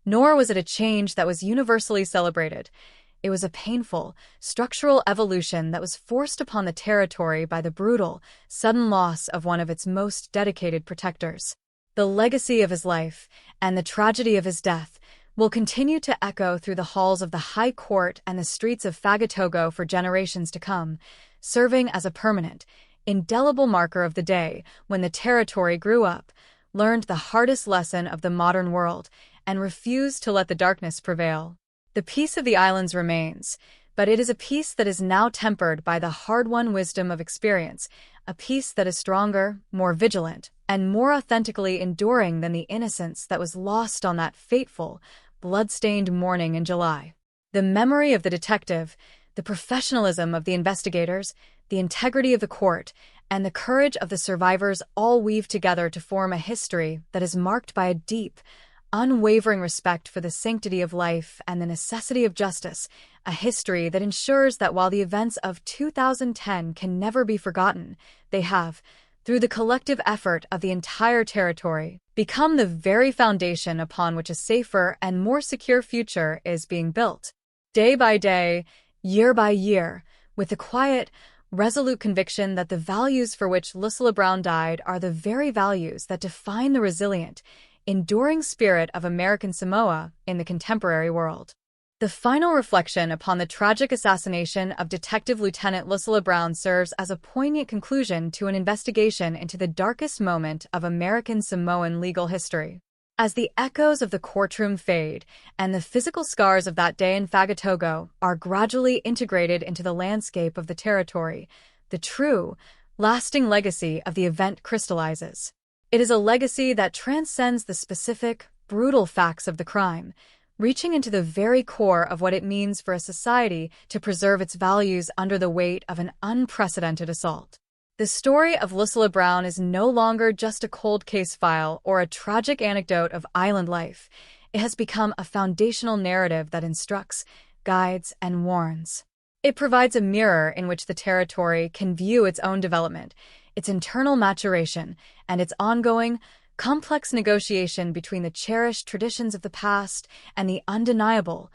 nor was it a change that was universally celebrated. It was a painful, structural evolution that was forced upon the Territory by the brutal, sudden loss of one of its most dedicated protectors. The legacy of his life, and the tragedy of his death, will continue to echo through the halls of the High Court and the streets of Fagatogo for generations to come, serving as a permanent, indelible marker of the day when the Territory grew up, learned the hardest lesson of the modern world, and refused to let the darkness prevail. The peace of the islands remains, but it is a peace that is now tempered by the hard-won wisdom of experience, a peace that is stronger, more vigilant, and more authentically enduring than the innocence that was lost on that fateful, blood-stained morning in July. The memory of the detective, the professionalism of the investigators, the integrity of the court, and the courage of the survivors all weave together to form a history that is marked by a deep, unwavering respect for the sanctity of life and the necessity of justice, a history that ensures that while the events of 2010 can never be forgotten, they have, through the collective effort of the entire Territory, become the very foundation upon which a safer and more secure future is being built. Day by day, year by year, with the quiet, resolute conviction that the values for which Lucilla Brown died are the very values that define the resilient, enduring spirit of American Samoa in the contemporary world. The final reflection upon the tragic assassination of Detective Lieutenant Lucilla Brown serves as a poignant conclusion to an investigation into the darkest moment of American Samoan legal history. As the echoes of the courtroom fade and the physical scars of that day in Fagatogo are gradually integrated into the landscape of the Territory, the true, lasting legacy of the event crystallizes. It is a legacy that transcends the specific, brutal facts of the crime, reaching into the very core of what it means for a society to preserve its values under the weight of an unprecedented assault. The story of Lucilla Brown is no longer just a cold case file or a tragic anecdote of island life. It has become a foundational narrative that instructs, guides, and warns. It provides a mirror in which the Territory can view its own development, its internal maturation, and its ongoing, complex negotiation between the cherished traditions of the past and the undeniable,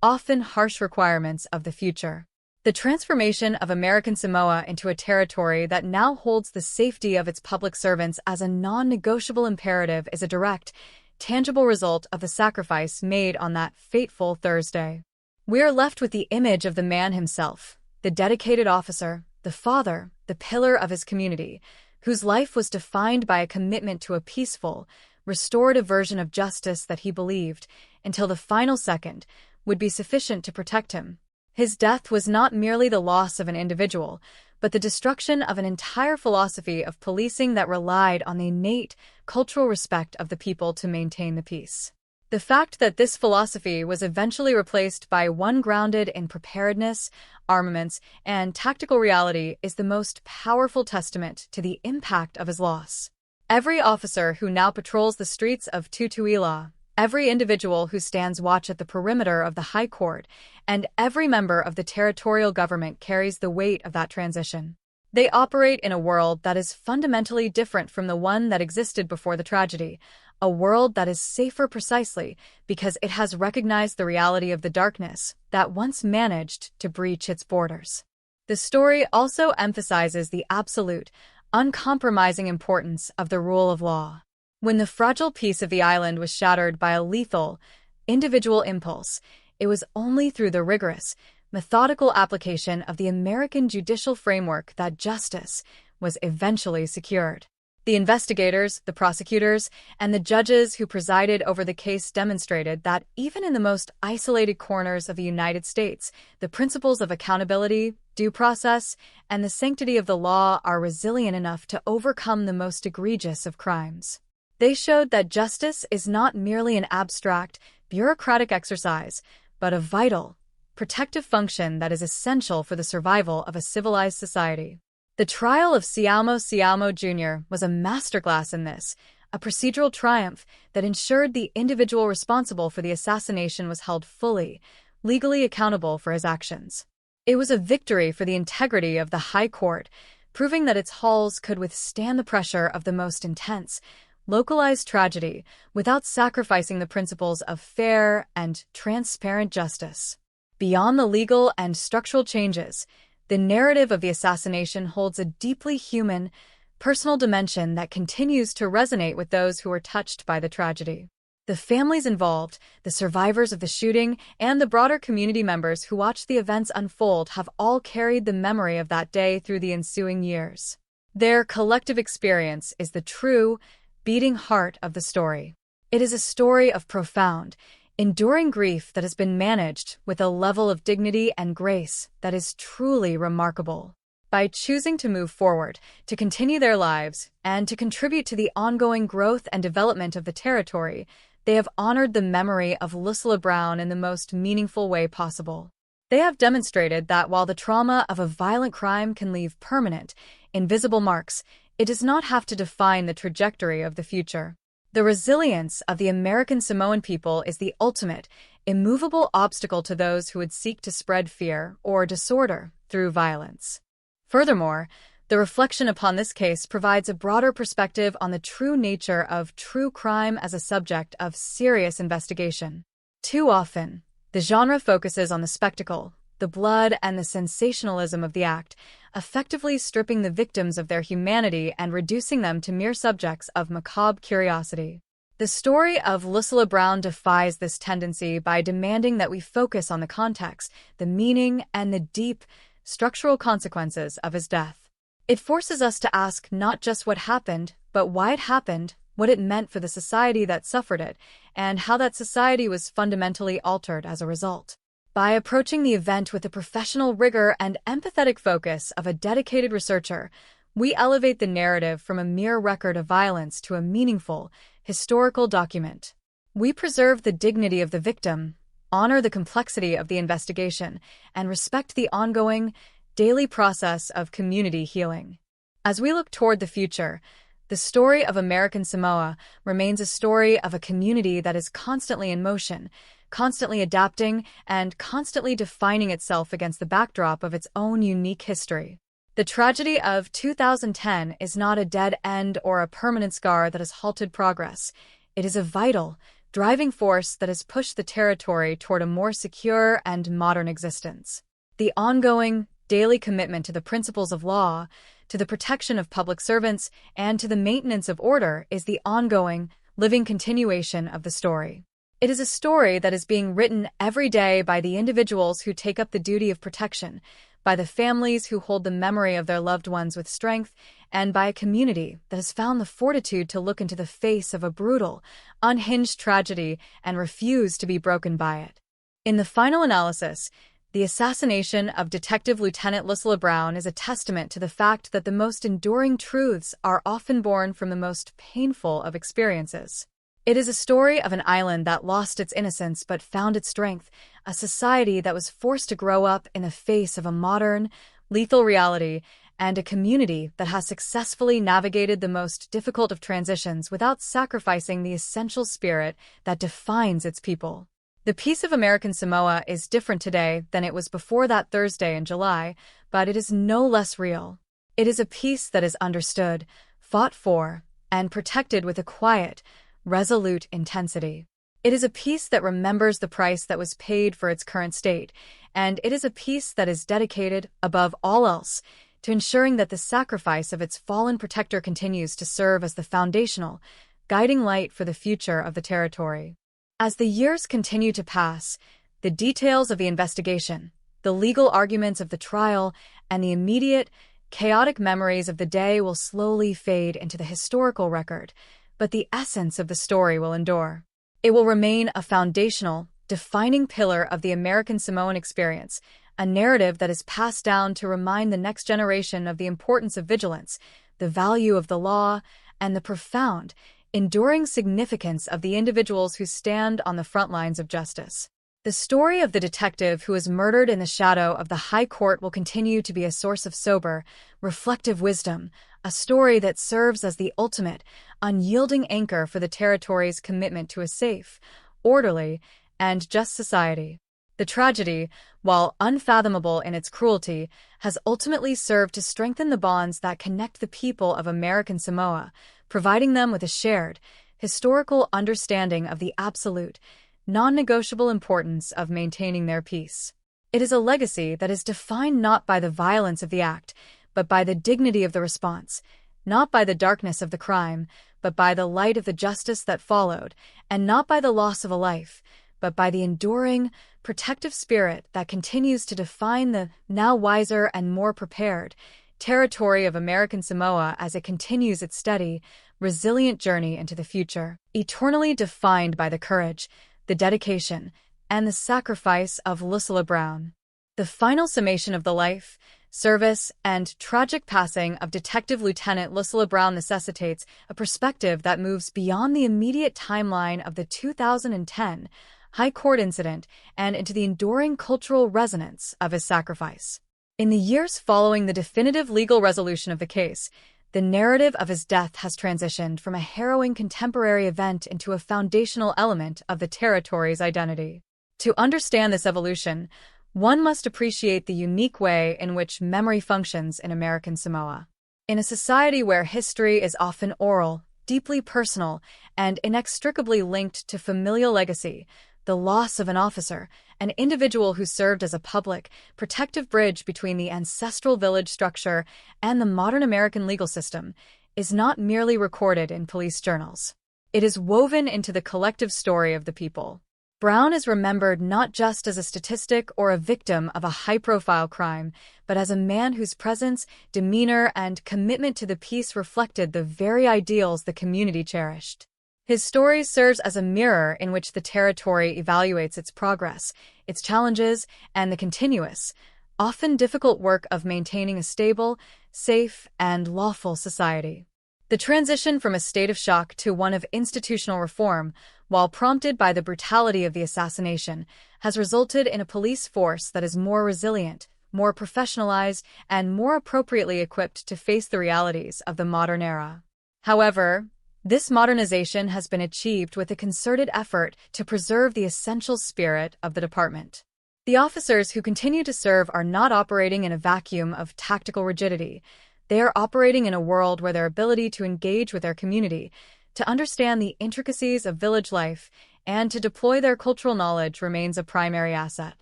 often harsh requirements of the future. The transformation of American Samoa into a territory that now holds the safety of its public servants as a non-negotiable imperative is a direct, tangible result of the sacrifice made on that fateful Thursday. We are left with the image of the man himself, the dedicated officer, the father, the pillar of his community, whose life was defined by a commitment to a peaceful, restorative version of justice that he believed, until the final second, would be sufficient to protect him. His death was not merely the loss of an individual, but the destruction of an entire philosophy of policing that relied on the innate cultural respect of the people to maintain the peace. The fact that this philosophy was eventually replaced by one grounded in preparedness, armaments, and tactical reality is the most powerful testament to the impact of his loss. Every officer who now patrols the streets of Tutuila, every individual who stands watch at the perimeter of the High Court, and every member of the territorial government carries the weight of that transition. They operate in a world that is fundamentally different from the one that existed before the tragedy, a world that is safer precisely because it has recognized the reality of the darkness that once managed to breach its borders. The story also emphasizes the absolute, uncompromising importance of the rule of law. When the fragile peace of the island was shattered by a lethal, individual impulse, it was only through the rigorous, methodical application of the American judicial framework that justice, was eventually secured. The investigators, the prosecutors, and the judges who presided over the case demonstrated that even in the most isolated corners of the United States, the principles of accountability, due process, and the sanctity of the law are resilient enough to overcome the most egregious of crimes. They showed that justice is not merely an abstract, bureaucratic exercise, but a vital, protective function that is essential for the survival of a civilized society. The trial of Siamo Jr. was a masterclass in this, a procedural triumph that ensured the individual responsible for the assassination was held fully, legally accountable for his actions. It was a victory for the integrity of the High Court, proving that its halls could withstand the pressure of the most intense, localized tragedy without sacrificing the principles of fair and transparent justice. Beyond the legal and structural changes, the narrative of the assassination holds a deeply human, personal dimension that continues to resonate with those who were touched by the tragedy. The families involved, the survivors of the shooting, and the broader community members who watched the events unfold have all carried the memory of that day through the ensuing years. Their collective experience is the true, beating heart of the story. It is a story of profound, enduring grief that has been managed with a level of dignity and grace that is truly remarkable. By choosing to move forward, to continue their lives, and to contribute to the ongoing growth and development of the territory, they have honored the memory of Lucilla Brown in the most meaningful way possible. They have demonstrated that while the trauma of a violent crime can leave permanent, invisible marks, it does not have to define the trajectory of the future. The resilience of the American Samoan people is the ultimate, immovable obstacle to those who would seek to spread fear or disorder through violence. Furthermore, the reflection upon this case provides a broader perspective on the true nature of true crime as a subject of serious investigation. Too often, the genre focuses on the spectacle, the blood, and the sensationalism of the act, effectively stripping the victims of their humanity and reducing them to mere subjects of macabre curiosity. The story of Lucilla Brown defies this tendency by demanding that we focus on the context, the meaning, and the deep, structural consequences of his death. It forces us to ask not just what happened, but why it happened, what it meant for the society that suffered it, and how that society was fundamentally altered as a result. By approaching the event with the professional rigor and empathetic focus of a dedicated researcher, we elevate the narrative from a mere record of violence to a meaningful, historical document. We preserve the dignity of the victim, honor the complexity of the investigation, and respect the ongoing, daily process of community healing. As we look toward the future, the story of American Samoa remains a story of a community that is constantly in motion, constantly adapting, and constantly defining itself against the backdrop of its own unique history. The tragedy of 2010 is not a dead end or a permanent scar that has halted progress. It is a vital, driving force that has pushed the territory toward a more secure and modern existence. The ongoing, daily commitment to the principles of law, to the protection of public servants, and to the maintenance of order is the ongoing, living continuation of the story. It is a story that is being written every day by the individuals who take up the duty of protection, by the families who hold the memory of their loved ones with strength, and by a community that has found the fortitude to look into the face of a brutal, unhinged tragedy and refuse to be broken by it. In the final analysis, the assassination of Detective Lieutenant Lucilla Brown is a testament to the fact that the most enduring truths are often born from the most painful of experiences. It is a story of an island that lost its innocence but found its strength, a society that was forced to grow up in the face of a modern, lethal reality, and a community that has successfully navigated the most difficult of transitions without sacrificing the essential spirit that defines its people. The peace of American Samoa is different today than it was before that Thursday in July, but it is no less real. It is a peace that is understood, fought for, and protected with a quiet, resolute intensity. It is a peace that remembers the price that was paid for its current state, and it is a peace that is dedicated, above all else, to ensuring that the sacrifice of its fallen protector continues to serve as the foundational, guiding light for the future of the territory. As the years continue to pass, the details of the investigation, the legal arguments of the trial, and the immediate, chaotic memories of the day will slowly fade into the historical record, but the essence of the story will endure. It will remain a foundational, defining pillar of the American Samoan experience, a narrative that is passed down to remind the next generation of the importance of vigilance, the value of the law, and the profound, enduring significance of the individuals who stand on the front lines of justice. The story of the detective who was murdered in the shadow of the High Court will continue to be a source of sober, reflective wisdom, a story that serves as the ultimate, unyielding anchor for the territory's commitment to a safe, orderly, and just society. The tragedy, while unfathomable in its cruelty, has ultimately served to strengthen the bonds that connect the people of American Samoa, providing them with a shared, historical understanding of the absolute, non-negotiable importance of maintaining their peace. It is a legacy that is defined not by the violence of the act, but by the dignity of the response, not by the darkness of the crime, but by the light of the justice that followed, and not by the loss of a life, but by the enduring, protective spirit that continues to define the now wiser and more prepared territory of American Samoa as it continues its steady, resilient journey into the future, eternally defined by the courage, the dedication, and the sacrifice of Lucilla Brown. The final summation of the life, service, and tragic passing of Detective Lieutenant Lucilla Brown necessitates a perspective that moves beyond the immediate timeline of the 2010 High Court incident and into the enduring cultural resonance of his sacrifice. In the years following the definitive legal resolution of the case, the narrative of his death has transitioned from a harrowing contemporary event into a foundational element of the territory's identity. To understand this evolution, one must appreciate the unique way in which memory functions in American Samoa. In a society where history is often oral, deeply personal, and inextricably linked to familial legacy, the loss of an officer, an individual who served as a public, protective bridge between the ancestral village structure and the modern American legal system, is not merely recorded in police journals. It is woven into the collective story of the people. Brown is remembered not just as a statistic or a victim of a high-profile crime, but as a man whose presence, demeanor, and commitment to the peace reflected the very ideals the community cherished. His story serves as a mirror in which the territory evaluates its progress, its challenges, and the continuous, often difficult work of maintaining a stable, safe, and lawful society. The transition from a state of shock to one of institutional reform, while prompted by the brutality of the assassination, has resulted in a police force that is more resilient, more professionalized, and more appropriately equipped to face the realities of the modern era. However, this modernization has been achieved with a concerted effort to preserve the essential spirit of the department. The officers who continue to serve are not operating in a vacuum of tactical rigidity. They are operating in a world where their ability to engage with their community, to understand the intricacies of village life, and to deploy their cultural knowledge remains a primary asset.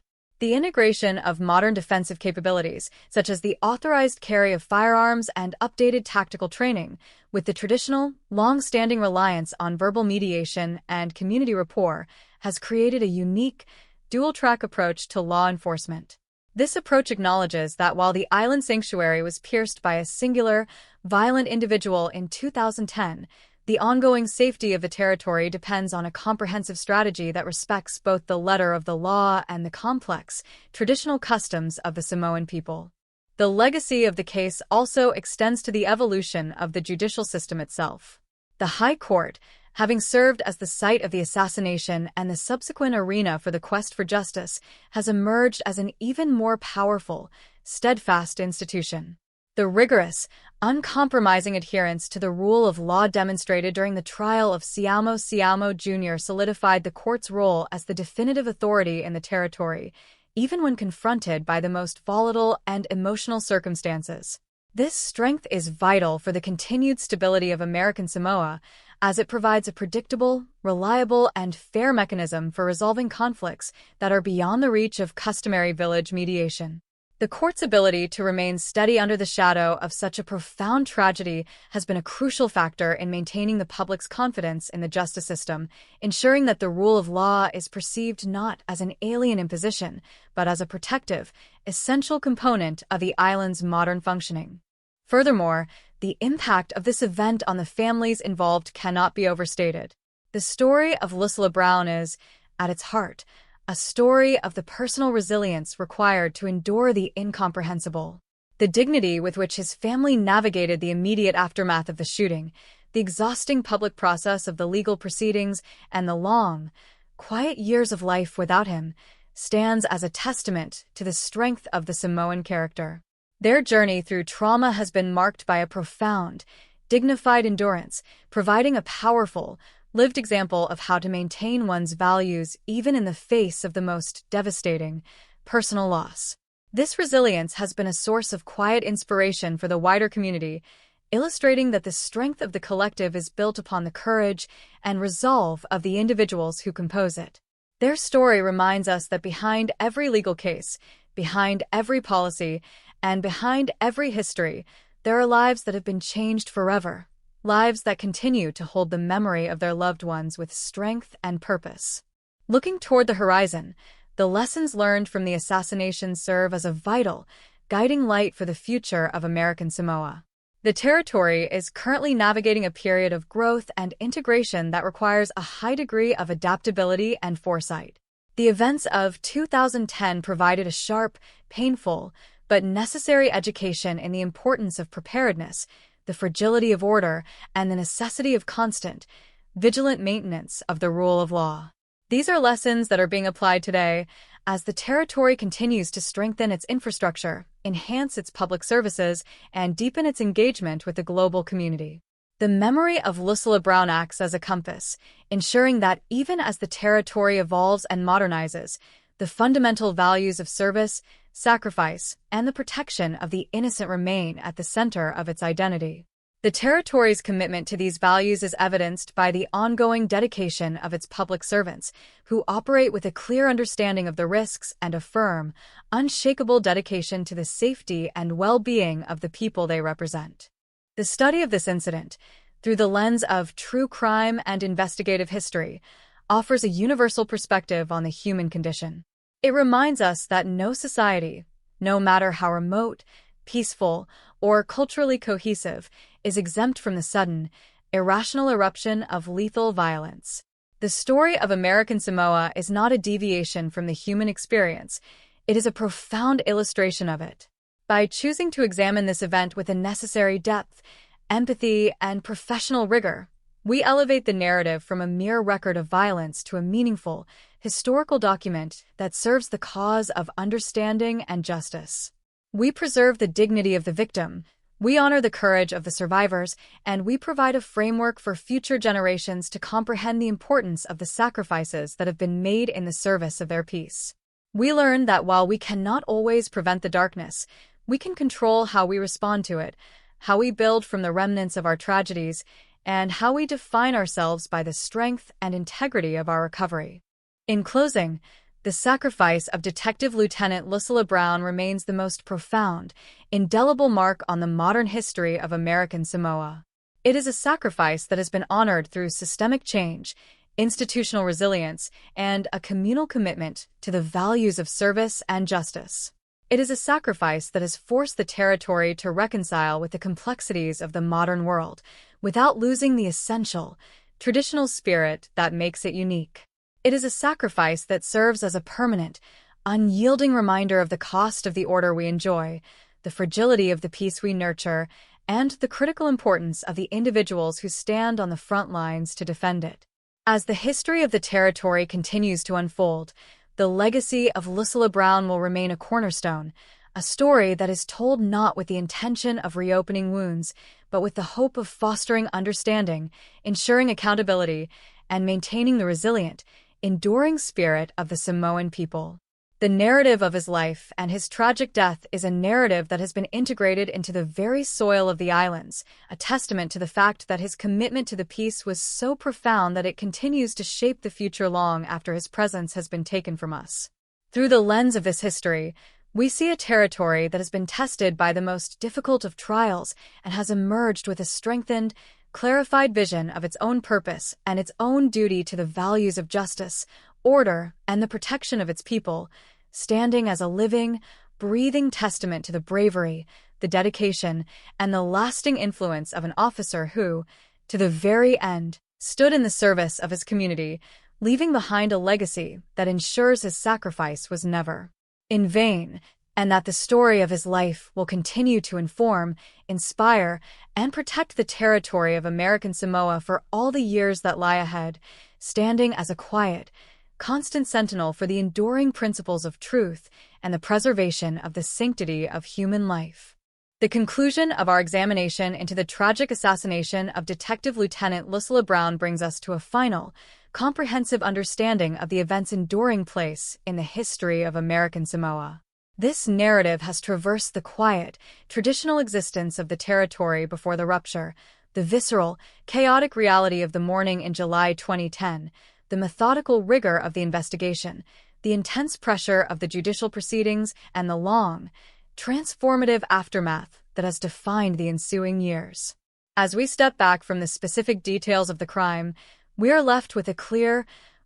The integration of modern defensive capabilities, such as the authorized carry of firearms and updated tactical training, with the traditional, long-standing reliance on verbal mediation and community rapport, has created a unique, dual-track approach to law enforcement. This approach acknowledges that while the island sanctuary was pierced by a singular, violent individual in 2010, the ongoing safety of the territory depends on a comprehensive strategy that respects both the letter of the law and the complex, traditional customs of the Samoan people. The legacy of the case also extends to the evolution of the judicial system itself. The High Court, having served as the site of the assassination and the subsequent arena for the quest for justice, has emerged as an even more powerful, steadfast institution. The rigorous, uncompromising adherence to the rule of law demonstrated during the trial of Siamo Jr. solidified the court's role as the definitive authority in the territory, even when confronted by the most volatile and emotional circumstances. This strength is vital for the continued stability of American Samoa, as it provides a predictable, reliable, and fair mechanism for resolving conflicts that are beyond the reach of customary village mediation. The court's ability to remain steady under the shadow of such a profound tragedy has been a crucial factor in maintaining the public's confidence in the justice system, ensuring that the rule of law is perceived not as an alien imposition, but as a protective, essential component of the island's modern functioning. Furthermore, the impact of this event on the families involved cannot be overstated. The story of Lucilla Brown is, at its heart, a story of the personal resilience required to endure the incomprehensible. The dignity with which his family navigated the immediate aftermath of the shooting, the exhausting public process of the legal proceedings, and the long, quiet years of life without him, stands as a testament to the strength of the Samoan character. Their journey through trauma has been marked by a profound, dignified endurance, providing a powerful, lived example of how to maintain one's values even in the face of the most devastating personal loss. This resilience has been a source of quiet inspiration for the wider community, illustrating that the strength of the collective is built upon the courage and resolve of the individuals who compose it. Their story reminds us that behind every legal case, behind every policy, and behind every history, there are lives that have been changed forever, lives that continue to hold the memory of their loved ones with strength and purpose. Looking toward the horizon, the lessons learned from the assassination serve as a vital, guiding light for the future of American Samoa. The territory is currently navigating a period of growth and integration that requires a high degree of adaptability and foresight. The events of 2010 provided a sharp, painful, but necessary education in the importance of preparedness, the fragility of order, and the necessity of constant, vigilant maintenance of the rule of law. These are lessons that are being applied today as the territory continues to strengthen its infrastructure, enhance its public services, and deepen its engagement with the global community. The memory of Lucilla Brown acts as a compass, ensuring that even as the territory evolves and modernizes, the fundamental values of service, sacrifice, and the protection of the innocent remain at the center of its identity. The territory's commitment to these values is evidenced by the ongoing dedication of its public servants, who operate with a clear understanding of the risks and a firm, unshakable dedication to the safety and well-being of the people they represent. The study of this incident, through the lens of true crime and investigative history, offers a universal perspective on the human condition. It reminds us that no society, no matter how remote, peaceful, or culturally cohesive, is exempt from the sudden, irrational eruption of lethal violence. The story of American Samoa is not a deviation from the human experience, it is a profound illustration of it. By choosing to examine this event with a necessary depth, empathy, and professional rigor, we elevate the narrative from a mere record of violence to a meaningful, historical document that serves the cause of understanding and justice. We preserve the dignity of the victim, we honor the courage of the survivors, and we provide a framework for future generations to comprehend the importance of the sacrifices that have been made in the service of their peace. We learn that while we cannot always prevent the darkness, we can control how we respond to it, how we build from the remnants of our tragedies, and how we define ourselves by the strength and integrity of our recovery. In closing, the sacrifice of Detective Lieutenant Lucilla Brown remains the most profound, indelible mark on the modern history of American Samoa. It is a sacrifice that has been honored through systemic change, institutional resilience, and a communal commitment to the values of service and justice. It is a sacrifice that has forced the territory to reconcile with the complexities of the modern world, without losing the essential, traditional spirit that makes it unique. It is a sacrifice that serves as a permanent, unyielding reminder of the cost of the order we enjoy, the fragility of the peace we nurture, and the critical importance of the individuals who stand on the front lines to defend it. As the history of the territory continues to unfold, the legacy of Lucilla Brown will remain a cornerstone, a story that is told not with the intention of reopening wounds, but with the hope of fostering understanding, ensuring accountability, and maintaining the resilient, enduring spirit of the Samoan people. The narrative of his life and his tragic death is a narrative that has been integrated into the very soil of the islands, a testament to the fact that his commitment to the peace was so profound that it continues to shape the future long after his presence has been taken from us. Through the lens of this history, we see a territory that has been tested by the most difficult of trials and has emerged with a strengthened, clarified vision of its own purpose and its own duty to the values of justice, order, and the protection of its people, standing as a living, breathing testament to the bravery, the dedication, and the lasting influence of an officer who, to the very end, stood in the service of his community, leaving behind a legacy that ensures his sacrifice was never in vain, and that the story of his life will continue to inform, inspire, and protect the territory of American Samoa for all the years that lie ahead, standing as a quiet, constant sentinel for the enduring principles of truth and the preservation of the sanctity of human life. The conclusion of our examination into the tragic assassination of Detective Lieutenant Lucilla Brown brings us to a final, comprehensive understanding of the events enduring place in the history of American Samoa. This narrative has traversed the quiet, traditional existence of the territory before the rupture, the visceral, chaotic reality of the morning in July 2010, the methodical rigor of the investigation, the intense pressure of the judicial proceedings, and the long, transformative aftermath that has defined the ensuing years. As we step back from the specific details of the crime, we are left with a clear,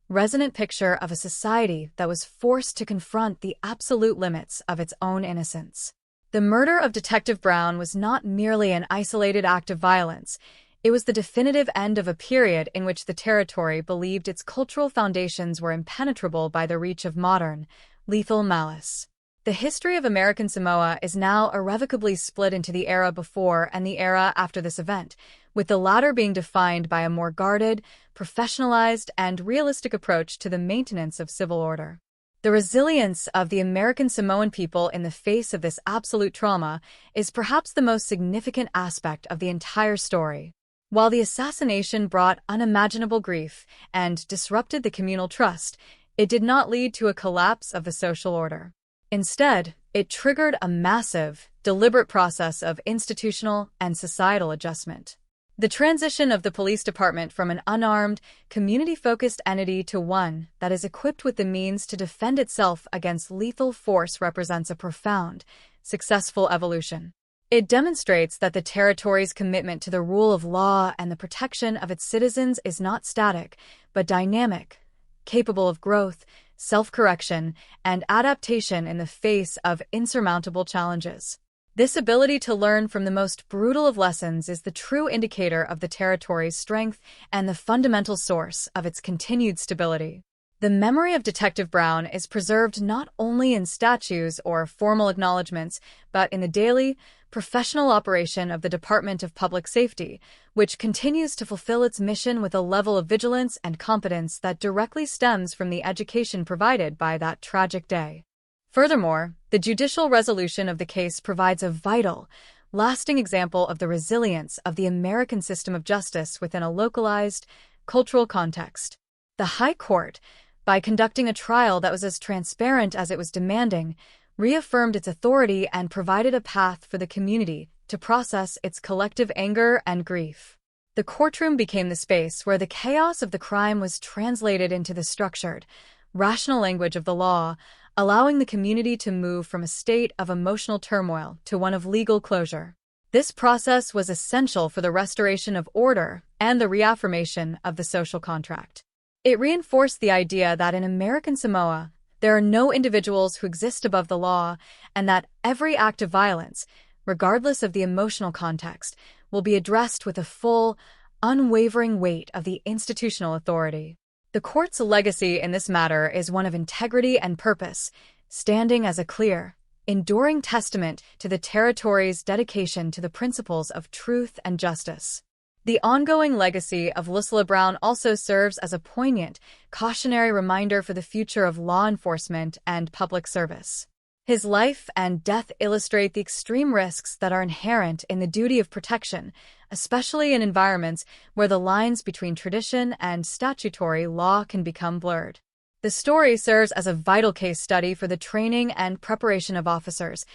resonant picture of a society that was forced to confront the absolute limits of its own innocence. The murder of Detective Brown was not merely an isolated act of violence. It was the definitive end of a period in which the territory believed its cultural foundations were impenetrable by the reach of modern, lethal malice. The history of American Samoa is now irrevocably split into the era before and the era after this event, with the latter being defined by a more guarded, professionalized, and realistic approach to the maintenance of civil order. The resilience of the American Samoan people in the face of this absolute trauma is perhaps the most significant aspect of the entire story. While the assassination brought unimaginable grief and disrupted the communal trust, it did not lead to a collapse of the social order. Instead, it triggered a massive, deliberate process of institutional and societal adjustment. The transition of the police department from an unarmed, community-focused entity to one that is equipped with the means to defend itself against lethal force represents a profound, successful evolution. It demonstrates that the territory's commitment to the rule of law and the protection of its citizens is not static, but dynamic, capable of growth, self-correction, and adaptation in the face of insurmountable challenges. This ability to learn from the most brutal of lessons is the true indicator of the territory's strength and the fundamental source of its continued stability. The memory of Detective Brown is preserved not only in statues or formal acknowledgments, but in the daily, professional operation of the Department of Public Safety, which continues to fulfill its mission with a level of vigilance and competence that directly stems from the education provided by that tragic day. Furthermore, the judicial resolution of the case provides a vital, lasting example of the resilience of the American system of justice within a localized, cultural context. The High Court, by conducting a trial that was as transparent as it was demanding, reaffirmed its authority and provided a path for the community to process its collective anger and grief. The courtroom became the space where the chaos of the crime was translated into the structured, rational language of the law, allowing the community to move from a state of emotional turmoil to one of legal closure. This process was essential for the restoration of order and the reaffirmation of the social contract. It reinforced the idea that in American Samoa, there are no individuals who exist above the law, and that every act of violence, regardless of the emotional context, will be addressed with a full, unwavering weight of the institutional authority. The court's legacy in this matter is one of integrity and purpose, standing as a clear, enduring testament to the territory's dedication to the principles of truth and justice. The ongoing legacy of Lucilla Brown also serves as a poignant, cautionary reminder for the future of law enforcement and public service. His life and death illustrate the extreme risks that are inherent in the duty of protection, especially in environments where the lines between tradition and statutory law can become blurred. The story serves as a vital case study for the training and preparation of officers,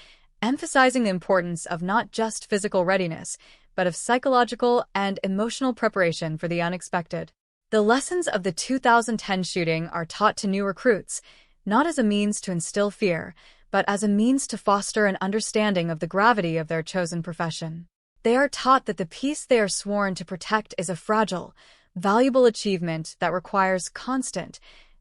emphasizing the importance of not just physical readiness, but of psychological and emotional preparation for the unexpected. The lessons of the 2010 shooting are taught to new recruits, not as a means to instill fear, but as a means to foster an understanding of the gravity of their chosen profession. They are taught that the peace they are sworn to protect is a fragile, valuable achievement that requires constant,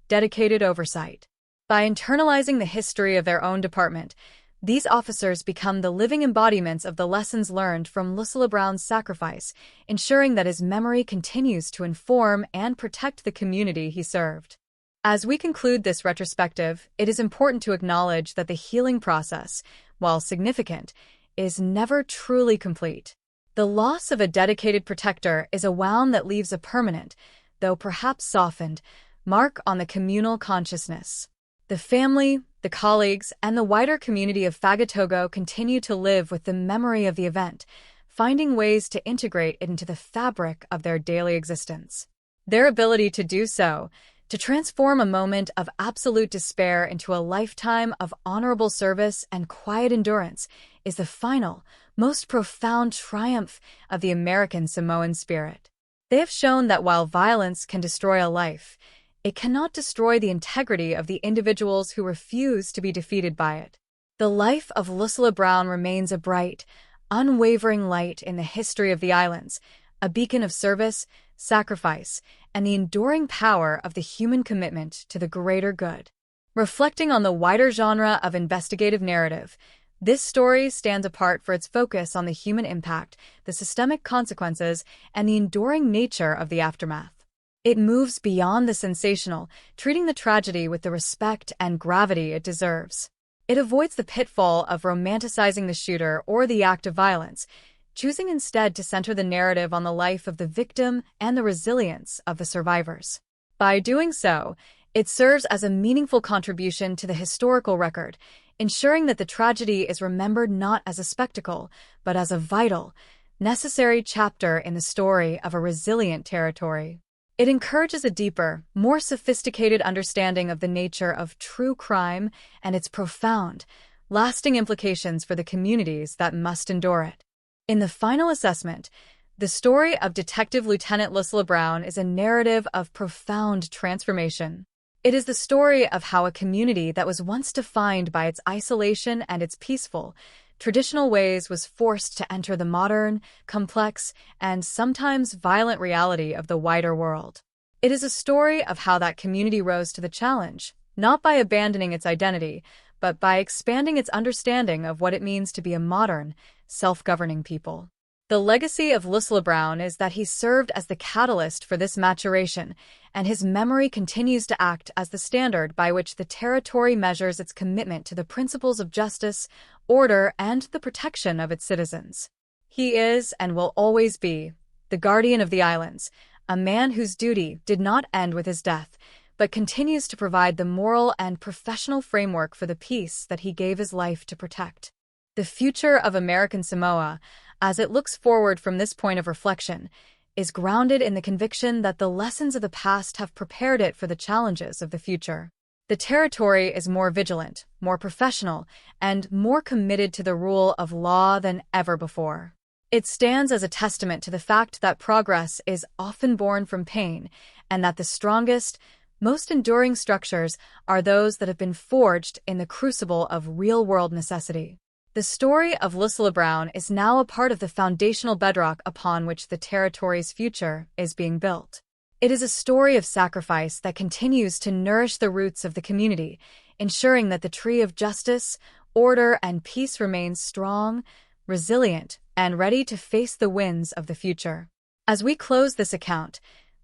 dedicated oversight. By internalizing the history of their own department, These officers become the living embodiments of the lessons learned from Lucilla Brown's sacrifice, ensuring that his memory continues to inform and protect the community he served. As we conclude this retrospective, it is important to acknowledge that the healing process, while significant, is never truly complete. The loss of a dedicated protector is a wound that leaves a permanent, though perhaps softened, mark on the communal consciousness. The family, the colleagues, and the wider community of Fagatogo continue to live with the memory of the event, finding ways to integrate it into the fabric of their daily existence. Their ability to do so, to transform a moment of absolute despair into a lifetime of honorable service and quiet endurance, is the final, most profound triumph of the American Samoan spirit. They have shown that while violence can destroy a life, it cannot destroy the integrity of the individuals who refuse to be defeated by it. The life of Lucilla Brown remains a bright, unwavering light in the history of the islands, a beacon of service, sacrifice, and the enduring power of the human commitment to the greater good. Reflecting on the wider genre of investigative narrative, this story stands apart for its focus on the human impact, the systemic consequences, and the enduring nature of the aftermath. It moves beyond the sensational, treating the tragedy with the respect and gravity it deserves. It avoids the pitfall of romanticizing the shooter or the act of violence, choosing instead to center the narrative on the life of the victim and the resilience of the survivors. By doing so, it serves as a meaningful contribution to the historical record, ensuring that the tragedy is remembered not as a spectacle, but as a vital, necessary chapter in the story of a resilient territory. It encourages a deeper, more sophisticated understanding of the nature of true crime and its profound, lasting implications for the communities that must endure it. In the final assessment, the story of Detective Lieutenant Lucilla Brown is a narrative of profound transformation. It is the story of how a community that was once defined by its isolation and its peaceful, traditional ways was forced to enter the modern, complex, and sometimes violent reality of the wider world. It is a story of how that community rose to the challenge, not by abandoning its identity, but by expanding its understanding of what it means to be a modern, self-governing people. The legacy of Lucilla Brown is that he served as the catalyst for this maturation, and his memory continues to act as the standard by which the territory measures its commitment to the principles of justice, order, and the protection of its citizens. He is, and will always be, the guardian of the islands, a man whose duty did not end with his death, but continues to provide the moral and professional framework for the peace that he gave his life to protect. The future of American Samoa, as it looks forward from this point of reflection, is grounded in the conviction that the lessons of the past have prepared it for the challenges of the future. The territory is more vigilant, more professional, and more committed to the rule of law than ever before. It stands as a testament to the fact that progress is often born from pain, and that the strongest, most enduring structures are those that have been forged in the crucible of real-world necessity. The story of Lucilla Brown is now a part of the foundational bedrock upon which the territory's future is being built. It is a story of sacrifice that continues to nourish the roots of the community, ensuring that the tree of justice, order, and peace remains strong, resilient, and ready to face the winds of the future. As we close this account,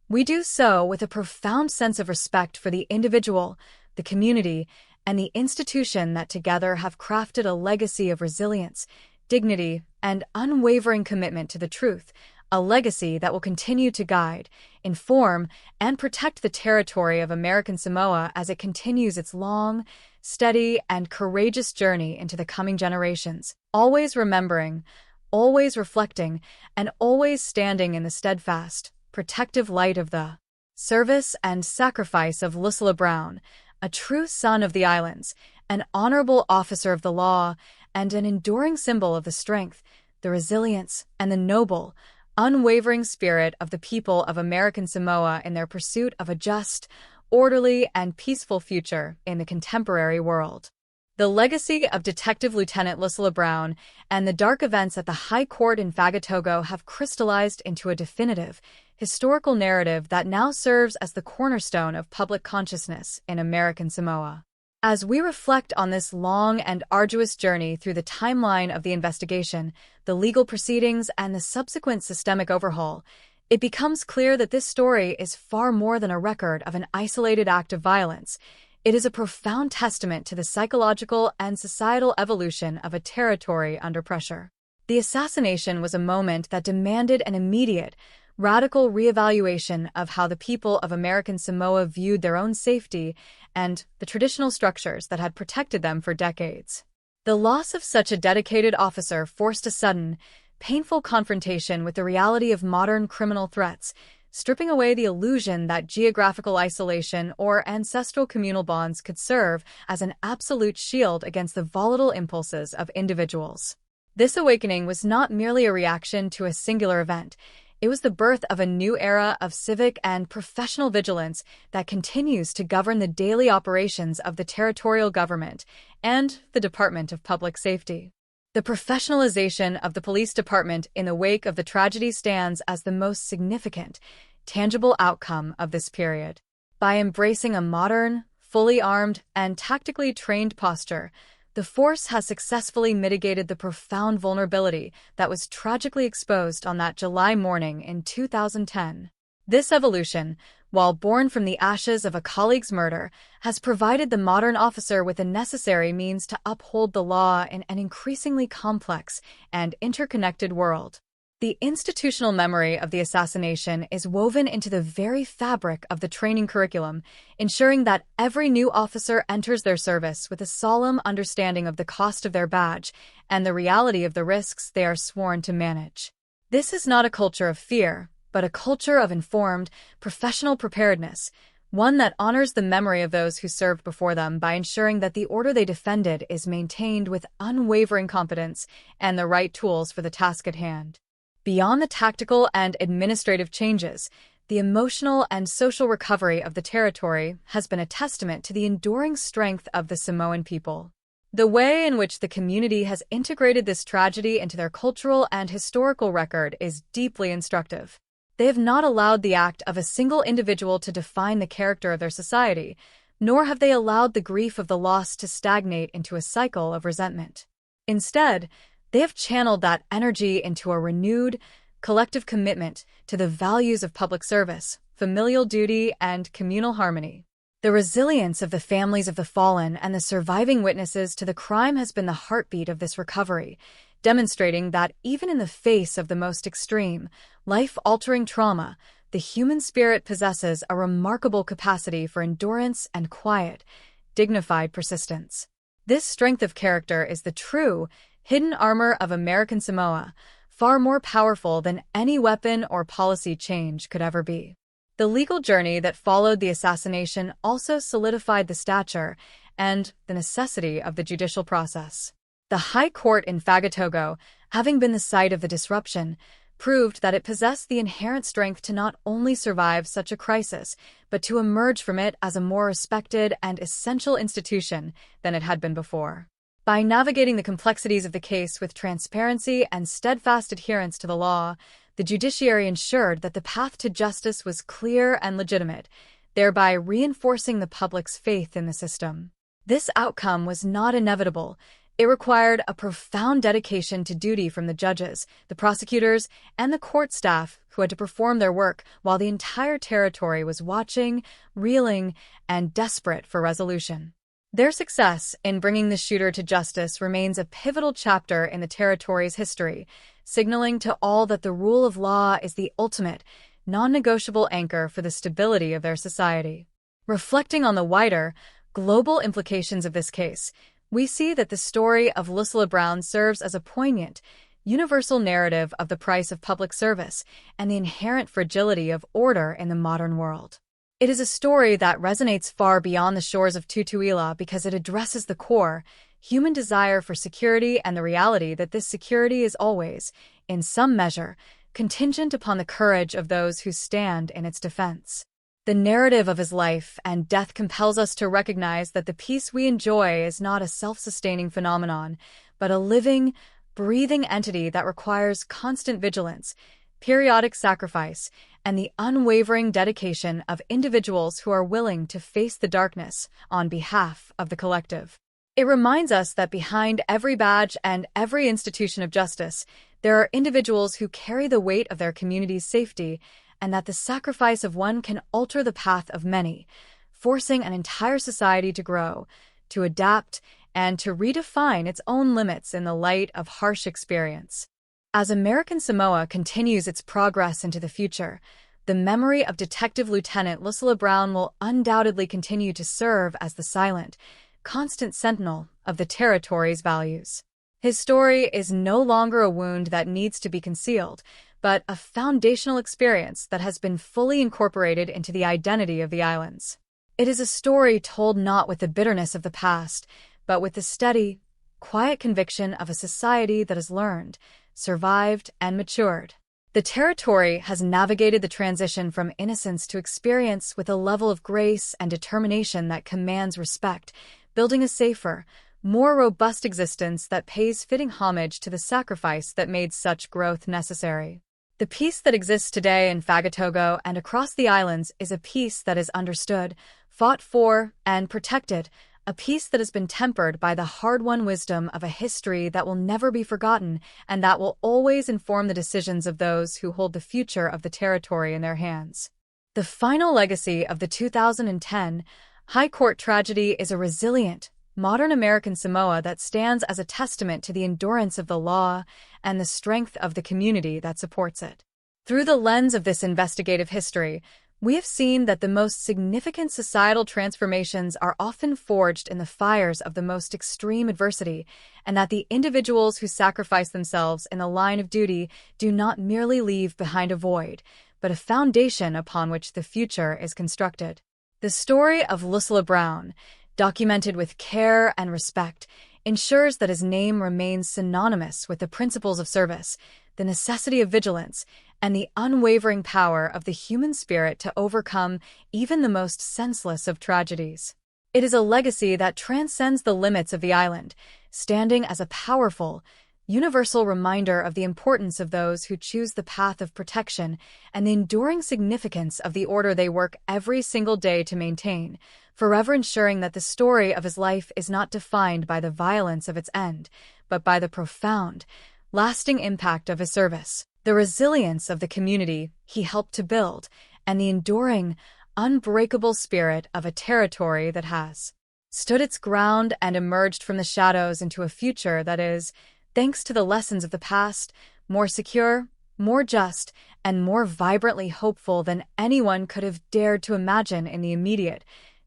we do so with a profound sense of respect for the individual, the community, and the institution that together have crafted a legacy of resilience, dignity, and unwavering commitment to the truth, a legacy that will continue to guide, inform, and protect the territory of American Samoa as it continues its long, steady, and courageous journey into the coming generations, always remembering, always reflecting, and always standing in the steadfast, protective light of the service and sacrifice of Lucilla Brown, a true son of the islands, an honorable officer of the law, and an enduring symbol of the strength, the resilience, and the noble, unwavering spirit of the people of American Samoa in their pursuit of a just, orderly, and peaceful future in the contemporary world. The legacy of Detective Lieutenant Lucilla Brown and the dark events at the High Court in Fagatogo have crystallized into a definitive, historical narrative that now serves as the cornerstone of public consciousness in American Samoa. As we reflect on this long and arduous journey through the timeline of the investigation, the legal proceedings, and the subsequent systemic overhaul, it becomes clear that this story is far more than a record of an isolated act of violence. It is a profound testament to the psychological and societal evolution of a territory under pressure. The assassination was a moment that demanded an immediate, radical reevaluation of how the people of American Samoa viewed their own safety and the traditional structures that had protected them for decades. The loss of such a dedicated officer forced a sudden, painful confrontation with the reality of modern criminal threats, stripping away the illusion that geographical isolation or ancestral communal bonds could serve as an absolute shield against the volatile impulses of individuals. This awakening was not merely a reaction to a singular event. It was the birth of a new era of civic and professional vigilance that continues to govern the daily operations of the territorial government and the Department of Public Safety. The professionalization of the police department in the wake of the tragedy stands as the most significant, tangible outcome of this period. By embracing a modern, fully armed, and tactically trained posture, the force has successfully mitigated the profound vulnerability that was tragically exposed on that July morning in 2010. This evolution, while born from the ashes of a colleague's murder, has provided the modern officer with the necessary means to uphold the law in an increasingly complex and interconnected world. The institutional memory of the assassination is woven into the very fabric of the training curriculum, ensuring that every new officer enters their service with a solemn understanding of the cost of their badge and the reality of the risks they are sworn to manage. This is not a culture of fear, but a culture of informed, professional preparedness, one that honors the memory of those who served before them by ensuring that the order they defended is maintained with unwavering competence and the right tools for the task at hand. Beyond the tactical and administrative changes, the emotional and social recovery of the territory has been a testament to the enduring strength of the Samoan people. The way in which the community has integrated this tragedy into their cultural and historical record is deeply instructive. They have not allowed the act of a single individual to define the character of their society, nor have they allowed the grief of the loss to stagnate into a cycle of resentment. Instead, they have channeled that energy into a renewed, collective commitment to the values of public service, familial duty, and communal harmony. The resilience of the families of the fallen and the surviving witnesses to the crime has been the heartbeat of this recovery, demonstrating that even in the face of the most extreme, life-altering trauma, the human spirit possesses a remarkable capacity for endurance and quiet, dignified persistence. This strength of character is the true, hidden armor of American Samoa, far more powerful than any weapon or policy change could ever be. The legal journey that followed the assassination also solidified the stature and the necessity of the judicial process. The High Court in Fagatogo, having been the site of the disruption, proved that it possessed the inherent strength to not only survive such a crisis, but to emerge from it as a more respected and essential institution than it had been before. By navigating the complexities of the case with transparency and steadfast adherence to the law, the judiciary ensured that the path to justice was clear and legitimate, thereby reinforcing the public's faith in the system. This outcome was not inevitable. It required a profound dedication to duty from the judges, the prosecutors, and the court staff who had to perform their work while the entire territory was watching, reeling, and desperate for resolution. Their success in bringing the shooter to justice remains a pivotal chapter in the territory's history, signaling to all that the rule of law is the ultimate, non-negotiable anchor for the stability of their society. Reflecting on the wider, global implications of this case, we see that the story of Lucilla Brown serves as a poignant, universal narrative of the price of public service and the inherent fragility of order in the modern world. It is a story that resonates far beyond the shores of Tutuila because it addresses the core, human desire for security and the reality that this security is always, in some measure, contingent upon the courage of those who stand in its defense. The narrative of his life and death compels us to recognize that the peace we enjoy is not a self-sustaining phenomenon, but a living, breathing entity that requires constant vigilance, periodic sacrifice, and the unwavering dedication of individuals who are willing to face the darkness on behalf of the collective. It reminds us that behind every badge and every institution of justice, there are individuals who carry the weight of their community's safety, and that the sacrifice of one can alter the path of many, forcing an entire society to grow, to adapt, and to redefine its own limits in the light of harsh experience. As American Samoa continues its progress into the future, the memory of Detective Lieutenant Lucilla Brown will undoubtedly continue to serve as the silent, constant sentinel of the territory's values. His story is no longer a wound that needs to be concealed, but a foundational experience that has been fully incorporated into the identity of the islands. It is a story told not with the bitterness of the past, but with the steady, quiet conviction of a society that has learned, survived, and matured. The territory has navigated the transition from innocence to experience with a level of grace and determination that commands respect, building a safer, more robust existence that pays fitting homage to the sacrifice that made such growth necessary. The peace that exists today in Fagatogo and across the islands is a peace that is understood, fought for, and protected, a peace that has been tempered by the hard-won wisdom of a history that will never be forgotten and that will always inform the decisions of those who hold the future of the territory in their hands. The final legacy of the 2010 High Court tragedy is a resilient, modern American Samoa that stands as a testament to the endurance of the law and the strength of the community that supports it. Through the lens of this investigative history, we have seen that the most significant societal transformations are often forged in the fires of the most extreme adversity, and that the individuals who sacrifice themselves in the line of duty do not merely leave behind a void, but a foundation upon which the future is constructed. The story of Lucilla Brown, documented with care and respect, ensures that his name remains synonymous with the principles of service, the necessity of vigilance, and the unwavering power of the human spirit to overcome even the most senseless of tragedies. It is a legacy that transcends the limits of the island, standing as a powerful, universal reminder of the importance of those who choose the path of protection and the enduring significance of the order they work every single day to maintain, forever ensuring that the story of his life is not defined by the violence of its end, but by the profound, lasting impact of his service, the resilience of the community he helped to build, and the enduring, unbreakable spirit of a territory that has stood its ground and emerged from the shadows into a future that is, thanks to the lessons of the past, more secure, more just, and more vibrantly hopeful than anyone could have dared to imagine in the immediate,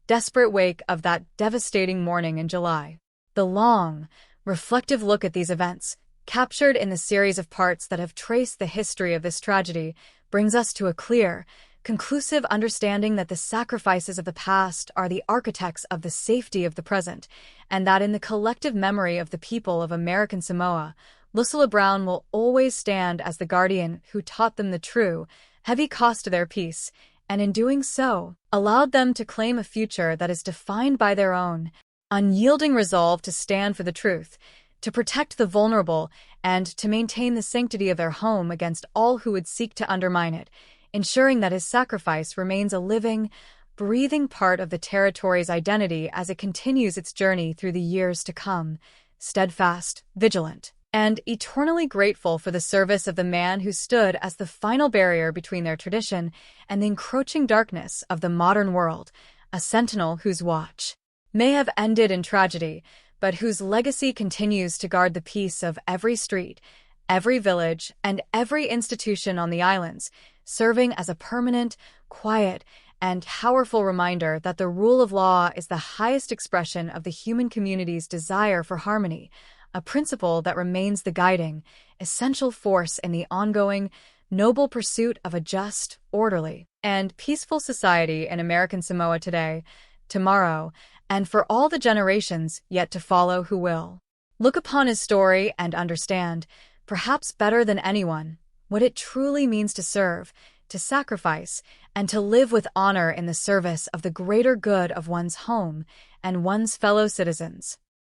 desperate wake of that devastating morning in July. The long, reflective look at these events, captured in the series of parts that have traced the history of this tragedy, brings us to a clear, conclusive understanding that the sacrifices of the past are the architects of the safety of the present, and that in the collective memory of the people of American Samoa, Lucilla Brown will always stand as the guardian who taught them the true, heavy cost of their peace, and in doing so, allowed them to claim a future that is defined by their own unyielding resolve to stand for the truth, to protect the vulnerable, and to maintain the sanctity of their home against all who would seek to undermine it, ensuring that his sacrifice remains a living, breathing part of the territory's identity as it continues its journey through the years to come, steadfast, vigilant, and eternally grateful for the service of the man who stood as the final barrier between their tradition and the encroaching darkness of the modern world, a sentinel whose watch may have ended in tragedy, but whose legacy continues to guard the peace of every street, every village, and every institution on the islands, serving as a permanent, quiet, and powerful reminder that the rule of law is the highest expression of the human community's desire for harmony, a principle that remains the guiding, essential force in the ongoing, noble pursuit of a just, orderly, and peaceful society in American Samoa today, tomorrow, and for all the generations yet to follow who will. Look upon his story and understand, perhaps better than anyone, what it truly means to serve, to sacrifice, and to live with honor in the service of the greater good of one's home and one's fellow citizens.